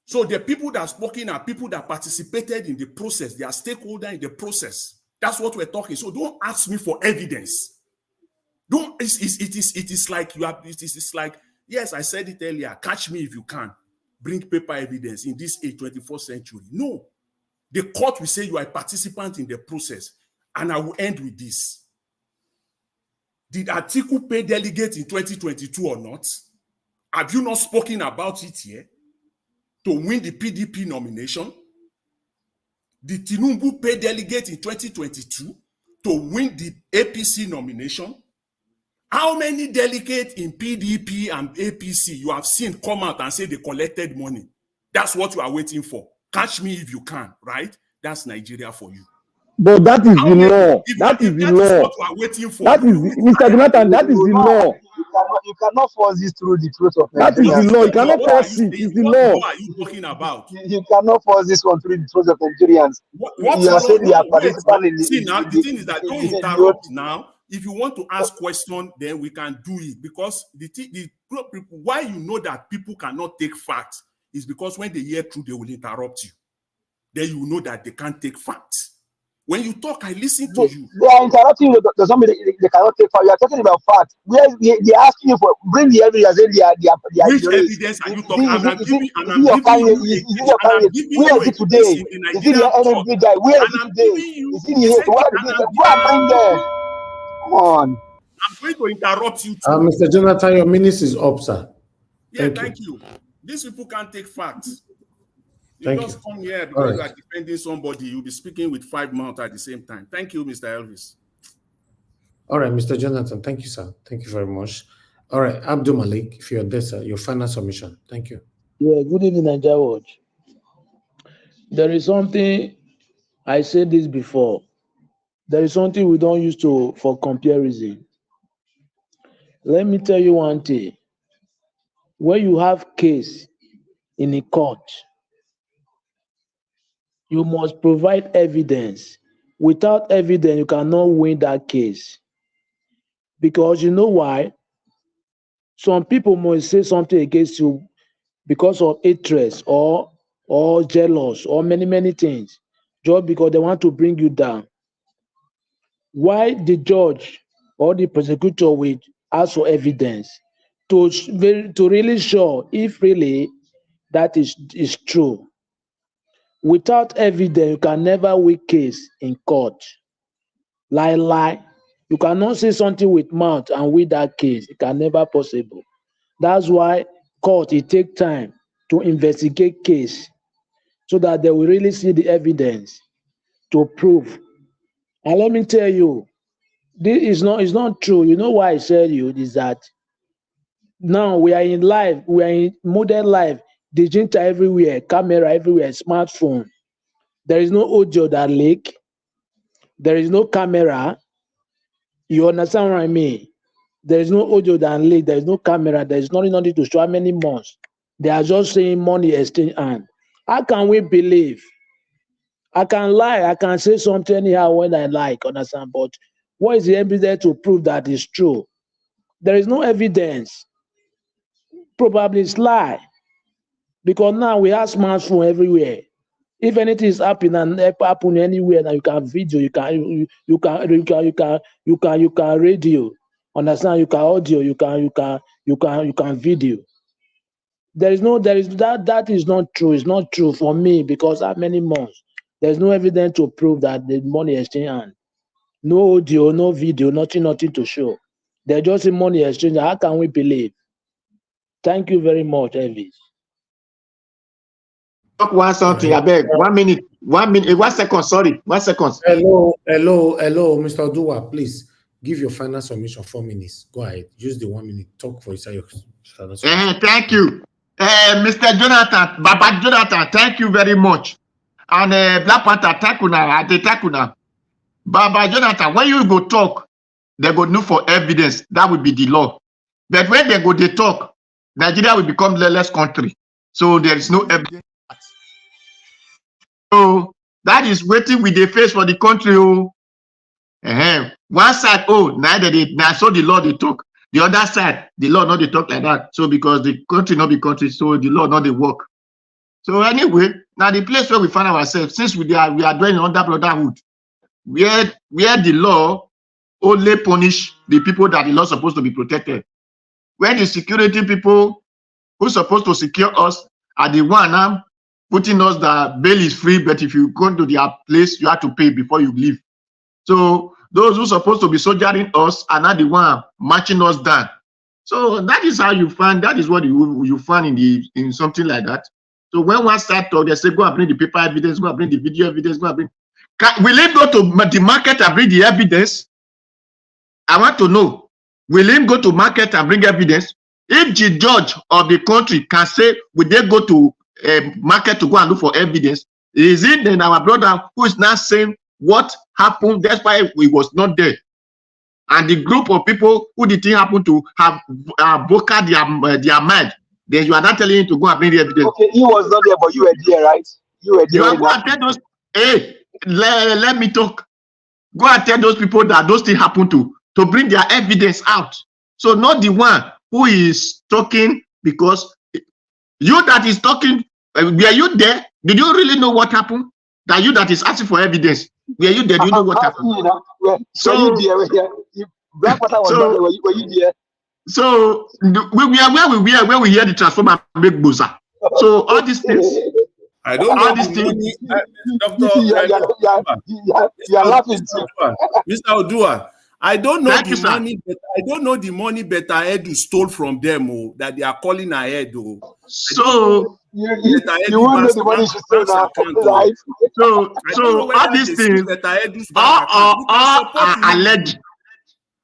Speaker 10: So the people that are spoken are people that participated in the process. They are stakeholders in the process. That's what we're talking. So don't ask me for evidence. Don't. It is like you have. It's like, yes, I said it earlier. Catch me if you can. Bring paper evidence in this 21st century. No. The court will say you are a participant in the process. And I will end with this. Did Atiku pay delegate in 2022 or not? Have you not spoken about it here? To win the PDP nomination? Did Tinubu pay delegate in 2022 to win the APC nomination? How many delegates in PDP and APC you have seen come out and say they collected money? That's what you are waiting for. Catch me if you can, right? That's Nigeria for you.
Speaker 9: But that is the law. That is the law.
Speaker 10: That is what you are waiting for.
Speaker 9: That is, Mr. Jonathan, that is the law.
Speaker 12: You cannot force this through the throat of
Speaker 9: That is the law. You cannot force it. It's the law.
Speaker 10: What are you talking about?
Speaker 12: You cannot force this one through the throat of Nigerians.
Speaker 10: You are saying you are participating in the... See, now, the thing is that don't interrupt now. If you want to ask questions, then we can do it. Because why you know that people cannot take facts is because when they hear truth, they will interrupt you. Then you know that they can't take facts. When you talk, I listen to you.
Speaker 12: They are interrupting you. Does not mean they cannot take facts. You are talking about facts. They are asking you for bring the evidence.
Speaker 10: Which evidence are you talking about?
Speaker 12: Where is it today? Is it the NMB guy? Where is it today? Is it here? Where is it? Go and bring them. Come on.
Speaker 10: I'm going to interrupt you too.
Speaker 3: Mr. Jonathan, your minute is up, sir.
Speaker 10: Yeah, thank you. These people can't take facts. You
Speaker 3: Thank
Speaker 10: just
Speaker 3: you.
Speaker 10: come here
Speaker 3: All
Speaker 10: because
Speaker 3: right.
Speaker 10: you are defending somebody. You'll be speaking with 5 mouths at the same time. Thank you, Mr. Elvis.
Speaker 3: All right, Mr. Jonathan. Thank you, sir. Thank you very much. All right, Abdul Malik, if you're there, sir, your final submission. Thank you.
Speaker 11: Yeah, good evening, Nigeria Watch. There is something, I said this before. There is something we don't use for comparison. Let me tell you one thing. When you have case in a court, you must provide evidence. Without evidence, you cannot win that case. Because you know why? Some people must say something against you because of hatred or jealous or many things, just because they want to bring you down. Why the judge or the prosecutor will ask for evidence to really show if really that is true. Without evidence, you can never win case in court. Lie. You cannot say something with mouth and win that case. It can never possible. That's why court, it takes time to investigate case so that they will really see the evidence to prove. And let me tell you, this is not true. You know why I said you is that now we are in life, we are in modern life, digital everywhere, camera everywhere, smartphone. There is no audio that leak. There is no camera. You understand what I mean? There is no audio that leak. There is no camera. There is nothing to show how many months. They are just saying money exchange hand. How can we believe? I can lie. I can say something anyhow when I like, understand? But what is the evidence to prove that is true? There is no evidence. Probably it's lie. Because now we have smartphone everywhere. If anything is happening and happen anywhere, now you can video, you can radio, understand? You can audio, you can video. There is that is not true. It's not true for me because how many months? There's no evidence to prove that the money exchange hand. No audio, no video, nothing to show. They're just in money exchange. How can we believe? Thank you very much, Elvis.
Speaker 16: Talk one something, I beg. 1 minute, 1 second, sorry, 1 second.
Speaker 3: Hello, Mr. Odua, please give your final submission, 4 minutes. Go ahead. Use the 1 minute. Talk for yourself.
Speaker 16: Thank you. Mr. Jonathan, Baba Jonathan, thank you very much. And Black Panther, thank you. Baba Jonathan, when you go talk, they go look for evidence. That will be the law. But when they go they talk, Nigeria will become lawless country. So there is no evidence. So that is waiting with the face for the country. One side, now so the law they talk. The other side, the law not they talk like that. So because the country not be country, so the law not they work. So anyway, now the place where we find ourselves, since we are dwelling under brotherhood, where the law only punish the people that the law supposed to be protected. When the security people who supposed to secure us are the one now putting us that bail is free, but if you go to their place, you have to pay before you leave. So those who supposed to be soldiering us are not the one marching us down. So that is how you find, that is what you find in something like that. So when one side talk, they say, go and bring the paper evidence, go and bring the video evidence, go and bring. Will it go to the market and bring the evidence? I want to know. Will him go to market and bring evidence? If the judge of the country can say, will they go to market to go and look for evidence? Is it then our brother who is now saying what happened? That's why we was not there. And the group of people who the thing happened to have broken their mind. Then you are not telling him to go and bring the evidence.
Speaker 12: Okay, he was not there, but you were there, right? You were there.
Speaker 16: You are going to tell those. Hey, let me talk. Go and tell those people that those things happen to bring their evidence out. So not the one who is talking, because you that is talking, were you there? Did you really know what happened? That you that is asking for evidence, were you there? Do you know what happened?
Speaker 12: So Black Panther was not there. Were you there?
Speaker 16: So where we hear the transformer make boza. So all these things.
Speaker 10: I don't know these things.
Speaker 12: You're laughing too.
Speaker 10: Mr. Odua, I don't know the money, but I don't know the money Beta Edu stole from them, that they are calling ahead.
Speaker 16: So
Speaker 12: you won't know the money she said now, right?
Speaker 16: so all these things, all are alleged.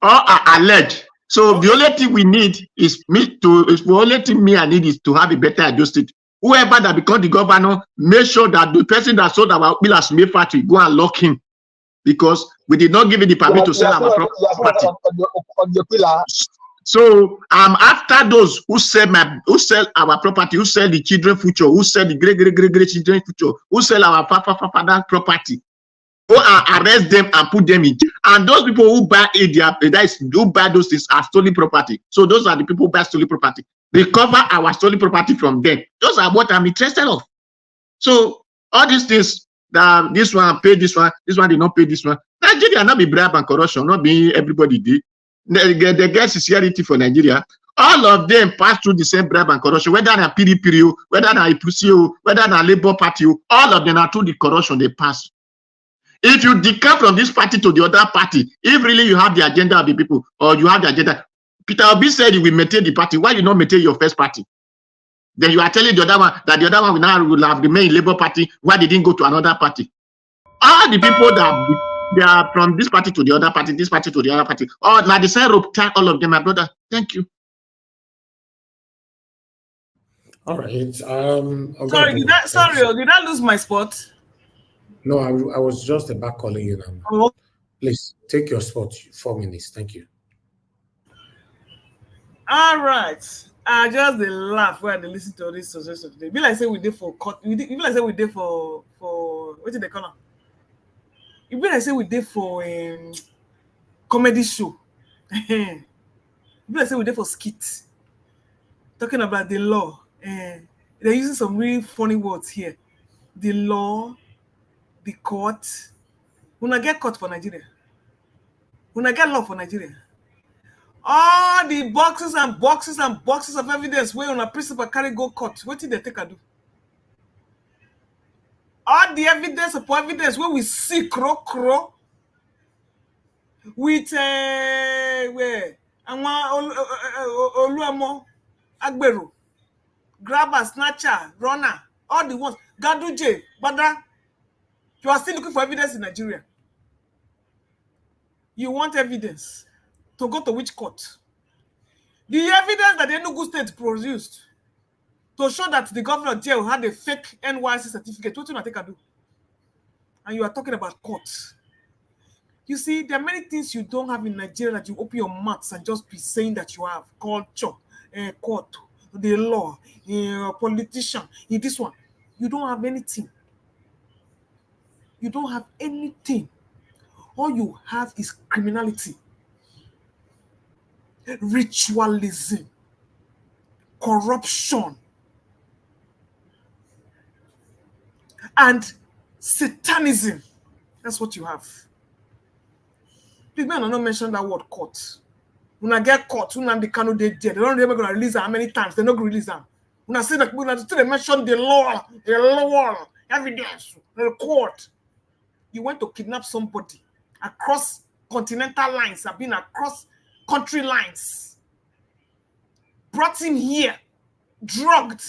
Speaker 16: All are alleged. So the only thing we need is the only thing me I need is to have a better adjusted. Whoever that become the governor, make sure that the person that sold our bill as May factory go and lock him, because we did not give him the permit to sell our property.
Speaker 12: On your pillar.
Speaker 16: So after those who sell our property, who sell the children future, who sell the great children future, who sell our father property, who arrest them and put them in jail. And those people who buy who buy those things are stolen property. So those are the people who buy stolen property. Recover our stolen property from them. Those are what I'm interested of. So all these things, that this one pay this one did not pay this one. Nigeria not be bribe and corruption, not be everybody did. They get sincerity for Nigeria. All of them pass through the same bribe and corruption, whether na PDP, whether na IPC, whether na Labour Party, all of them are through the corruption they pass. If you decamp from this party to the other party, if really you have the agenda of the people, or you have the agenda, Peter Obi said you will maintain the party. Why you not maintain your first party? Then you are telling the other one that the other one will have remained in Labour Party. Why they didn't go to another party? All the people that they are from this party to the other party, this party to the other party. Oh, now the same rope tie all of them, my brother. Thank you.
Speaker 3: All right.
Speaker 14: Did I lose my spot?
Speaker 3: No, I was just about calling you now.
Speaker 14: Oh.
Speaker 3: Please take your spot. 4 minutes. Thank you.
Speaker 14: All right. I just laugh when I listen to this suggestion today. Be like say we did for cut. We be like say we did for what did they call it? Be like say we did for comedy show. Be like say we did for skit. Talking about the law. They're using some really funny words here. The law, the court. When I get caught for Nigeria. When I get law for Nigeria. All the boxes and boxes and boxes of evidence where on a principal carry go court. What did they take a do? All the evidence upon evidence where we see crow with where Oluamo Agbero, grabber, snatcher, runner, all the ones, Gaduje, Bada. You are still looking for evidence in Nigeria. You want evidence to go to which court? The evidence that the Enugu State produced to show that the governor of jail had a fake NYC certificate, what do you think I do? And you are talking about courts. You see, there are many things you don't have in Nigeria that you open your mouths and just be saying that you have. Culture, court, the law, politician, this one. You don't have anything. You don't have anything. All you have is criminality, ritualism, corruption, and satanism. That's what you have. Please, may I not mention that word court. When I get caught, Nnamdi Kanu they don't remember going to release them how many times. They're not going to release them. When I say that, when I still mention the law, evidence, the court. You went to kidnap somebody across continental lines, have been across country lines, brought him here, drugged.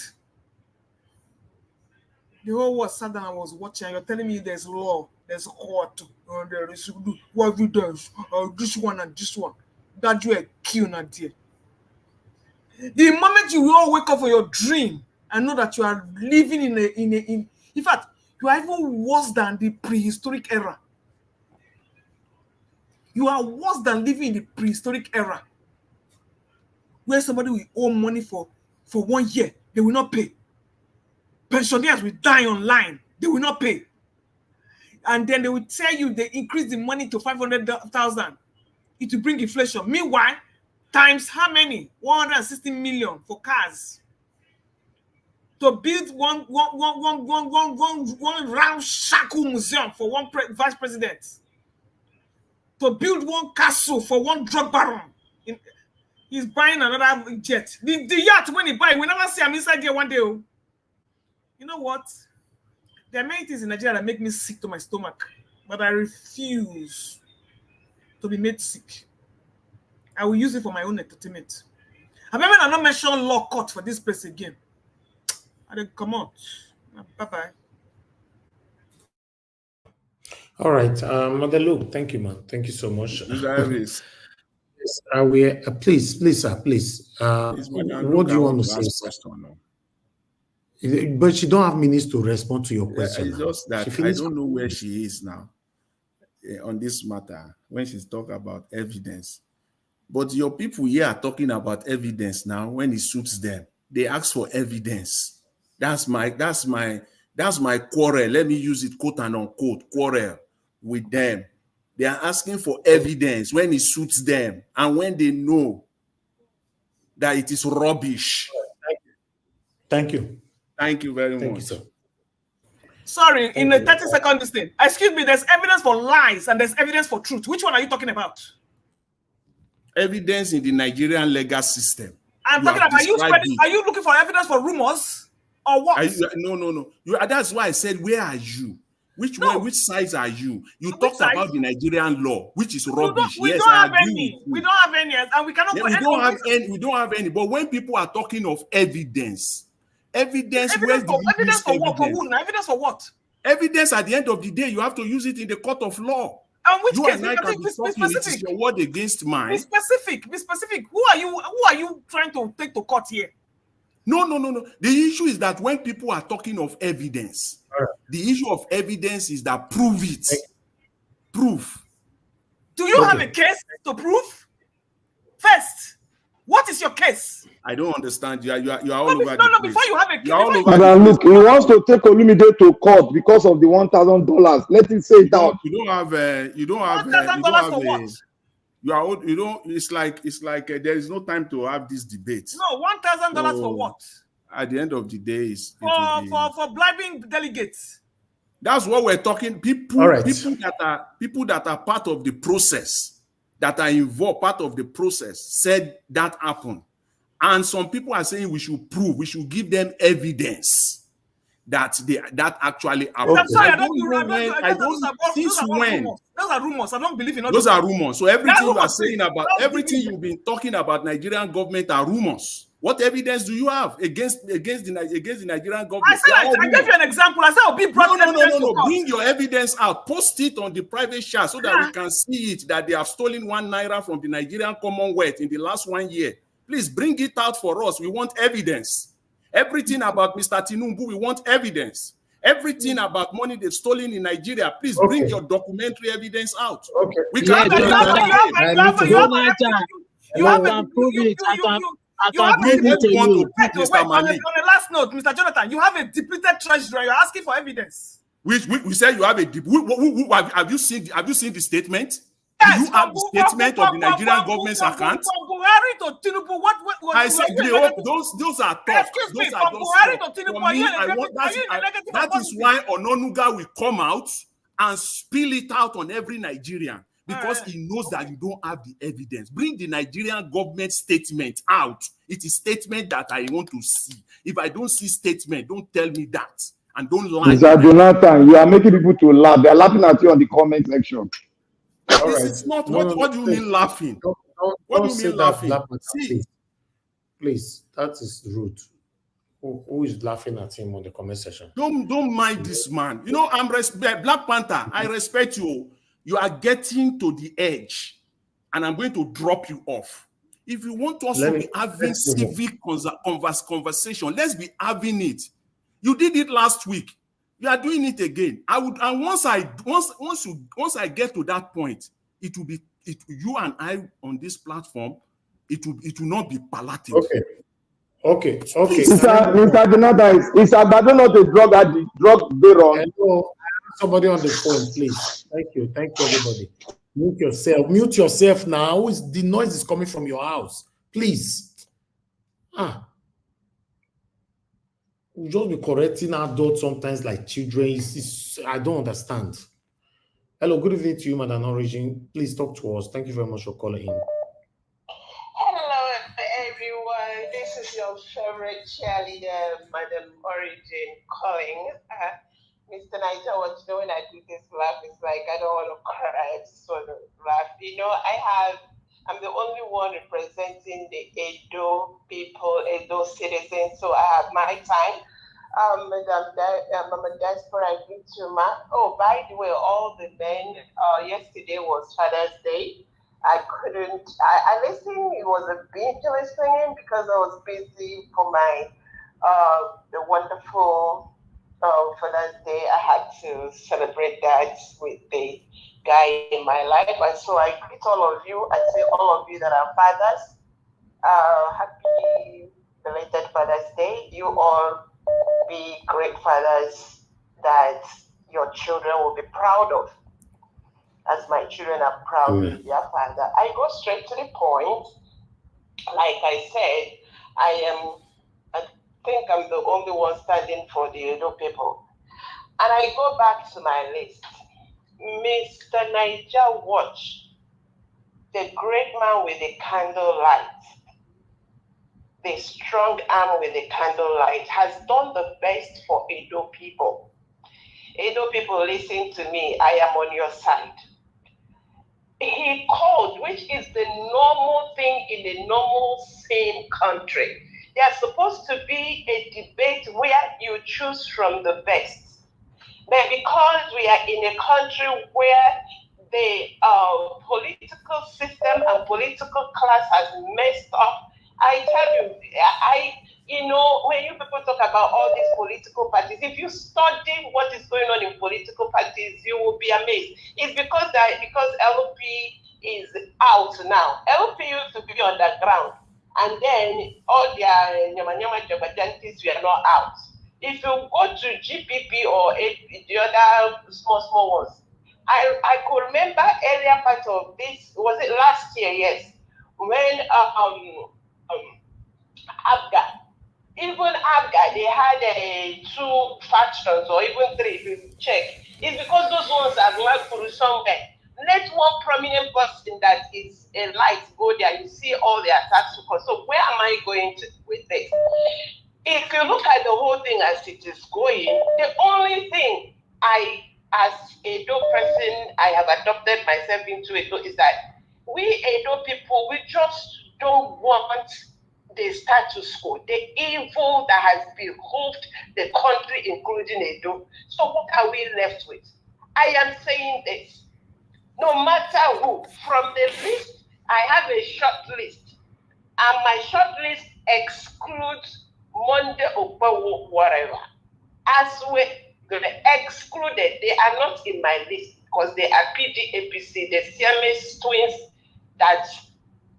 Speaker 14: The whole world sat down and was watching. You're telling me there's law, there's court, there is evidence, this one and this one. That you are killed, Nadia. The moment you all wake up for your dream and know that you are living in fact, you are even worse than the prehistoric era. You are worse than living in the prehistoric era, where somebody will owe money for 1 year, they will not pay. Pensioners will die online, they will not pay. And then they will tell you they increase the money to 500,000. It will bring inflation. Meanwhile, times how many? 160 million for cars. To build one ramshackle museum for one vice president. To build one castle for one drug baron. He's buying another jet. The yacht, when he buy, we never see him inside there one day. You know what? There are many things in Nigeria that make me sick to my stomach, but I refuse to be made sick. I will use it for my own entertainment. I remember I not mention law court for this place again. I didn't come out. Bye-bye.
Speaker 3: All right, Mother Luke, thank you, man. Thank you so much.
Speaker 10: Please,
Speaker 3: please, sir, please.
Speaker 10: Madam
Speaker 3: What
Speaker 10: Luke,
Speaker 3: do you
Speaker 10: I
Speaker 3: want
Speaker 10: want
Speaker 3: to
Speaker 10: to
Speaker 3: say,
Speaker 10: ask
Speaker 3: sir?
Speaker 10: question now.
Speaker 3: But she don't have minutes to respond to your question.
Speaker 10: It's
Speaker 3: now.
Speaker 10: just that
Speaker 3: She
Speaker 10: I
Speaker 3: finished.
Speaker 10: don't know where she is now on this matter when she's talking about evidence. But your people here are talking about evidence now when it suits them. They ask for evidence. That's my quarrel. Let me use it quote and unquote quarrel with them. They are asking for evidence when it suits them and when they know that it is rubbish.
Speaker 3: Thank you.
Speaker 10: Thank you very
Speaker 3: Thank
Speaker 10: much.
Speaker 3: you, sir.
Speaker 14: Sorry, in the 30-second this thing. Excuse me, there's evidence for lies and there's evidence for truth. Which one are you talking about?
Speaker 10: Evidence in the Nigerian legal system.
Speaker 14: I'm talking about, are you looking for evidence for rumors or what?
Speaker 10: No. That's why I said, where are you? Which sides are you? You talked about the Nigerian law, which is rubbish.
Speaker 14: We don't have any. We don't have any, and we cannot.
Speaker 10: We don't have any. But when people are talking of evidence, evidence
Speaker 14: for what? For who? Evidence for what?
Speaker 10: Evidence at the end of the day, you have to use it in the court of law.
Speaker 14: And which
Speaker 10: you
Speaker 14: case?
Speaker 10: and I can be talking. It is your word against mine.
Speaker 14: Be specific. Be specific. Who are you trying to take to court here?
Speaker 10: No. The issue is that when people are talking of evidence, the issue of evidence is that prove it. Proof.
Speaker 14: Do you have a case to prove? First, what is your case?
Speaker 10: I don't understand. You are all over the place.
Speaker 14: Before you have a case.
Speaker 9: Madam, look, he wants to take Olumide to court because of the $1,000. Let him say it out.
Speaker 10: You don't have
Speaker 14: $1,000 for what?
Speaker 10: It's like there is no time to have this debate.
Speaker 14: No, $1,000 for what?
Speaker 10: At the end of the day,
Speaker 14: for bribing delegates.
Speaker 10: That's what we're talking. People that are part of the process, that are involved, part of the process, said that happened. And some people are saying we should prove, we should give them evidence that actually happened.
Speaker 14: I'm sorry, I don't
Speaker 10: when.
Speaker 14: Those are rumors. I don't believe in
Speaker 10: those are rumors. So everything you are saying about everything you've been talking about Nigerian government are rumors. What evidence do you have against the Nigerian government?
Speaker 14: I gave you an example. I said I'll be brought
Speaker 10: No. Bring your evidence out. Post it on the private chat so that we can see it that they have stolen ₦1 from the Nigerian Commonwealth in the last 1 year. Please bring it out for us. We want evidence. Everything about Mr. Tinubu, we want evidence. Everything about money they've stolen in Nigeria, please bring your documentary evidence out.
Speaker 11: Okay.
Speaker 10: We can
Speaker 11: prove it. I can prove it to you.
Speaker 14: On the last note, Mr. Jonathan, you have a depleted treasury. You're asking for evidence.
Speaker 10: We said you have a have you seen the statement?
Speaker 14: Yes,
Speaker 10: do you have the statement of the Nigerian government's account?
Speaker 14: From Buhari to Tinubu, what
Speaker 10: I said those are tough.
Speaker 14: Excuse me, from Buhari to Tinubu, are you in a negative?
Speaker 10: That is why Ononuga will come out and spill it out on every Nigerian because he knows that you don't have the evidence. Bring the Nigerian government statement out. It is statement that I want to see. If I don't see statement, don't tell me that. And don't lie.
Speaker 9: Mr. Jonathan, you are making people to laugh. They are laughing at you on the comment section.
Speaker 10: This is not what do you mean laughing? What do you mean laughing?
Speaker 3: Please, that is rude. Who is laughing at him on the comment section?
Speaker 10: Don't mind this man. You know, Black Panther. I respect you. You are getting to the edge, and I'm going to drop you off. If you want us to be having civic conversation, let's be having it. You did it last week. You are doing it again. I would, and once I get to that point, it will be you and I on this platform. It will not be palatable.
Speaker 3: Okay.
Speaker 9: Mr. Jonathan, is Abado not a drug baron?
Speaker 3: Hello, somebody on the phone, please. Thank you, everybody. Mute yourself now. The noise is coming from your house. Please. We'll just be correcting adults sometimes like children. I don't understand. Hello, good evening to you, Madam Origin. Please talk to us. Thank you very much for calling in.
Speaker 15: Hello, everyone. This is your favorite cheerleader, Madam Origin, calling. Mr. Niger, what you know when I do this laugh, it's like I don't want to cry, I just want to laugh. You know, I'm the only one representing the Edo people, Edo citizens, so I have my time. Mama Diaspora, I greet you, ma. Oh, by the way, all the men, yesterday was Father's Day. I listened, it was a bit listening because I was busy for my, the wonderful Father's Day. I had to celebrate that with the guy in my life. And so I greet all of you. I say all of you that are fathers, happy belated Father's Day. You all be great fathers that your children will be proud of, as my children are proud to be their father. I go straight to the point. Like I said, I think I'm the only one standing for the Edo people. And I go back to my list. Mr. Niger Watch, the great man with the candlelight, the strong arm with the candlelight, has done the best for Edo people. Edo people, listen to me. I am on your side. He called, which is the normal thing in a normal, sane country. There's supposed to be a debate where you choose from the best. But because we are in a country where the political system and political class has messed up, I tell you, when you people talk about all these political parties, if you study what is going on in political parties, you will be amazed. It's because LP is out now. LP used to be underground, and then all their nyama jobajantis were not out. If you go to GPP or the other small ones, I could remember earlier part of this, was it last year? Yes, when Abga, they had 2 factions or even 3, if you check. It's because those ones are going through somewhere. Let one prominent person that is a light go there, you see all the attacks. So where am I going to with this? If you look at the whole thing as it is going, the only thing as Edo person, I have adopted myself into Edo is that we Edo people, we just don't want the status quo, the evil that has behooved the country, including Edo. So what are we left with? I am saying this, no matter who, from the list, I have a short list, and my short list excludes Monday or whatever. As we excluded, they are not in my list because they are PDAPC, the Siamese twins, that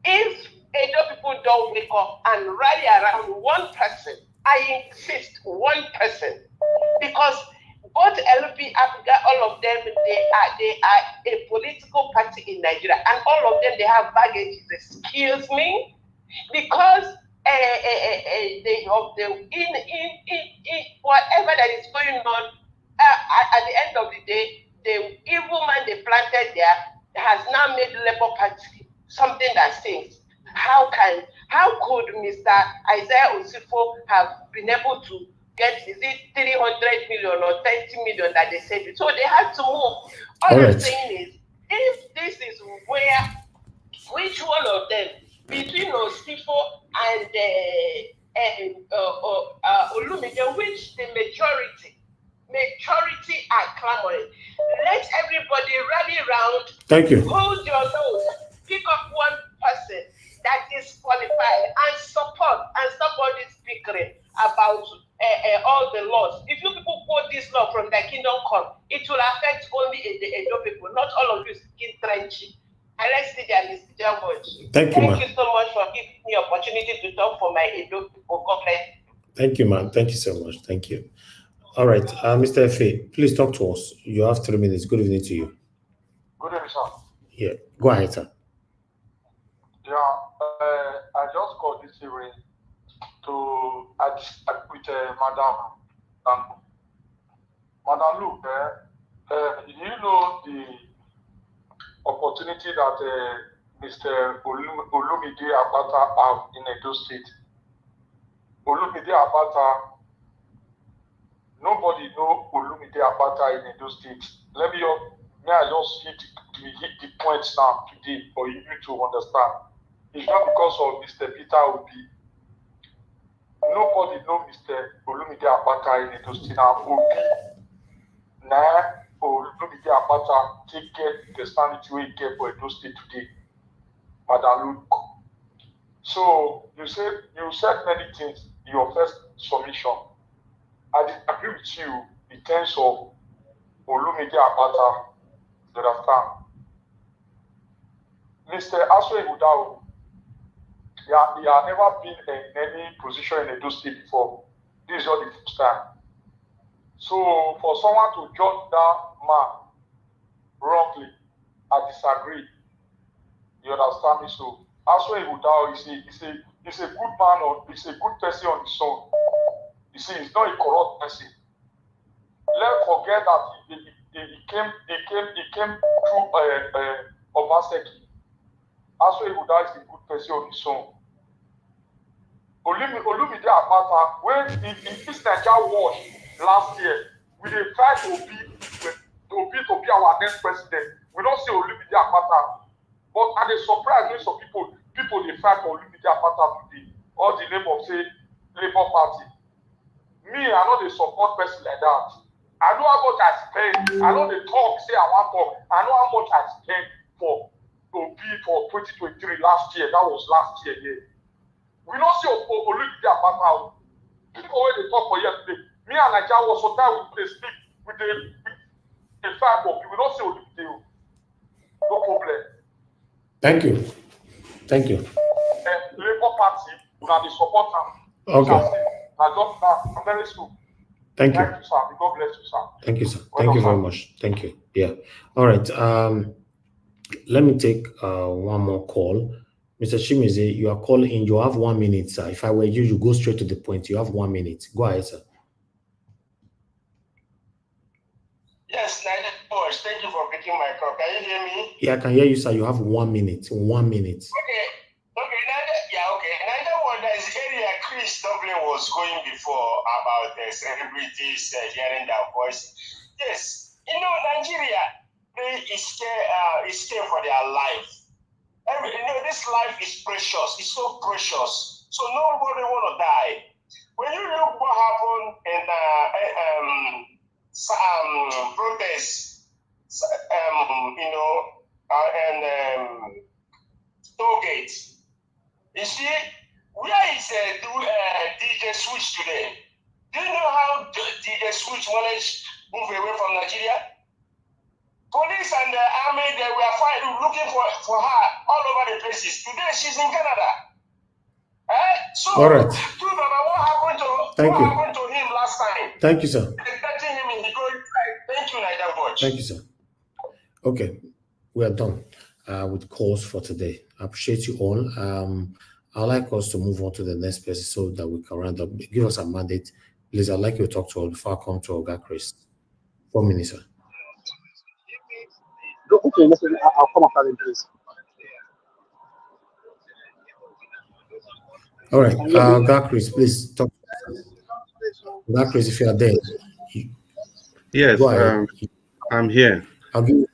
Speaker 15: if Edo people don't wake up and rally around one person, I insist, one person, because both LP, Africa, all of them, they are a political party in Nigeria, and all of them, they have baggage. Excuse me, because whatever that is going on, at the end of the day, the evil man they planted there has now made Labour Party something that stinks. How could Mr. Isaiah Osifo have been able to get, is it 300 million or 30 million that they said? So they had to move. All I'm saying is, if this is where, which one of them, between Osifo and Olumide, which the majority are clamoring, let everybody rally around.
Speaker 3: Thank you.
Speaker 15: Hold your nose, pick up one person that is qualified and support, and stop all this bickering about all the laws. If you people quote this law from the kingdom come, it will affect only the Edo people, not all of you skin trenchy. And let's see their much.
Speaker 3: Thank you
Speaker 15: so much for giving me the opportunity to talk for my Edo people. God bless.
Speaker 3: Thank you, man. Thank you so much. Thank you. All right, Mr. Efe, please talk to us. You have 3 minutes. Good evening to you.
Speaker 18: Good evening, sir.
Speaker 3: Yeah, go ahead, sir.
Speaker 18: Yeah, I just called this evening to with Madam. Madam, look, you know the opportunity that Mr. Olumide Abata have in Edo State. Olumide Abata, nobody know Olumide Abata in Edo State. May I just hit the points now today for you to understand. It's not because of Mr. Peter Obi. Nobody know Mr. Olumide Apata in Edo State. Obi na Olumide Apata take get the standard way he get for Edo State today. Madam Luke. So you said many things in your first submission. I disagree with you in terms of Olumide Apata. You understand? Mr. Aswe Udao, he had never been in any position in Edo State before. This is not the first time. So for someone to judge that man wrongly, I disagree. You understand me? So Aswe Udao is a good man, or he's a good person on his own. You see, he's not a corrupt person. Let's forget that he came through Obaseki. Aswe Udao is a good person on his own. Olumide Apata, when in this Nigeria war last year, we dey try to be our next president. We don't see Olumide Apata, but I dey surprised when some people dey fight for Olumide Apata today, all the name of say Labour Party. Me, I no dey support person like that. I know how much I spend. I know dey talk say I wan talk. I know how much I spend for Obi for 2023 last year. That was last year. Yeah. We don't see Olumide Apata. People wey dey talk for yesterday. Me and Nigeria was sometimes we dey speak with the fact of we don't see Olumide. No problem.
Speaker 3: Thank you. Thank you.
Speaker 18: Labour Party, now the support am.
Speaker 3: Okay.
Speaker 18: I'm very soon.
Speaker 3: Thank you.
Speaker 18: Thank you, sir. God bless you, sir.
Speaker 3: Thank you, sir. Thank you very much. Thank you. Yeah. All right. Let me take one more call. Mr. Shimizi, you are calling in. You have 1 minute, sir. If I were you, you go straight to the point. You have 1 minute. Go ahead, sir.
Speaker 6: Yes, Nigerians, thank you for picking my call. Can you hear me?
Speaker 3: Yeah, I can hear you, sir. You have 1 minute. 1 minute.
Speaker 6: Okay. Another one, there is area Chris Dublin was going before about the celebrities hearing their voice. Yes, Nigeria, they is scared for their life. This life is precious. It's so precious. So nobody want to die. When you look what happened in protests, Tollgate. You see, where is DJ Switch today? Do you know how DJ Switch managed to move away from Nigeria? Police and the army, they were fighting, looking for her all over the places. Today, she's in Canada. So,
Speaker 3: all right.
Speaker 6: What happened to him last time?
Speaker 3: Thank you, sir.
Speaker 6: Expecting him in the going side. Thank you, Nigel.
Speaker 3: Thank you, sir. Okay, we are done with calls for today. I appreciate you all. I'd like us to move on to the next person so that we can round up. Give us a mandate. Please, I'd like you to talk to all before I come to Oga Chris. 4 minutes, sir.
Speaker 12: Okay, listen, I'll come after him, please.
Speaker 3: All right, Oga Chris, please talk. Oga Chris, if you are there.
Speaker 17: Yes, I'm here.
Speaker 3: I'll give you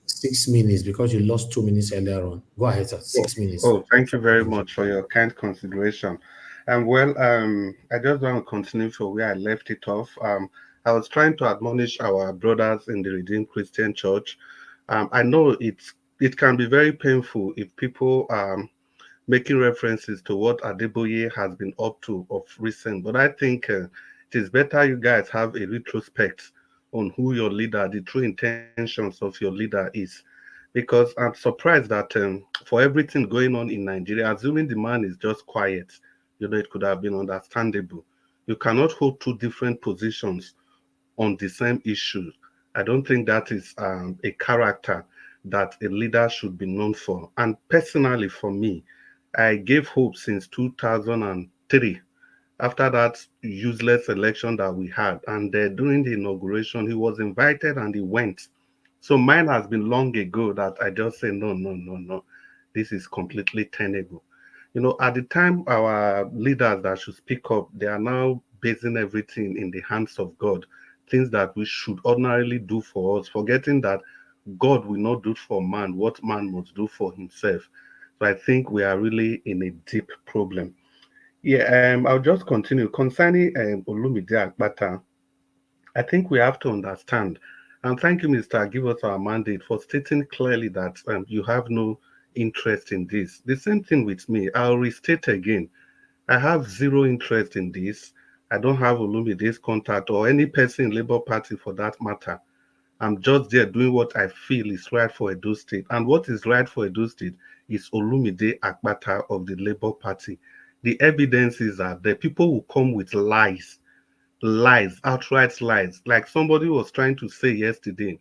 Speaker 3: 6 minutes because you lost 2 minutes earlier on. Go ahead, sir. 6 minutes.
Speaker 17: Oh, thank you very much for your kind consideration. I just want to continue from where I left it off. I was trying to admonish our brothers in the Redeemed Christian Church. I know it can be very painful if people are making references to what Adeboye has been up to of recent, but I think it is better you guys have a retrospect on who your leader, the true intentions of your leader is. Because I'm surprised that for everything going on in Nigeria, assuming the man is just quiet, it could have been understandable. You cannot hold two different positions on the same issue. I don't think that is a character that a leader should be known for. And personally, for me, I gave hope since 2003. After that useless election that we had, and during the inauguration, he was invited and he went. So mine has been long ago that I just say, no, this is completely tenable. At the time, our leaders that should speak up, they are now basing everything in the hands of God, things that we should ordinarily do for us, forgetting that God will not do for man what man must do for himself. So I think we are really in a deep problem. Yeah, I'll just continue concerning Olumide Agbata. I think we have to understand, and thank you, Mr. Give us our mandate for stating clearly that you have no interest in this. The same thing with me. I'll restate again. I have zero interest in this. I don't have Olumide's contact or any person in Labour Party for that matter. I'm just there doing what I feel is right for Edo State. And what is right for Edo State is Olumide Agbata of the Labour Party. The evidences are there. People will come with lies, outright lies. Like somebody was trying to say yesterday.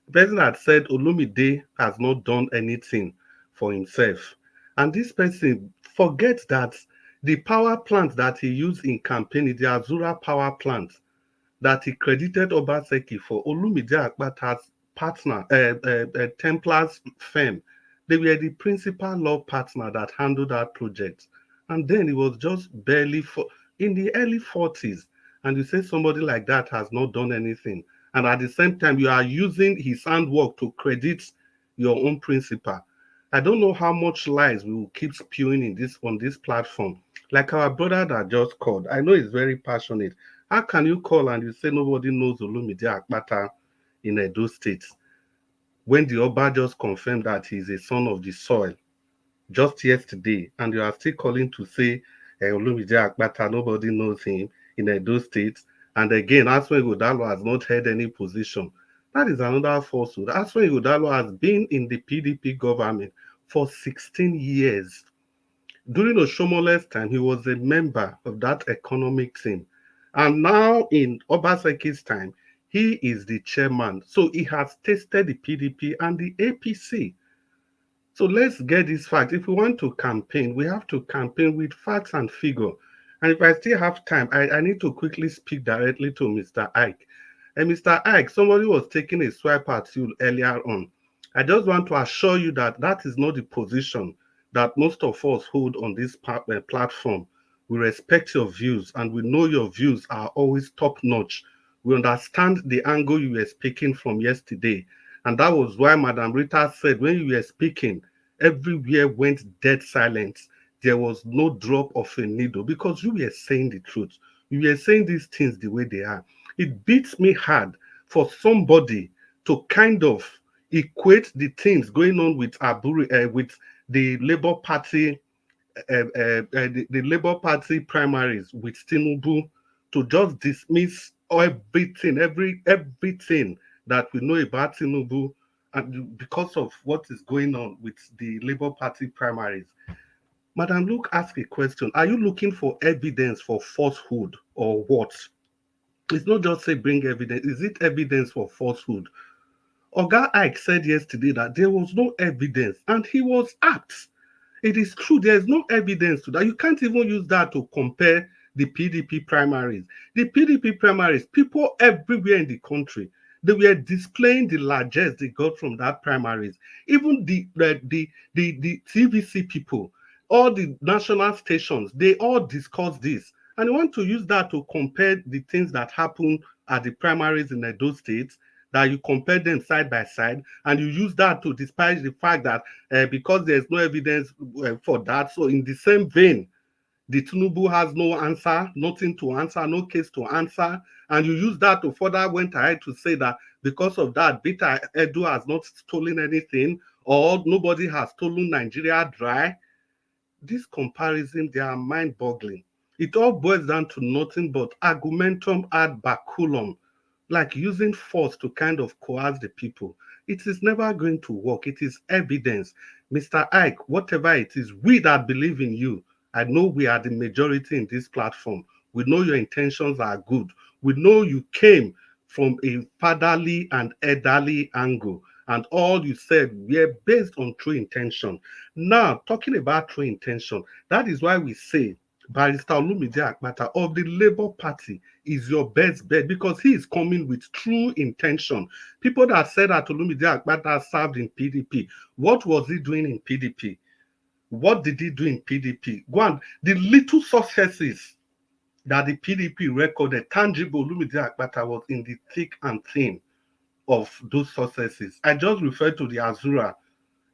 Speaker 17: The person had said Olumide has not done anything for himself. And this person forgets that the power plant that he used in campaigning, the Azura power plant, that he credited Obaseki for, Olumide Agbata's partner, Templars firm. They were the principal law partner that handled that project. And then it was just barely in the early 40s. And you say somebody like that has not done anything. And at the same time, you are using his handwork to credit your own principal. I don't know how much lies we will keep spewing on this platform. Like our brother that just called, I know he's very passionate. How can you call and you say nobody knows Olumide Agbata in Edo State when the Oba just confirmed that he's a son of the soil just yesterday, and you are still calling to say Olumide Agbata, nobody knows him in Edo State, and again, Aswen Godalo has not held any position. That is another falsehood. Aswen Godalo has been in the PDP government for 16 years. During Oshomole's time, he was a member of that economic team. And now in Obaseki's time, he is the chairman. So he has tasted the PDP and the APC. So let's get this fact. If we want to campaign, we have to campaign with facts and figure. And if I still have time, I need to quickly speak directly to Mr. Ike. And Mr. Ike, somebody was taking a swipe at you earlier on. I just want to assure you that that is not the position that most of us hold on this platform. We respect your views and we know your views are always top notch. We understand the angle you were speaking from yesterday. And that was why Madam Rita said when you were speaking, everywhere went dead silence. There was no drop of a needle because you were saying the truth. You were saying these things the way they are. It beats me hard for somebody to kind of equate the things going on with with the Labour Party, the Labour Party primaries with Tinubu, to just dismiss everything, everything that we know about Tinubu, and because of what is going on with the Labour Party primaries. Madam Luke asked a question. Are you looking for evidence for falsehood or what? It's not just say bring evidence. Is it evidence for falsehood? Oga Ike said yesterday that there was no evidence and he was apt. It is true, there is no evidence to that. You can't even use that to compare the PDP primaries. The PDP primaries, people everywhere in the country, they were displaying the largesse they got from that primaries. Even the TVC people, all the national stations, they all discussed this. And you want to use that to compare the things that happened at the primaries in Edo State, that you compare them side by side, and you use that to despise the fact that because there's no evidence for that. So in the same vein, the Tinubu has no answer, nothing to answer, no case to answer, and you use that to further went ahead to say that because of that, Beta Edu has not stolen anything, or nobody has stolen Nigeria dry. This comparison, they are mind-boggling. It all boils down to nothing but argumentum ad baculum, like using force to kind of coerce the people. It is never going to work. It is evidence. Mr. Ike, whatever it is, we that believe in you, I know we are the majority in this platform. We know your intentions are good. We know you came from a fatherly and elderly angle, and all you said were based on true intention. Now, talking about true intention, that is why we say Barrister Olumide Agbata of the Labour Party is your best bet because he is coming with true intention. People that said that Olumide Agbata served in PDP, what was he doing in PDP? What did he do in PDP? One, the little successes that the PDP recorded, tangible, Olumide Agbata was in the thick and thin of those successes. I just referred to the Azura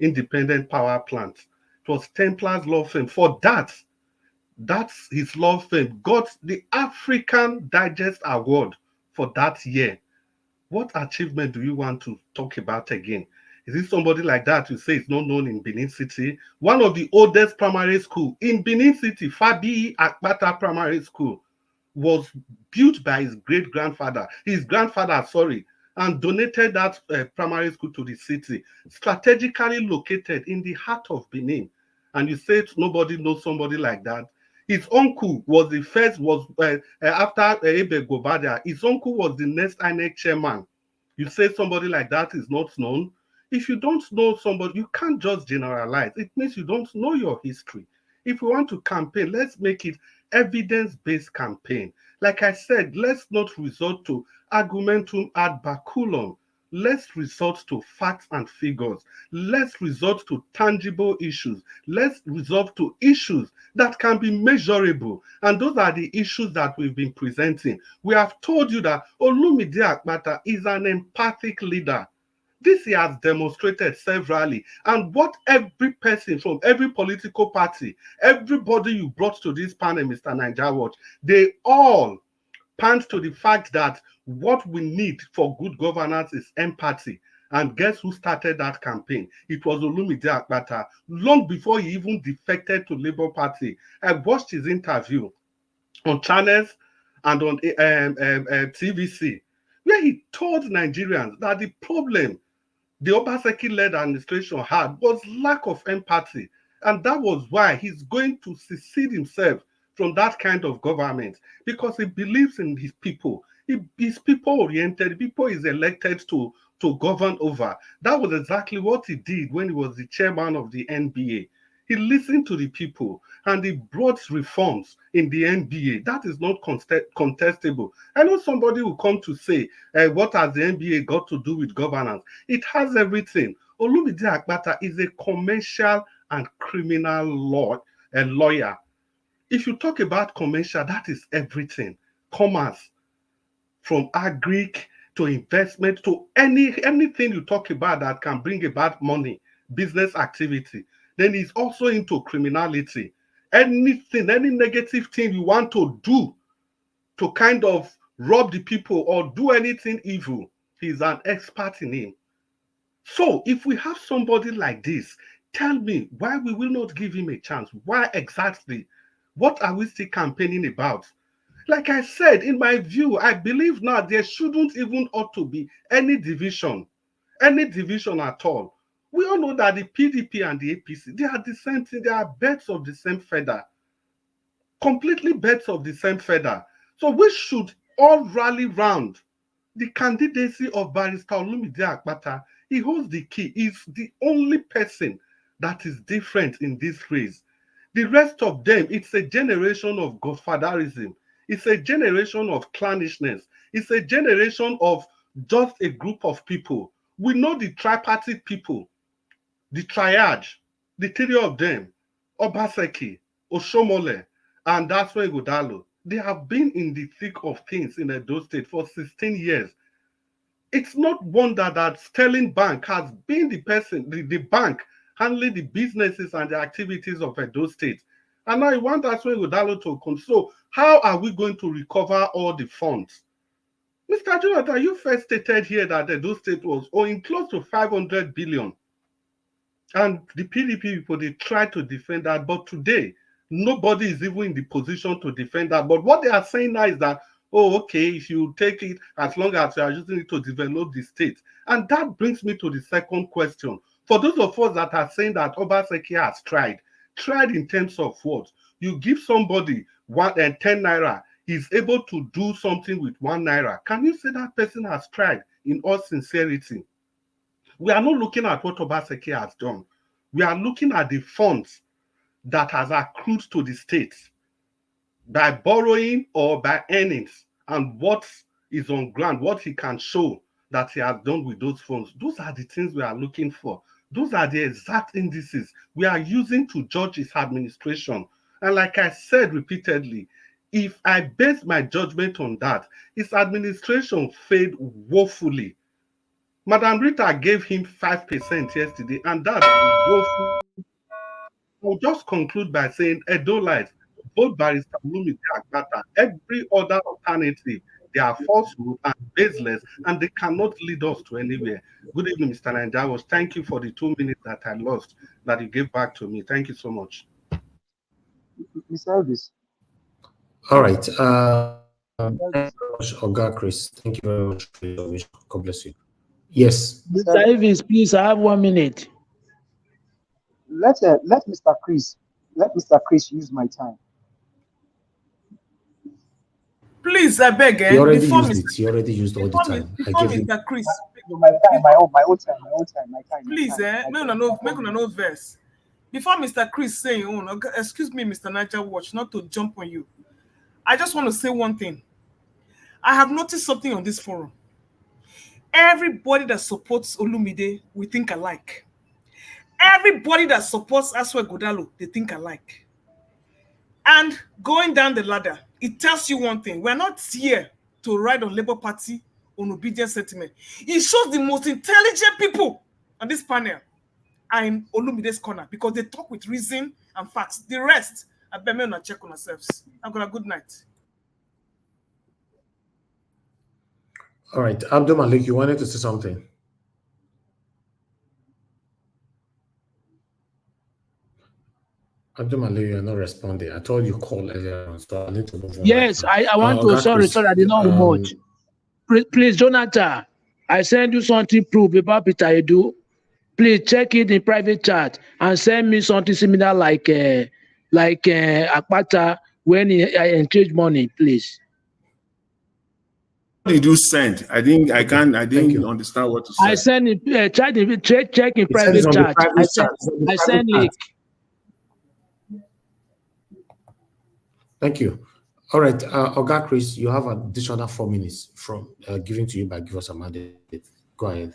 Speaker 17: independent power plant. It was Templars law firm. For that, That's his law firm got the African Digest Award for that year. What achievement do you want to talk about again? Is it somebody like that you say is not known in Benin City? One of the oldest primary school in Benin City, Fabi Akpata Primary School, was built by his grandfather, sorry, and donated that primary school to the city, strategically located in the heart of Benin. And you say nobody knows somebody like that. His uncle was the first, after Ebe Gobadia, his uncle was the next INEC chairman. You say somebody like that is not known. If you don't know somebody, you can't just generalize. It means you don't know your history. If we want to campaign, let's make it evidence-based campaign. Like I said, let's not resort to argumentum ad baculum. Let's resort to facts and figures. Let's resort to tangible issues. Let's resort to issues that can be measurable. And those are the issues that we've been presenting. We have told you that Olumide Akpata is an empathic leader. This he has demonstrated severally. And what every person from every political party, everybody you brought to this panel, Mr. Naija Watch, they all point to the fact that what we need for good governance is empathy. And guess who started that campaign? It was Olumide Akpata, long before he even defected to Labour Party. I watched his interview on channels and on TVC, where he told Nigerians that the problem the Obaseki-led administration had was lack of empathy. And that was why he's going to secede himself from that kind of government, because he believes in his people. He's people-oriented. People is elected to govern over. That was exactly what he did when he was the chairman of the NBA. He listened to the people and he brought reforms in the NBA. That is not contestable. I know somebody will come to say, what has the NBA got to do with governance? It has everything. Olumide Akpata is a commercial and criminal lawyer. If you talk about commercial, that is everything. Commerce, from agric to investment to anything you talk about that can bring about money, business activity. Then he's also into criminality. Anything, any negative thing you want to do to kind of rob the people or do anything evil, he's an expert in it. So if we have somebody like this, tell me why we will not give him a chance. Why exactly? What are we still campaigning about? Like I said, in my view, I believe now there shouldn't even ought to be any division at all. We all know that the PDP and the APC, they are the same thing. They are birds of the same feather, completely birds of the same feather. So we should all rally round the candidacy of Barrister Olumide Akpata. He holds the key. He's the only person that is different in this race. The rest of them, it's a generation of godfatherism. It's a generation of clannishness. It's a generation of just a group of people. We know the tripartite people, the triad, the three of them, Obaseki, Oshomole, and Daswe Godalo. They have been in the thick of things in Edo State for 16 years. It's not wonder that Sterling Bank has been the person, the bank, handling the businesses and the activities of Edo State. And now you want Daswe Godalo to come. So how are we going to recover all the funds? Mr. Jonathan, you first stated here that Edo State was owing close to 500 billion. And the PDP people, they try to defend that. But today, nobody is even in the position to defend that. But what they are saying now is that, oh, okay, if you take it, as long as you are using it to develop the state. And that brings me to the second question. For those of us that are saying that Obaseki has tried in terms of what? You give somebody 10 naira, he's able to do something with 1 naira. Can you say that person has tried in all sincerity? We are not looking at what Obaseki has done. We are looking at the funds that has accrued to the state by borrowing or by earnings, and what is on ground, what he can show that he has done with those funds. Those are the things we are looking for. Those are the exact indices we are using to judge his administration. And like I said repeatedly, if I base my judgment on that, his administration failed woefully. Madam Rita gave him 5% yesterday, and that woeful. I'll just conclude by saying, Edo Light, both Barrister Olumide Akpata, every other alternative, they are falsehood and baseless, and they cannot lead us to anywhere. Good evening, Mr. Nanjawas. Thank you for the 2 minutes that I lost, that you gave back to me. Thank you so much.
Speaker 12: Mr. Elvis.
Speaker 3: All right. Thank you very much, Oga Chris. Thank you very much for your wish. God bless you. Yes.
Speaker 11: Mr. Evans, please, I have 1 minute.
Speaker 12: Let Mr. Chris use my time.
Speaker 14: Please, I beg.
Speaker 3: He already used it. He already used all the time.
Speaker 14: Before Mr. Chris.
Speaker 12: My time, my own time.
Speaker 14: Please, make una no verse. Before Mr. Chris saying, excuse me, Mr. Niger Watch, not to jump on you. I just want to say one thing. I have noticed something on this forum. Everybody that supports Olumide, we think alike. Everybody that supports Aswe Godalo, they think alike. And going down the ladder, it tells you one thing. We're not here to ride on Labour Party on obedience sentiment. It shows the most intelligent people on this panel are in Olumide's corner because they talk with reason and facts. The rest, I bet me not check on ourselves. I've got a good night.
Speaker 3: All right. Abdul Malik, you wanted to say something? Abdul Malik, you're not responding. I told you call earlier on, so I need to move on.
Speaker 11: Yes, I want to. Sorry, I did not much. Please, Jonathan, I send you something proof about Peter Edu. Please check it in private chat and send me something similar like Akpata when I exchange money, please.
Speaker 10: What did you send? I didn't understand what you said.
Speaker 11: I send it. Check in private chat. I send link.
Speaker 3: Thank you. All right, Oga Chris, you have an additional 4 minutes from given to you by Give Us a Mandate. Go ahead.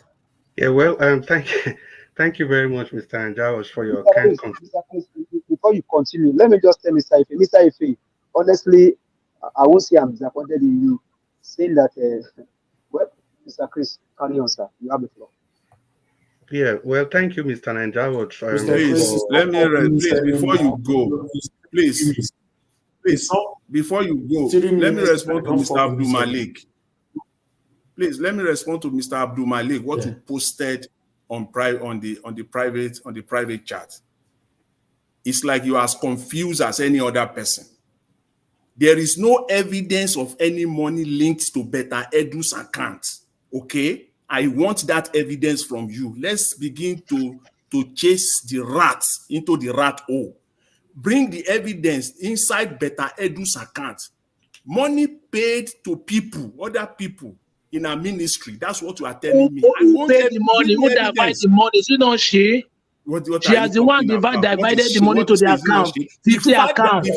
Speaker 17: Yeah, well, thank you very much, Mr. Anjawas, for your kind contribution.
Speaker 12: Before you continue, let me just tell Mr. Ife, honestly, I won't say I'm disappointed in you saying that. Well, Mr. Chris, carry on, sir. You have the floor.
Speaker 17: Yeah, well, thank you, Mr. Anjawas.
Speaker 10: Please, let me please before you go, please, before you go, let me respond to Mr. Abdul Malik. Please let me respond to Mr. Abdul Malik. What you posted on the private chat. It's like you are as confused as any other person. There is no evidence of any money linked to Beta Edu's account. Okay, I want that evidence from you. Let's begin to chase the rats into the rat hole. Bring the evidence inside Beta Edu's account. Money paid to people, other people in our ministry. That's what you are telling me. I want
Speaker 11: paid the money. Who divided the money? Is it not she?
Speaker 12: What
Speaker 11: she has the one divided the money to the account.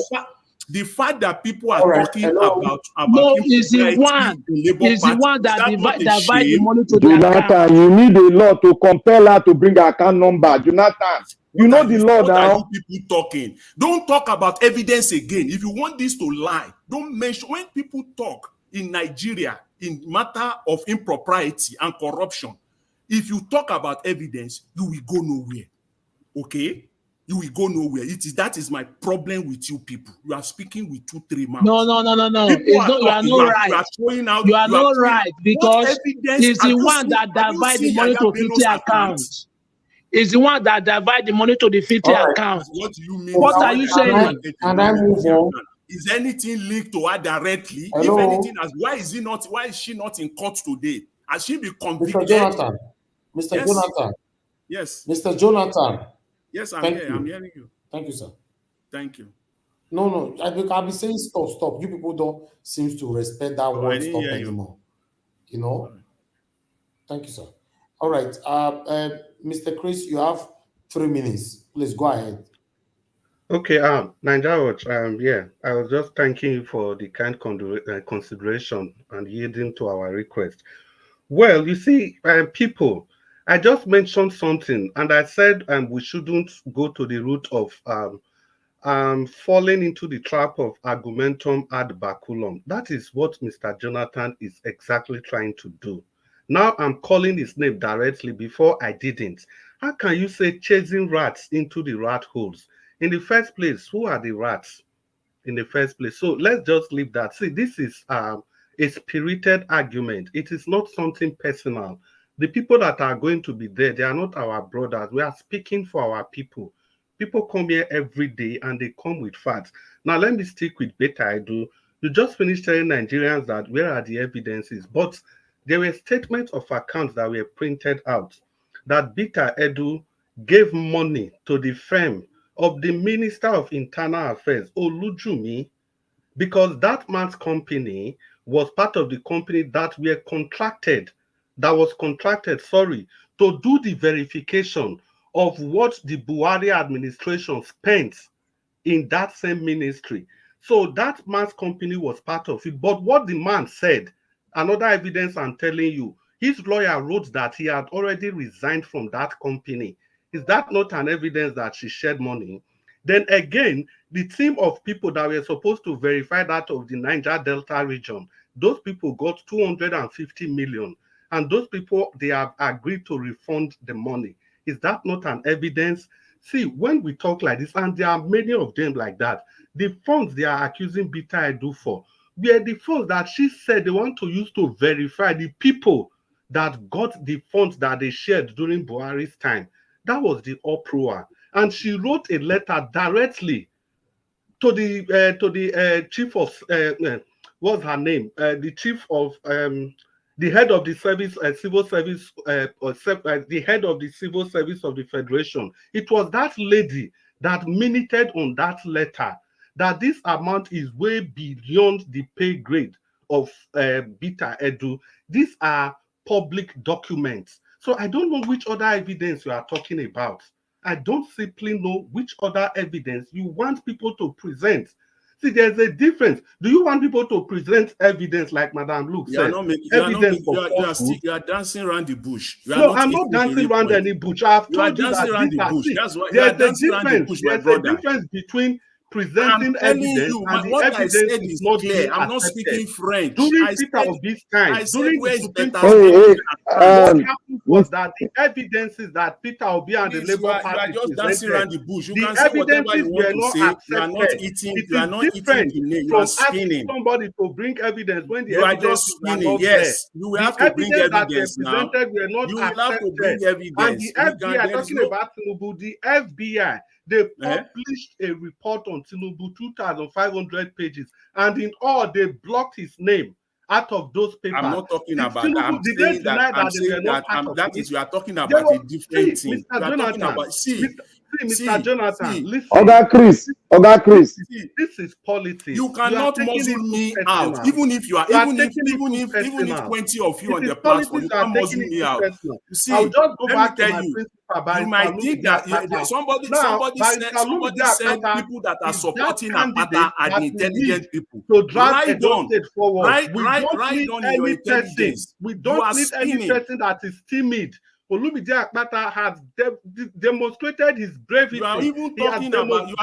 Speaker 10: The fact that people are talking about
Speaker 11: no, is the one that divide the money to the account.
Speaker 9: Jonathan, you need a law to compel her to bring her account number. Jonathan, you know the law now.
Speaker 10: What are you people talking? Don't talk about evidence again. If you want this to lie, don't mention when people talk in Nigeria in matter of impropriety and corruption. If you talk about evidence, you will go nowhere. Okay? You will go nowhere. That is my problem with you people. You are speaking with 2-3 mouths.
Speaker 11: No. You are not right. You are not right because it's the one that divide the money to 50 accounts. It's the one that divide the money to the 50 accounts.
Speaker 10: What do you mean?
Speaker 11: What are you saying?
Speaker 10: Can I move on? Is anything linked to her directly?
Speaker 19: Hello?
Speaker 10: If anything, why is she not in court today? Has she been convicted?
Speaker 19: Mr. Jonathan. Jonathan.
Speaker 10: Yes.
Speaker 19: Mr. Jonathan.
Speaker 10: Yes, I'm here. I'm hearing you.
Speaker 19: Thank you, sir.
Speaker 10: Thank you.
Speaker 19: No. I'll be saying stop. You people don't seem to respect that word stop anymore. You know? Right. Thank you, sir. All right. Mr. Chris, you have 3 minutes. Please go ahead.
Speaker 17: Okay, Nigeria, yeah, I was just thanking you for the kind consideration and yielding to our request. Well, you see, people, I just mentioned something, and I said we shouldn't go to the route of falling into the trap of argumentum ad baculum. That is what Mr. Jonathan is exactly trying to do. Now I'm calling his name directly. Before I didn't. How can you say chasing rats into the rat holes? In the first place, who are the rats? in the first place. So let's just leave that. See, this is a spirited argument. It is not something personal. The people that are going to be there, they are not our brothers. We are speaking for our people. People come here every day and they come with facts. Now, let me stick with Beta Edu. You just finished telling Nigerians that where are the evidences? But there were statements of accounts that were printed out that Beta Edu gave money to the firm of the Minister of Internal Affairs, Olujumi, because that man's company was part of the company that was contracted, to do the verification of what the Buhari administration spent in that same ministry. So that man's company was part of it. But what the man said, another evidence I'm telling you, his lawyer wrote that he had already resigned from that company. Is that not an evidence that she shared money? Then again, the team of people that were supposed to verify that of the Niger Delta region, those people got 250 million. And those people, they have agreed to refund the money. Is that not an evidence? See, when we talk like this, and there are many of them like that, the funds they are accusing Beta Edu for were the funds that she said they want to use to verify the people that got the funds that they shared during Buhari's time. That was the uproar. And she wrote a letter directly to the chief of, what's her name? The chief of, the head of the service, civil service, the head of the civil service of the Federation. It was that lady that minuted on that letter that this amount is way beyond the pay grade of Beta Edu. These are public documents. So I don't know which other evidence you are talking about. I don't simply know which other evidence you want people to present. See, there's a difference. Do you want people to present evidence like Madam Luke said?
Speaker 20: You are dancing around the bush.
Speaker 17: No, I'm not dancing around any bush. I've told you that there's a difference between presenting evidence and the evidence is not clear.
Speaker 20: I'm not speaking French.
Speaker 17: During Peter Obi's time, during the Supreme Court, what happened was that the evidences that Peter Obi and the Labour Party
Speaker 20: just dancing around the bush. You
Speaker 17: the
Speaker 20: can say whatever
Speaker 17: evidences
Speaker 20: you want
Speaker 17: were
Speaker 20: to
Speaker 17: not
Speaker 20: say.
Speaker 17: accepted.
Speaker 20: You are not eating. You are not
Speaker 17: different
Speaker 20: eating. You
Speaker 17: from
Speaker 20: are
Speaker 17: asking
Speaker 20: spinning.
Speaker 17: somebody to bring evidence when the
Speaker 20: You are just
Speaker 17: evidences
Speaker 20: spinning.
Speaker 17: not
Speaker 20: Yes,
Speaker 17: there.
Speaker 20: you will have to bring evidence
Speaker 17: that
Speaker 20: now.
Speaker 17: were presented were not
Speaker 20: You will
Speaker 17: accepted.
Speaker 20: have to bring evidence.
Speaker 17: And the FBI, talking about Tinubu, the FBI, they published a report on Tinubu, 2,500 pages, and in all, they blocked his name out of those papers.
Speaker 20: I'm not talking about
Speaker 17: Tinubu,
Speaker 20: that. I'm saying that is you are talking about a different thing.
Speaker 17: Mr. Jonathan, Mr. Jonathan, listen.
Speaker 9: Oga Chris.
Speaker 17: This is politics.
Speaker 20: You cannot muzzle me out, even if you are, even if 20 of you on the platform, you can't muzzle me out. You see,
Speaker 17: I'll just go back to my
Speaker 20: you.
Speaker 17: principal.
Speaker 20: You might think that somebody said people that are supporting Apata are the intelligent people.
Speaker 17: To drag Edo State forward.
Speaker 20: Right on your intelligence.
Speaker 17: We don't need any person that is timid. Olumide Akpata has demonstrated his bravery.
Speaker 20: You are even talking about, you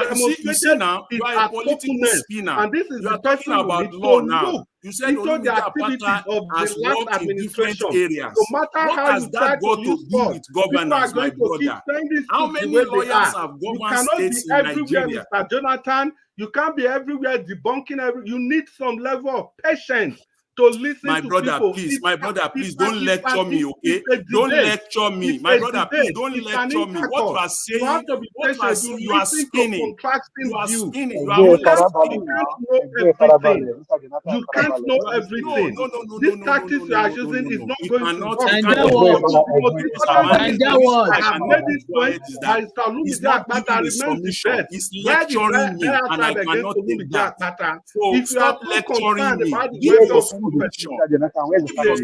Speaker 20: see now, you are a political spinner.
Speaker 17: And this is
Speaker 20: you are talking about law now. You said Olumide Akpata has worked in different areas.
Speaker 17: No matter
Speaker 20: what
Speaker 17: how
Speaker 20: has that got to do with governance, my brother? How many lawyers have governed states in Nigeria?
Speaker 17: Mr. Jonathan, you can't be everywhere debunking you need some level of patience to listen
Speaker 20: my
Speaker 17: to
Speaker 20: brother,
Speaker 17: people.
Speaker 20: Please, my brother, please don't lecture me, okay? Don't lecture me. My brother, please don't lecture me. What you are saying, you are spinning. You are spinning. You are
Speaker 17: You can't know everything.
Speaker 20: No.
Speaker 17: This tactics you are using is not going to work.
Speaker 20: He's lecturing me, and I cannot take that. So stop lecturing me.
Speaker 11: Nigeria was sir.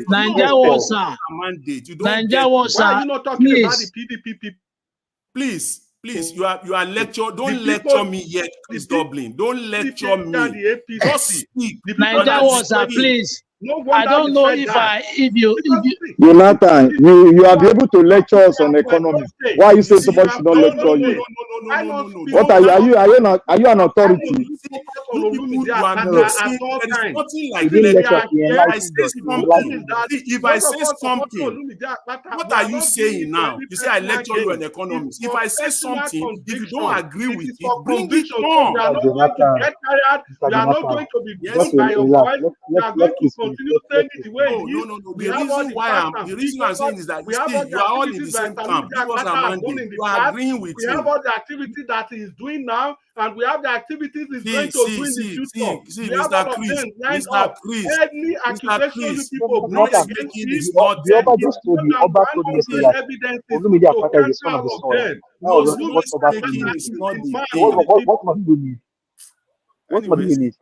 Speaker 11: Nigeria was sir.
Speaker 17: Why are you not talking about the PDP people?
Speaker 20: Please, you are lecture. Don't lecture me yet, Chris Dublin. Don't lecture me.
Speaker 17: Just speak.
Speaker 11: Nigeria was sir, please. I don't know if you
Speaker 9: Jonathan, you are able to lecture us on economics. Why you say somebody should not lecture you? What are you? Are you an authority?
Speaker 20: You are mixing. There is nothing like if I say something, what are you saying now? You say I lecture you on economics. If I say something, if you don't agree with it, bring it on.
Speaker 12: You are not going to get tired. You are not going to be beat by your voice. You are going to continue saying it the way it is.
Speaker 20: No. The reason I'm saying is that you are all in the same camp. You are agreeing with
Speaker 12: we have all the activities that he is doing now, and we have the activities he's going to do in the future.
Speaker 20: See, Mr. Chris,
Speaker 12: any accusation you people bring
Speaker 20: not
Speaker 12: against
Speaker 20: speaking
Speaker 12: him,
Speaker 20: is not
Speaker 12: the Oba just told the Oba told me yesterday that Olumide Akpata is the son of the soil.
Speaker 20: No, speaking is not the thing.
Speaker 12: What must we need? What must we need?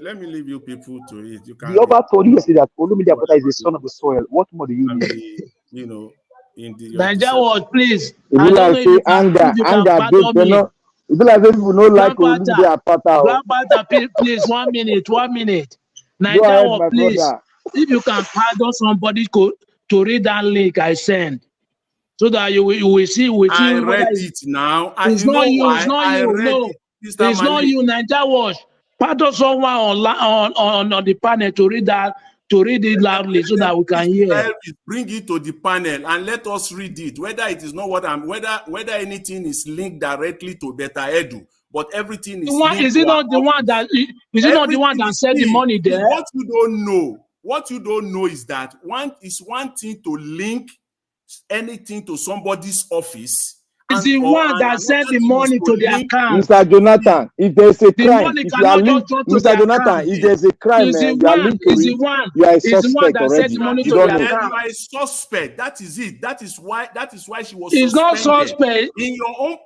Speaker 20: Let me leave you people to it. You can.
Speaker 12: The Oba told you yesterday that Olumide Akpata is the son of the soil. What more do you need?
Speaker 20: You know, in the
Speaker 11: Nigeria was, please.
Speaker 9: I don't know if you can pardon me. If like people don't like Olumide Akpata.
Speaker 11: Grandfather, please, 1 minute. Nigeria was, please. If you can pardon somebody to read that link I sent, so that you will see.
Speaker 20: I read it now.
Speaker 11: It's not you. It's not you. Nigeria was. Pardon someone on the panel to read it loudly so that we can hear.
Speaker 20: Bring it to the panel and let us read it. Whether it is not what I'm, whether anything is linked directly to Beta Edu, but everything is linked.
Speaker 11: Is it not the one that said the money there?
Speaker 20: What you don't know is that one thing to link anything to somebody's office.
Speaker 11: It's the one that sent the money to the account.
Speaker 9: Mr. Jonathan, if there's a crime, if you are linked, Mr. Jonathan, if there's a crime, you are linked to it, you are a suspect already.
Speaker 20: You are a suspect. That is it. That is why she was
Speaker 11: suspended. Not suspect.
Speaker 20: In your own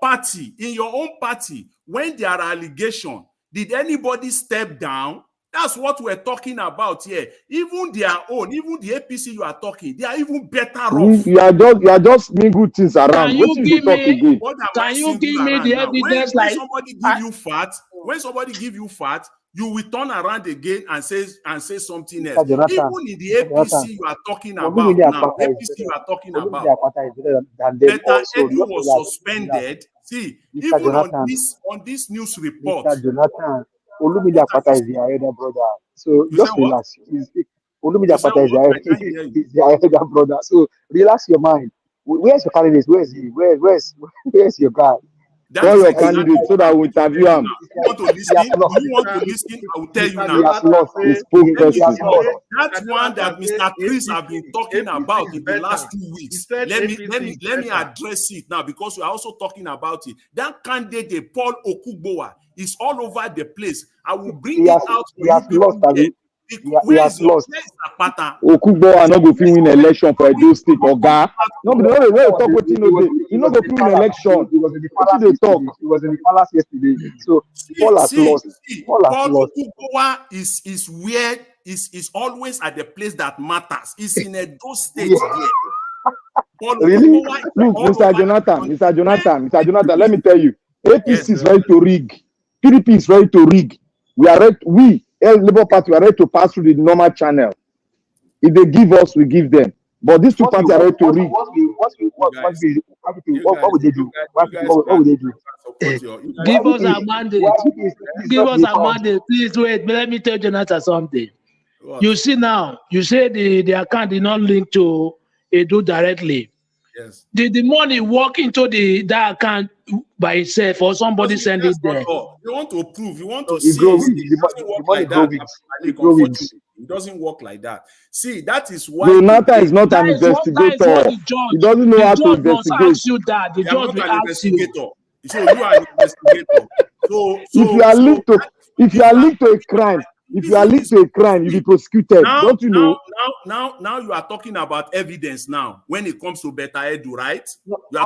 Speaker 20: party, when there are allegations, did anybody step down? That's what we're talking about here. Even the APC you are talking, they are even better off.
Speaker 9: You are just doing good things around.
Speaker 11: Can you give me the evidence?
Speaker 20: When somebody give you fat, you will turn around again and say something else. Even in the APC you are talking about now, Beta Edu was suspended. See, even on this news report.
Speaker 12: Mr. Jonathan, Olumide Akpata is the elder brother. So just relax. Olumide Akpata is the elder brother. So relax your mind. Where's your candidate? Where's he? Where's your guy?
Speaker 9: Call your candidate so that we interview him.
Speaker 20: You want to listen? I will tell you now. That one that Mr. Chris have been talking about in the last 2 weeks. Let me address it now because we are also talking about it. That candidate, Paul Okugbowa, is all over the place. I will bring it out for you.
Speaker 9: He has lost. Okugbowa not go win election for Edo State, Oga. No, talk with him. He not go win election.
Speaker 12: He was in the palace yesterday. He was in the palace yesterday. So Paul has lost.
Speaker 20: Paul Okugbowa is where is always at the place that matters. He's in Edo State.
Speaker 9: Really? Look, Mr. Jonathan, let me tell you, APC is ready to rig. PDP is ready to rig. We, Labour Party, are ready to pass through the normal channel. If they give us, we give them. But these two parties are ready to rig.
Speaker 12: What would they do? What would they do?
Speaker 11: Give us a mandate. Please wait. Let me tell Jonathan something. What? You see now, you say the account did not link to Edo directly.
Speaker 20: Yes.
Speaker 11: Did the money walk into that account by itself or somebody send it there?
Speaker 20: You want to prove, you want to see it doesn't work like that. See, that is why
Speaker 9: Jonathan is not an investigator. He doesn't know how to investigate.
Speaker 11: The judge will ask you.
Speaker 20: So you are an investigator.
Speaker 9: If you are linked to a crime, you'll be prosecuted. Don't you know?
Speaker 20: Now you are talking about evidence now when it comes to Beta Edu, right?
Speaker 12: No, the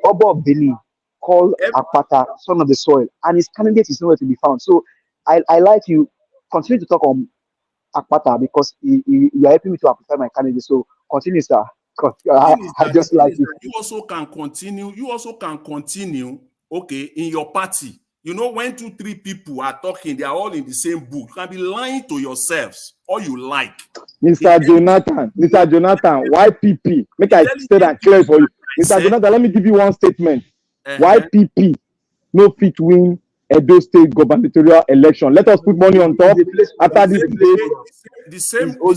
Speaker 12: Oba of Benin called Akpata son of the soil, and his candidate is nowhere to be found. So I like you continue to talk on Akpata because you are helping me to amplify my candidate. So continue, sir. I just like it.
Speaker 20: You also can continue. Okay, in your party. You know, when 2, 3 people are talking, they are all in the same book. You can be lying to yourselves all you like.
Speaker 9: Mr. Jonathan, YPP. Make I state and clear for you. Mr. Jonathan, let me give you one statement. YPP no fit win Edo State gubernatorial election. Let us put money on top after this debate.
Speaker 20: The same way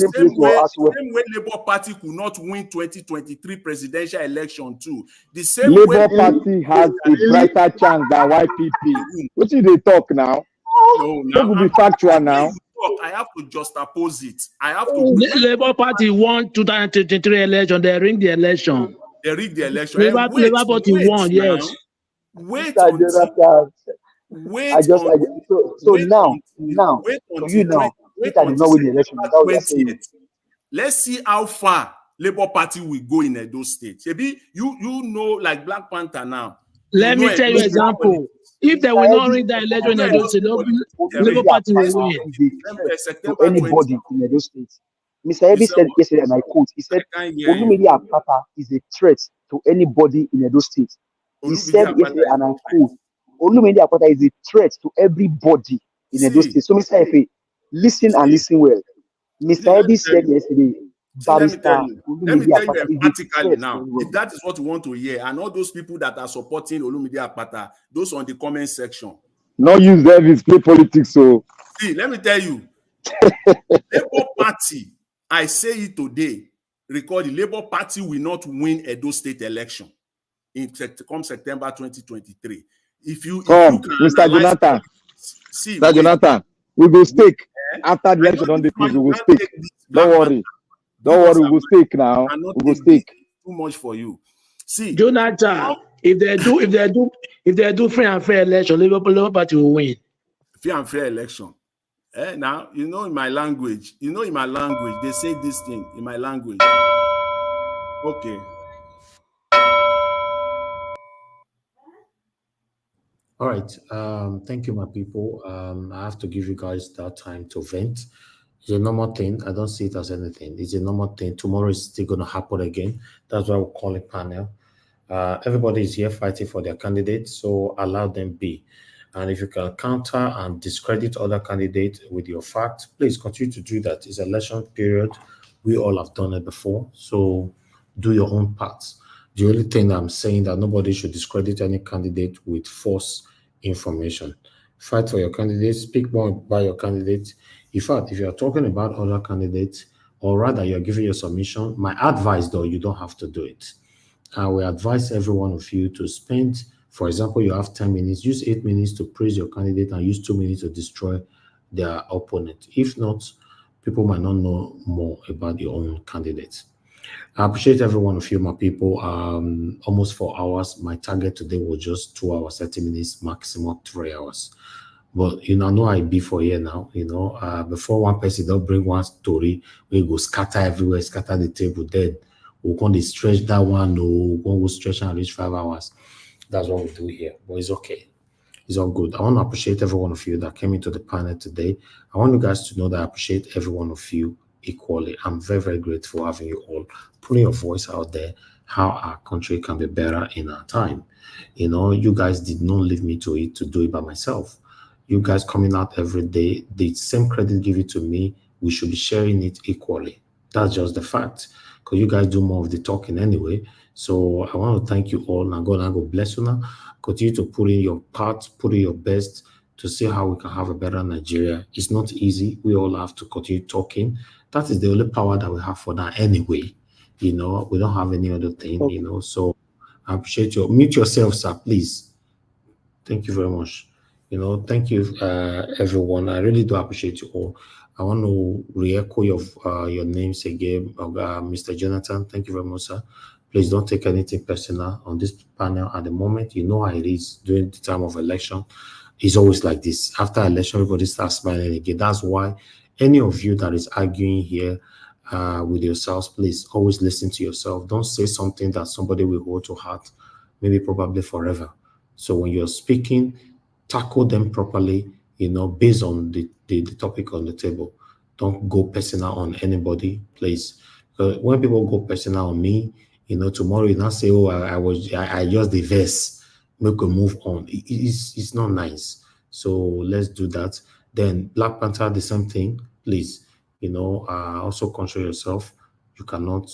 Speaker 20: Labour Party could not win 2023 presidential election too. The same
Speaker 9: Labour
Speaker 20: way
Speaker 9: Party has a brighter chance than YPP. What did they talk now?
Speaker 20: No,
Speaker 9: That will be factual now.
Speaker 20: I have to just oppose it. I have to.
Speaker 11: The Labour Party won 2023 election. They rigged the election.
Speaker 20: They rigged the election.
Speaker 11: Labour Party won. Yes.
Speaker 20: Wait
Speaker 12: Mr.
Speaker 20: until.
Speaker 12: Wait. So now, for you now, Peter did not win the election.
Speaker 20: Let's see how far Labour Party will go in Edo State. Maybe you know, like Black Panther now.
Speaker 11: Let me tell you an example. If they will not rig the election in Edo State, Labour Party will win.
Speaker 12: To anybody in Edo State. Mr. Ebi said yesterday, and I quote, he said, Olumide Akpata is a threat to anybody in Edo State. He said yesterday, and I quote, Olumide Akpata is a threat to everybody in Edo State. So, Mr. Efe, listen and listen well. Mr. Ebi said yesterday,
Speaker 20: let me tell you emphatically now, if that is what you want to hear, and all those people that are supporting Olumide Akpata, those on the comment section.
Speaker 9: Not use Davis, play politics. So,
Speaker 20: see, let me tell you, Labour Party, I say it today, record the Labour Party will not win Edo State election come September 2023. If you
Speaker 9: Mr. Jonathan,
Speaker 20: see,
Speaker 9: Mr. Jonathan, we will stake after the election on the field. We will stake. Don't worry, we will stake now. We will stake.
Speaker 20: Too much for you. See,
Speaker 11: Jonathan, if they do free and fair election, Labour Party will win.
Speaker 20: Free and fair election. Now you know in my language. They say this thing in my language. Okay.
Speaker 3: All right. Thank you, my people. I have to give you guys that time to vent. It's a normal thing. I don't see it as anything. It's a normal thing. Tomorrow is still going to happen again. That's why we call it panel. Everybody is here fighting for their candidates, so allow them be. And if you can counter and discredit other candidates with your facts, please continue to do that. It's election period. We all have done it before, so do your own parts. The only thing I'm saying that nobody should discredit any candidate with false information. Fight for your candidate, speak more about your candidate. In fact, if you're talking about other candidates, or rather you're giving your submission, my advice though, you don't have to do it. I will advise every one of you to spend, for example, you have 10 minutes, use 8 minutes to praise your candidate and use 2 minutes to destroy their opponent. If not, people might not know more about your own candidates. I appreciate every one of you, my people. Almost 4 hours. My target today was just 2 hours, 30 minutes, maximum 3 hours. But I know I be for here now. Before one person don't bring one story, we go scatter everywhere, scatter the table. Then we're going to stretch that one. No, we're going to go stretch and reach 5 hours. That's what we do here. But it's okay. It's all good. I want to appreciate every one of you that came into the panel today. I want you guys to know that I appreciate every one of you equally. I'm very, very grateful having you all putting your voice out there, how our country can be better in our time. You guys did not leave me to do it by myself. You guys coming out every day, the same credit given to me, we should be sharing it equally. That's just the fact, because you guys do more of the talking anyway. So I want to thank you all, and God bless you now. Continue to put in your part, put in your best to see how we can have a better Nigeria. It's not easy. We all have to continue talking. That is the only power that we have for that anyway. We don't have any other thing, okay. So I appreciate you. Mute yourself, sir, please. Thank you very much. Thank you, everyone. I really do appreciate you all. I want to re-echo your names again. Mr. Jonathan, thank you very much, sir. Please don't take anything personal on this panel at the moment. You know how it is during the time of election. It's always like this. After election, everybody starts smiling again. That's why any of you that is arguing here with yourselves, please always listen to yourself. Don't say something that somebody will hold to heart, maybe probably forever. So when you're speaking, tackle them properly, based on the topic on the table. Don't go personal on anybody, please. Because when people go personal on me, tomorrow you not say, oh, I just the verse. make a move on. It's not nice. So let's do that. Then Black Panther, the same thing. Please, also control yourself. You cannot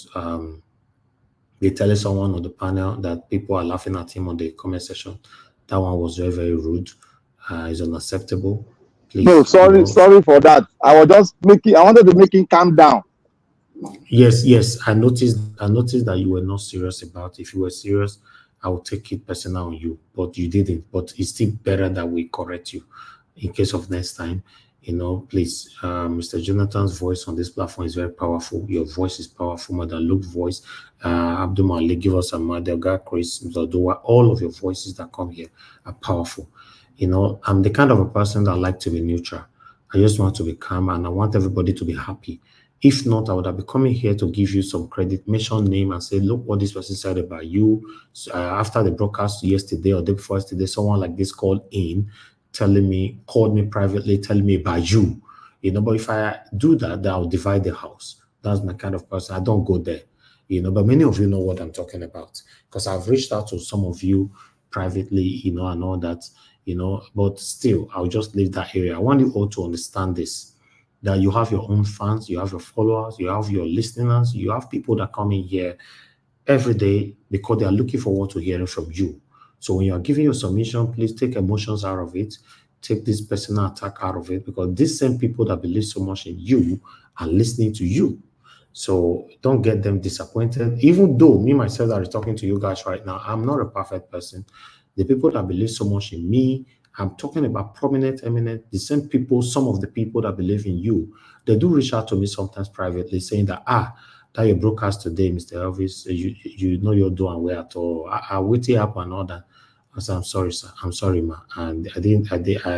Speaker 3: be telling someone on the panel that people are laughing at him on the comment section. That one was very, very rude. It's unacceptable. Please.
Speaker 9: No, sorry for that. I wanted to make him calm down.
Speaker 3: Yes. I noticed that you were not serious about it. If you were serious, I would take it personal on you, but you didn't. But it's still better that we correct you in case of next time. Please, Mr. Jonathan's voice on this platform is very powerful. Your voice is powerful. Mother Luke's voice, Abdul Malik, give us a mother, God, Chris, Mr. all of your voices that come here are powerful. I'm the kind of a person that like to be neutral. I just want to be calm and I want everybody to be happy. If not, I would have been coming here to give you some credit, mention name and say, look what this person said about you. So, after the broadcast yesterday or day before yesterday, someone like this called me privately, telling me about you. But if I do that, then I'll divide the house. That's my kind of person. I don't go there. But many of you know what I'm talking about because I've reached out to some of you privately, and all that, but still, I'll just leave that area. I want you all to understand this, that you have your own fans, you have your followers, you have your listeners, you have people that come in here every day because they are looking forward to hearing from you. So when you are giving your submission, please take emotions out of it, take this personal attack out of it, because these same people that believe so much in you are listening to you. So don't get them disappointed. Even though me, myself, that is talking to you guys right now, I'm not a perfect person. The people that believe so much in me, I'm talking about prominent, eminent, the same people, some of the people that believe in you, they do reach out to me sometimes privately saying that, that your broadcast today, Mr. Elvis, you know you're doing well at all. I wait up and all that. I said, I'm sorry, sir. I'm sorry, ma. And I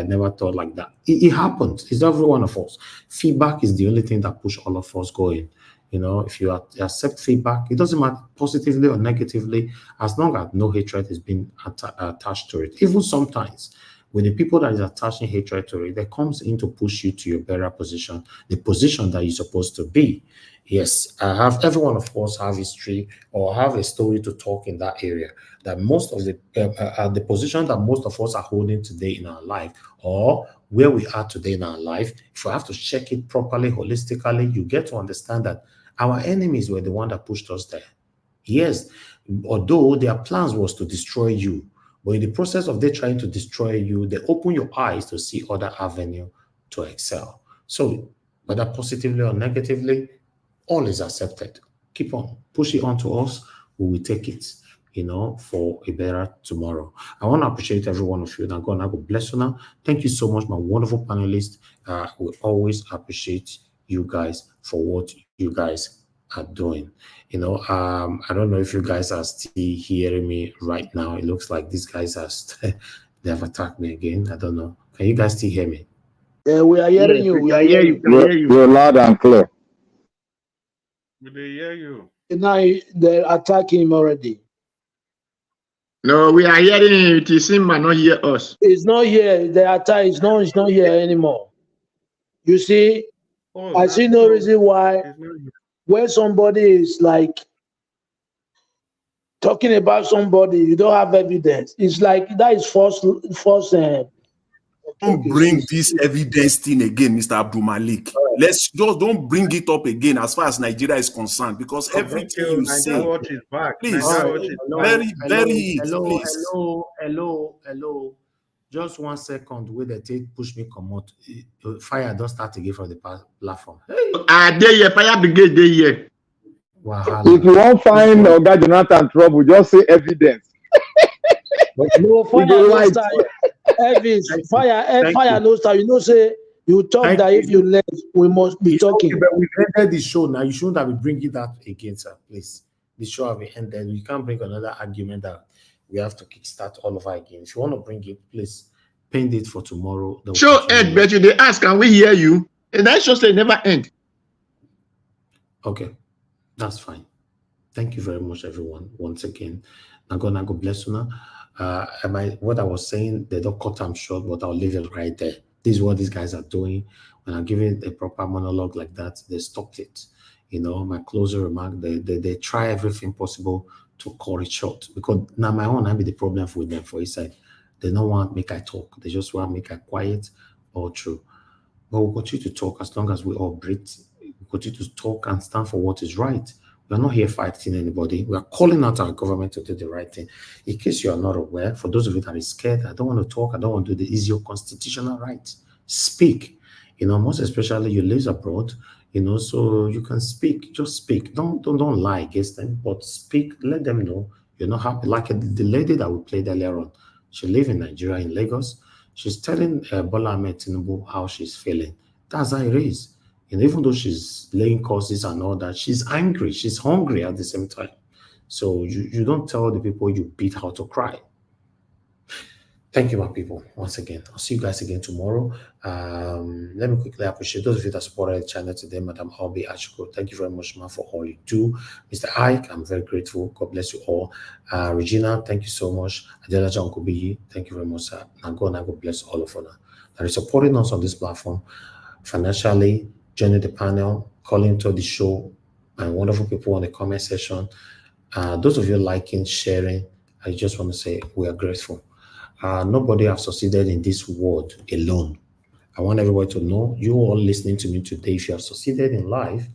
Speaker 3: never thought like that. It happens. It's every one of us. Feedback is the only thing that push all of us going. If you accept feedback, it doesn't matter positively or negatively, as long as no hatred has been attached to it. Even sometimes, when the people that is attaching hatred to it, that comes in to push you to your better position, the position that you're supposed to be. Yes, every one of us have history or have a story to talk in that area. That most of the position that most of us are holding today in our life, or where we are today in our life, if we have to check it properly, holistically, you get to understand that our enemies were the one that pushed us there. Yes, although their plans was to destroy you, but in the process of they trying to destroy you, they open your eyes to see other avenue to excel. So whether positively or negatively, all is accepted. Keep on, push it on to us. We will take it, for a better tomorrow. I want to appreciate every one of you. Now, God, bless you now. Thank you so much, my wonderful panelists. We always appreciate you guys for what you guys are doing. I don't know if you guys are still hearing me right now. It looks like these guys are they have attacked me again. I don't know. Can you guys still hear me?
Speaker 11: Yeah, we are hearing you. We are hearing you.
Speaker 9: You're loud and clear.
Speaker 17: We hear you.
Speaker 11: Now they're attacking him already.
Speaker 16: No, we are hearing him. It is him and not hear us.
Speaker 11: It's not here. The attack is not here anymore. You see, I see no reason why when somebody is like talking about somebody, you don't have evidence. It's like that is false.
Speaker 20: Don't bring this evidence thing again, Mr. Abdul Malik. Let's just don't bring it up again as far as Nigeria is concerned, because everything you say, please,
Speaker 3: Hello. Just 1 second where they take push me come out. Fire don't start again from the platform.
Speaker 16: Hey. Fire brigade dey here.
Speaker 9: If you won't find Oga Jonathan trouble, just say evidence.
Speaker 11: No, fire no start. Elvis, fire no start. Say you talk that if you let, we must be talking.
Speaker 3: Okay, but we've ended the show now. You shouldn't have been bringing that again, sir. Please, the show have ended. We can't bring another argument that we have to kickstart all over again. If you want to bring it, please paint it for tomorrow.
Speaker 16: Show end, but they ask, can we hear you? And that show say never end.
Speaker 3: Okay, that's fine. Thank you very much, everyone. Once again, Nago bless you now. What I was saying, they don't cut them short, but I'll leave it right there. This is what these guys are doing. When I'm giving a proper monologue like that, they stopped it. My closing remark, they try everything possible to cut it short because now my own I be the problem with them for his side. They don't want make I talk. They just want make I quiet or true. But we'll continue to talk as long as we all breathe. We continue to talk and stand for what is right. We're not here fighting anybody. We are calling out our government to do the right thing. In case you are not aware, for those of you that are scared, I don't want to talk. I don't want to do this. It's your constitutional right. Speak. Most especially you live abroad, so you can speak. Just speak. Don't lie against them, but speak. Let them know you're not happy. Like the lady that we played earlier on, she lives in Nigeria, in Lagos. She's telling Bola Ahmed Tinubu how she's feeling. That's how it is. Even though she's laying courses and all that, she's angry. She's hungry at the same time. So you don't tell the people you beat how to cry. Thank you, my people. Once again, I'll see you guys again tomorrow. Let me quickly appreciate those of you that supported the channel today. Madam Albi Ashko, thank you very much, ma, for all you do. Mr. Ike, I'm very grateful. God bless you all. Regina, thank you so much. Adela Jankubi, thank you very much, sir. And God bless all of you that are supporting us on this platform financially, joining the panel, calling to the show, and wonderful people on the comment section. Those of you liking, sharing, I just want to say we are grateful. Nobody has succeeded in this world alone. I want everybody to know, you all listening to me today, if you have succeeded in life,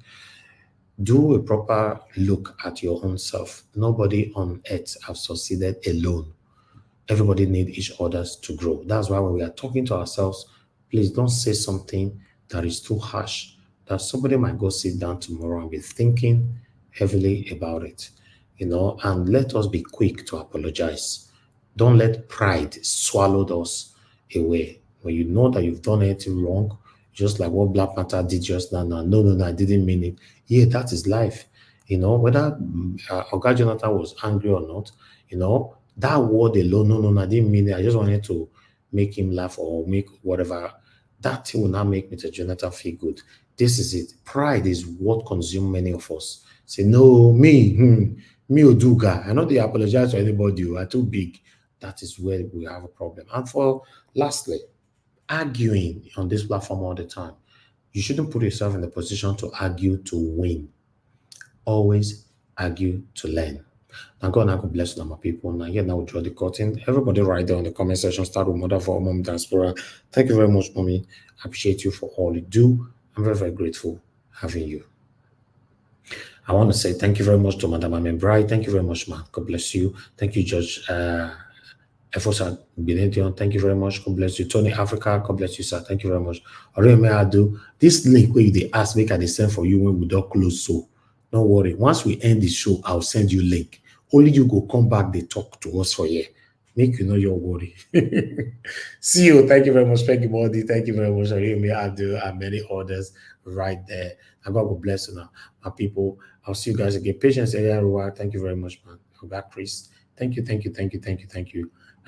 Speaker 3: do a proper look at your own self. Nobody on earth has succeeded alone. Everybody needs each other to grow. That's why when we are talking to ourselves, please don't say something that is too harsh, that somebody might go sit down tomorrow and be thinking heavily about it, and let us be quick to apologize. Don't let pride swallow us away. When you know that you've done anything wrong, just like what Black Panther did just now, no, I didn't mean it. Yeah, that is life. Whether Oga Jonathan was angry or not, that word alone, no, I didn't mean it. I just wanted to make him laugh or make whatever. That thing will not make Mr. Jonathan feel good. This is it. Pride is what consumes many of us. Say, no, me Oduga. I know they apologize to anybody. You are too big. That is where we have a problem. And for lastly, arguing on this platform all the time. You shouldn't put yourself in the position to argue to win. Always argue to learn. Now God bless you, my people. Now we'll draw the curtain. Everybody right there on the comment section, start with Mother for Mom Diaspora. Thank you very much, Mommy. I appreciate you for all you do. I'm very, very grateful having you. I want to say thank you very much to Madam Amembride. Thank you very much, man. God bless you. Thank you, Judge Efosa Benedion. Thank you very much. God bless you. Tony Africa. God bless you, sir. Thank you very much. Oreme Adu. This link where they ask, make I send for you when we don't close. So don't worry. Once we end the show, I'll send you link. Only you go come back, they talk to us for here. Make you know your worry. See you. Thank you very much. Thank you, Body. Thank you very much. Oreme Adu and many others right there. And God will bless you now, my people. I'll see you guys again. Patience, thank you very much, man. Back, Chris. Thank you.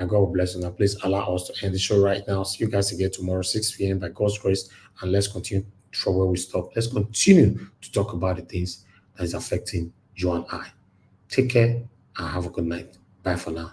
Speaker 3: And God will bless you now. Please allow us to end the show right now. See you guys again tomorrow, 6 p.m. by God's grace. And let's continue from where we stop. Let's continue to talk about the things that is affecting you and I. Take care and have a good night. Bye for now.